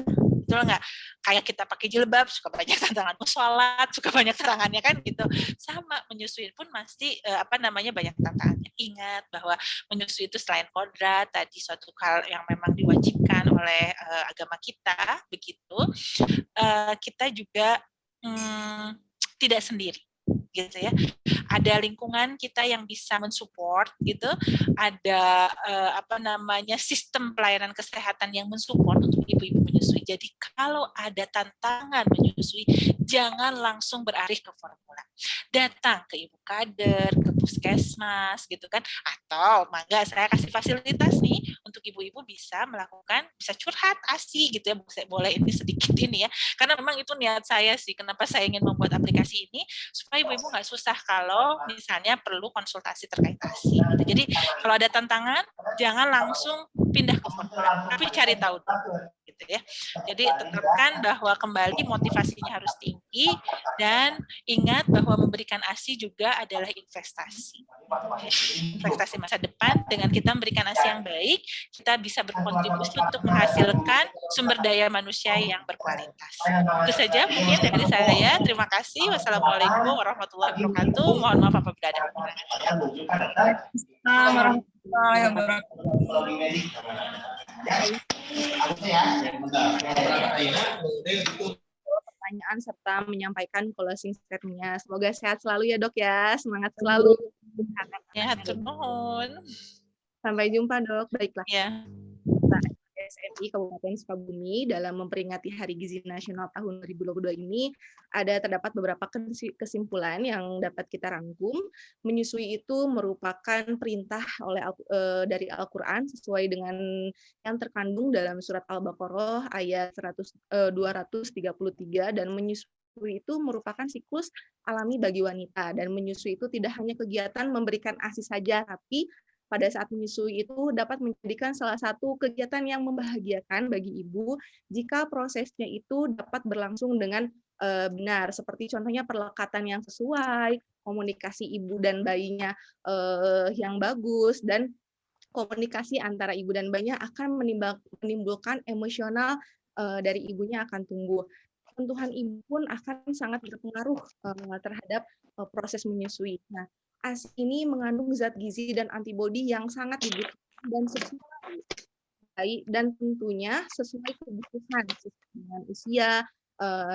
Betul nggak? Kayak kita pakai jilbab, suka banyak tantangan. Sholat, suka banyak tantangannya kan gitu. Sama, menyusui pun pasti banyak tantangannya. Ingat bahwa menyusui itu selain kodrat, tadi suatu hal yang memang diwajibkan oleh agama kita, begitu. Kita juga tidak sendiri. Gitu ya, ada lingkungan kita yang bisa mensupport gitu, ada sistem pelayanan kesehatan yang mensupport untuk ibu-ibu menyusui. Jadi kalau ada tantangan menyusui, jangan langsung beralih ke formula, datang ke ibu kader, ke puskesmas gitu kan, atau mangga saya kasih fasilitas nih untuk ibu-ibu bisa curhat ASI gitu ya, boleh ini sedikit ini ya, karena memang itu niat saya sih, kenapa saya ingin membuat aplikasi ini supaya ibu-ibu nggak susah kalau misalnya perlu konsultasi terkait ASI. Gitu. Jadi kalau ada tantangan, jangan langsung pindah ke formula, tapi cari tahu dulu. Gitu ya. Jadi tetapkan bahwa kembali motivasinya harus tinggi dan ingat bahwa memberikan ASI juga adalah investasi. Investasi masa depan. Dengan kita memberikan ASI yang baik, kita bisa berkontribusi untuk menghasilkan sumber daya manusia yang berkualitas. Itu saja mungkin dari saya. Terima kasih. Wassalamualaikum warahmatullahi wabarakatuh. Mohon maaf apabila ada kekurangan. Warahmatullahi wabarakatuh. Pertanyaan serta menyampaikan closing statement-nya. Semoga sehat selalu ya, Dok ya. Semangat selalu. Ya, turun. Sampai jumpa, Dok. Baiklah. Ya. SMI Kabupaten Sukabumi dalam memperingati Hari Gizi Nasional tahun 2022 ini terdapat beberapa kesimpulan yang dapat kita rangkum. Menyusui itu merupakan perintah dari Al-Qur'an sesuai dengan yang terkandung dalam surat Al-Baqarah ayat 233, dan menyusui itu merupakan siklus alami bagi wanita, dan menyusui itu tidak hanya kegiatan memberikan ASI saja, tapi pada saat menyusui itu dapat menjadikan salah satu kegiatan yang membahagiakan bagi ibu jika prosesnya itu dapat berlangsung dengan benar, seperti contohnya perlekatan yang sesuai, komunikasi ibu dan bayinya yang bagus, dan komunikasi antara ibu dan bayinya akan menimbulkan emosional dari ibunya akan tumbuh. Sentuhan ibu pun akan sangat berpengaruh terhadap proses menyusui. Nah, ASI ini mengandung zat gizi dan antibodi yang sangat dibutuhkan dan sesuai, dan tentunya sesuai kebutuhan sesuai dengan usia,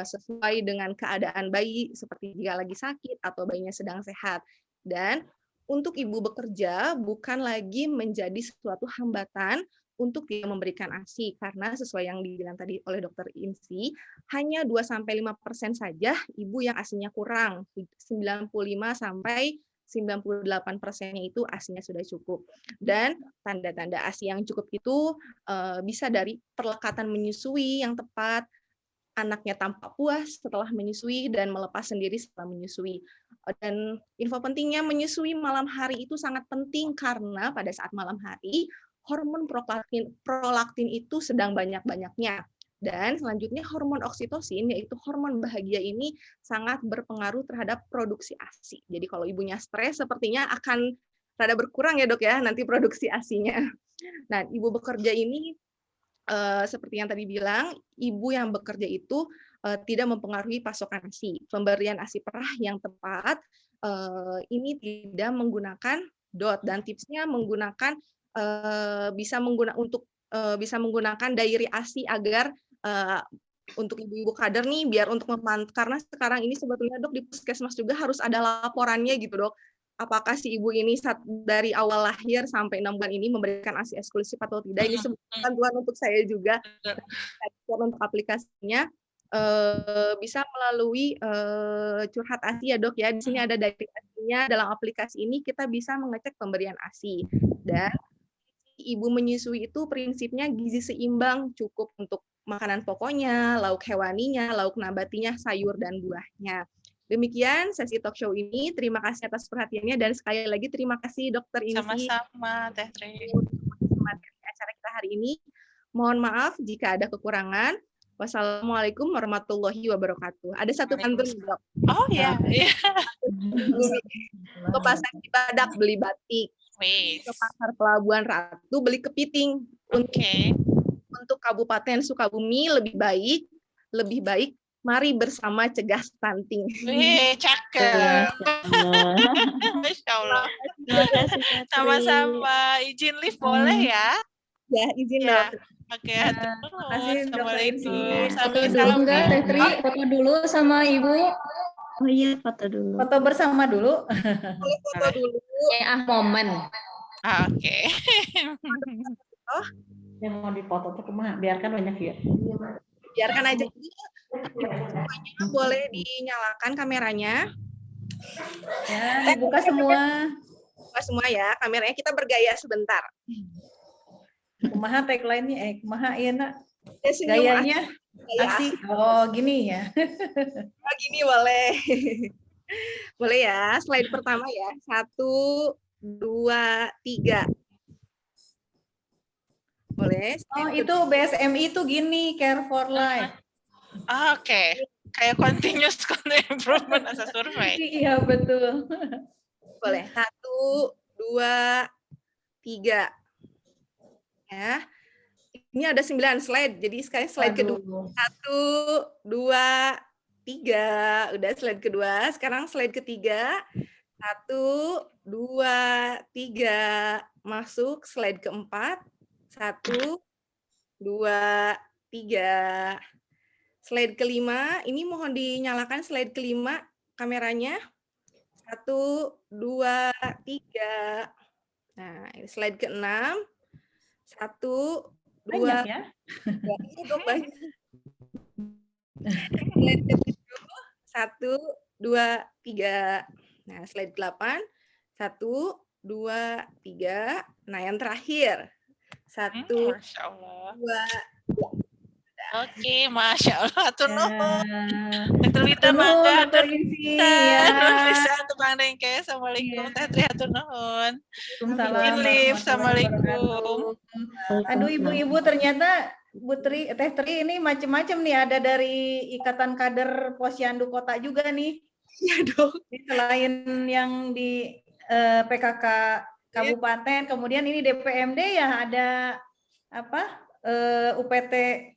sesuai dengan keadaan bayi, seperti jika lagi sakit atau bayinya sedang sehat. Dan untuk ibu bekerja bukan lagi menjadi suatu hambatan untuk dia memberikan ASI, karena sesuai yang dibilang tadi oleh Dr. Insi, hanya 2-5% saja ibu yang ASI-nya kurang, 95-98%-nya itu ASI-nya sudah cukup. Dan tanda-tanda ASI yang cukup itu bisa dari perlekatan menyusui yang tepat, anaknya tampak puas setelah menyusui dan melepas sendiri setelah menyusui. Dan info pentingnya, menyusui malam hari itu sangat penting karena pada saat malam hari hormon prolaktin itu sedang banyak-banyaknya. Dan selanjutnya hormon oksitosin, yaitu hormon bahagia ini sangat berpengaruh terhadap produksi ASI. Jadi kalau ibunya stres sepertinya akan rada berkurang ya dok ya nanti produksi ASI-nya. Nah, ibu bekerja ini seperti yang tadi bilang, ibu yang bekerja itu tidak mempengaruhi pasokan ASI. Pemberian ASI perah yang tepat ini tidak menggunakan DOT, dan tipsnya menggunakan bisa menggunakan diary ASI agar untuk ibu-ibu kader nih, biar untuk memantau, karena sekarang ini sebetulnya dok di puskesmas juga harus ada laporannya gitu dok. Apakah si ibu ini dari awal lahir sampai 6 bulan ini memberikan ASI eksklusif atau tidak? Ini sebuah bantuan untuk saya juga. Untuk aplikasinya bisa melalui curhat ASI ya dok ya. Di sini ada diary ASI-nya. Dalam aplikasi ini kita bisa mengecek pemberian ASI. Dan ibu menyusui itu prinsipnya gizi seimbang, cukup untuk makanan pokoknya, lauk hewaninya, lauk nabatinya, sayur dan buahnya. Demikian sesi talk show ini. Terima kasih atas perhatiannya, dan sekali lagi terima kasih Dokter Insi. Sama-sama, Teh Tri. Acara kita hari ini. Mohon maaf jika ada kekurangan. Wassalamualaikum warahmatullahi wabarakatuh. Ada satu pantun, Dok. Oh ya. Ke pasar Cibadak beli batik. Ke pasar Pelabuhan Ratu beli kepiting. Untuk Kabupaten Sukabumi lebih baik mari bersama cegah stunting. Cakep. Masya Allah. Sama-sama. Izin live boleh ya? Ya, izin dok. Oke. Terima kasih Assalamualaikum. Foto enggak, Teh Tri? Foto dulu sama Ibu. Oh iya, foto dulu. Foto bersama dulu. Boleh foto dulu. Momen. Oke. Yang mau dipoto tuh kemana? Biarkan banyak ya. Biarkan aja. Semuanya boleh dinyalakan kameranya. Ya, dibuka semua. Buka semua ya, kameranya. Kita bergaya sebentar. Kumaha tagline-nya, kumaha ieu na? Gayanya asik. Oh, gini ya. Oh, gini boleh. Boleh ya, slide pertama ya. 1, 2, 3. Boleh. Oh, itu BSMI itu gini, Care for Life. Oke. Kayak continuous improvement asal survei. Iya, betul. Boleh. 1, 2, 3. Ya. Ini ada 9 slide. Jadi sekarang slide kedua. 1, 2, 3. Udah slide kedua. Sekarang slide ketiga. 1, 2, 3. Masuk slide keempat. 1, 2, 3. Slide kelima, ini mohon dinyalakan slide kelima kameranya. 1, 2, 3. Nah, ini slide ke-6. 1, 2, banyak ya? Banyak. Slide ke-7. 1, 2, 3. Nah, slide ke-8. 1, 2, 3. Nah, yang terakhir. 1, 2, Masya Allah. Oke, Masya Allah. Tuh nuhun. Dr. Wita, mangga. Dr. Insi, ya. tukang dengke. Assalamualaikum. Teh Tri hatur nuhun. Waalaikumsalam Liv, warahmatullahi Assalamualaikum. wabarakatuh. Aduh ibu-ibu, ternyata Teh Tri ini macam-macam nih, ada dari Ikatan Kader Posyandu Kota juga nih. Iya dong. Selain yang di PKK Kabupaten, kemudian ini DPMD ya, ada apa? UPT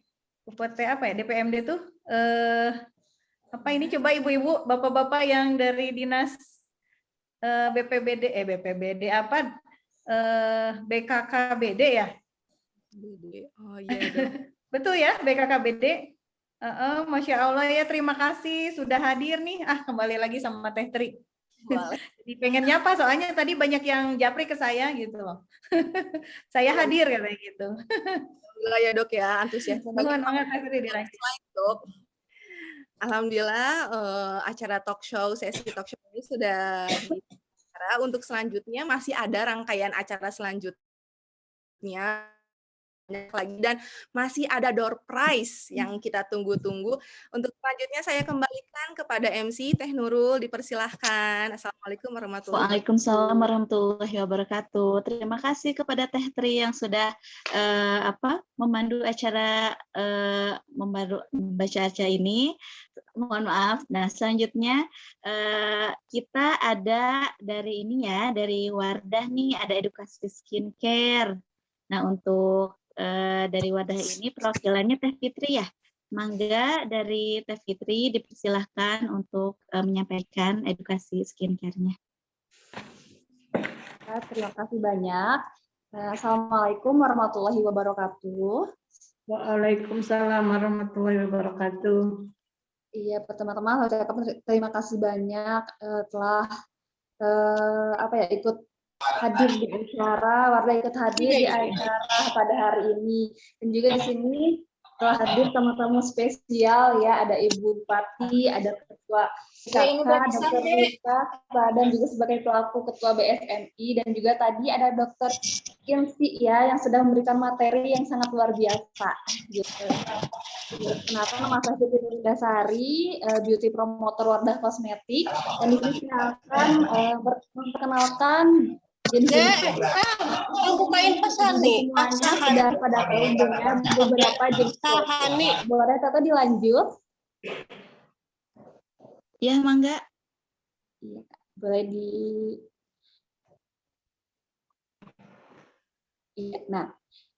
apa ya? DPMD tuh apa ini, coba ibu-ibu, bapak-bapak yang dari dinas BPBD apa? BKKBD ya? Oh iya dong. Betul ya, BKKBD. Masya Allah ya, terima kasih sudah hadir nih. Kembali lagi sama Teh Tri. Jadi pengen nyapa, soalnya tadi banyak yang japri ke saya gitu loh. Saya hadir katanya gitu. Alhamdulillah ya dok ya, antusias. Mohon banget Teh Tri dilanjut. Dok. Alhamdulillah acara talk show, sesi talk show ini sudah diacara. Untuk selanjutnya masih ada rangkaian acara selanjutnya lagi, dan masih ada door prize yang kita tunggu-tunggu. Untuk selanjutnya saya kembalikan kepada MC Teh Nurul, dipersilahkan. Assalamualaikum warahmatullahi wabarakatuh. Waalaikumsalam warahmatullahi wabarakatuh. Terima kasih kepada Teh Tri yang sudah memandu acara membaca acara ini. Mohon maaf. Nah, selanjutnya kita ada dari ini ya, dari Wardah nih, ada edukasi skincare. Nah, untuk dari wadah ini perwakilannya Teh Fitri ya. Mangga dari Teh Fitri dipersilahkan untuk menyampaikan edukasi skincare-nya. Terima kasih banyak. Assalamualaikum warahmatullahi wabarakatuh. Waalaikumsalam warahmatullahi wabarakatuh. Iya, teman-teman, terima kasih banyak telah ikut hadir di acara, Wardah ikut hadir di acara pada hari ini. Dan juga di sini telah hadir tamu-tamu spesial ya, ada Ibu Bupati, ada Ketua KK, Dr. Rita, dan juga sebagai pelaku Ketua BSMI, dan juga tadi ada Dr. Insi ya, yang sudah memberikan materi yang sangat luar biasa gitu. Kenapa nama saya Fitri Nurindasari, beauty promoter Wardah Kosmetik, dan di sini saya akan memperkenalkan jenis-jenis bukain pesan nih. semuanya sudah pada umumnya beberapa jenis. Boleh Tata dilanjut? Ya, mangga. Iya, boleh di. Iya, nah.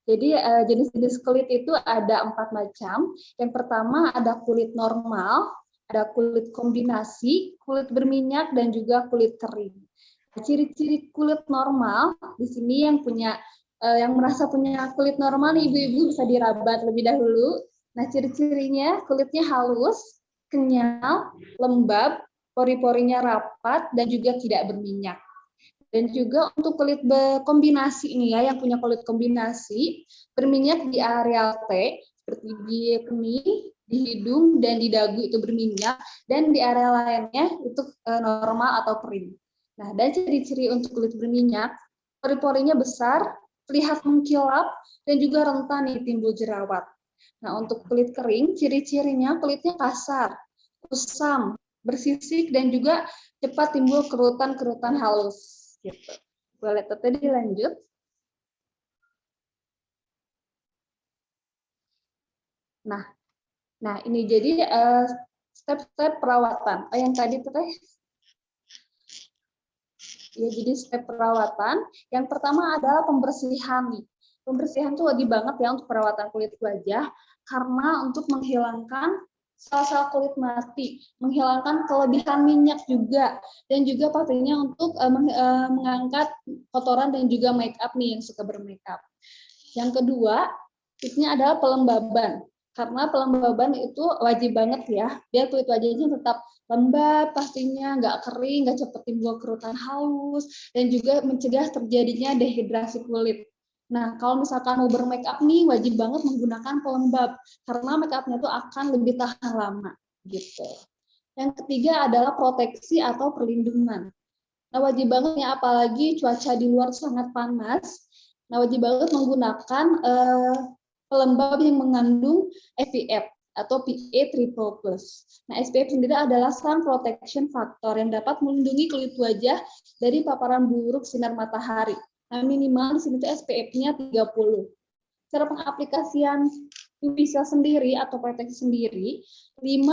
Jadi jenis-jenis kulit itu ada 4 macam. Yang pertama ada kulit normal, ada kulit kombinasi, kulit berminyak, dan juga kulit kering. Ciri-ciri kulit normal di sini yang merasa punya kulit normal nih ibu-ibu bisa diraba terlebih dahulu. Nah, ciri-cirinya kulitnya halus, kenyal, lembab, pori-porinya rapat, dan juga tidak berminyak. Dan juga untuk kulit kombinasi ini ya, yang punya kulit kombinasi, berminyak di area T, seperti di kening, di hidung, dan di dagu itu berminyak, dan di area lainnya itu normal atau kering. Nah, dan ciri-ciri untuk kulit berminyak, pori-porinya besar, terlihat mengkilap, dan juga rentan nih timbul jerawat. Nah, untuk kulit kering, ciri-cirinya kulitnya kasar, kusam, bersisik, dan juga cepat timbul kerutan-kerutan halus. Gitu. Boleh Tete dilanjut? Nah ini jadi step-step perawatan. Yang tadi Tete? Ya, jadi step perawatan. Yang pertama adalah pembersihan nih. Pembersihan itu wajib banget ya untuk perawatan kulit wajah, karena untuk menghilangkan sel-sel kulit mati, menghilangkan kelebihan minyak juga, dan juga pastinya untuk mengangkat kotoran dan juga make up nih yang suka bermake up. Yang kedua, tipsnya adalah pelembaban. Karena pelembaban itu wajib banget ya, biar kulit wajahnya tetap lembab, pastinya nggak kering, nggak cepat timbul kerutan halus, dan juga mencegah terjadinya dehidrasi kulit. Nah, kalau misalkan mau bermake up nih, wajib banget menggunakan pelembab, karena make up-nya itu akan lebih tahan lama, gitu. Yang ketiga adalah proteksi atau perlindungan. Nah, wajib banget ya, apalagi cuaca di luar sangat panas, nah wajib banget menggunakan pelembab yang mengandung SPF atau PA triple plus. Nah, SPF sendiri adalah sun protection factor yang dapat melindungi kulit wajah dari paparan buruk sinar matahari. Nah, minimal di sini tuh SPF-nya 30. Cara pengaplikasian UV cell sendiri atau proteksi sendiri, 5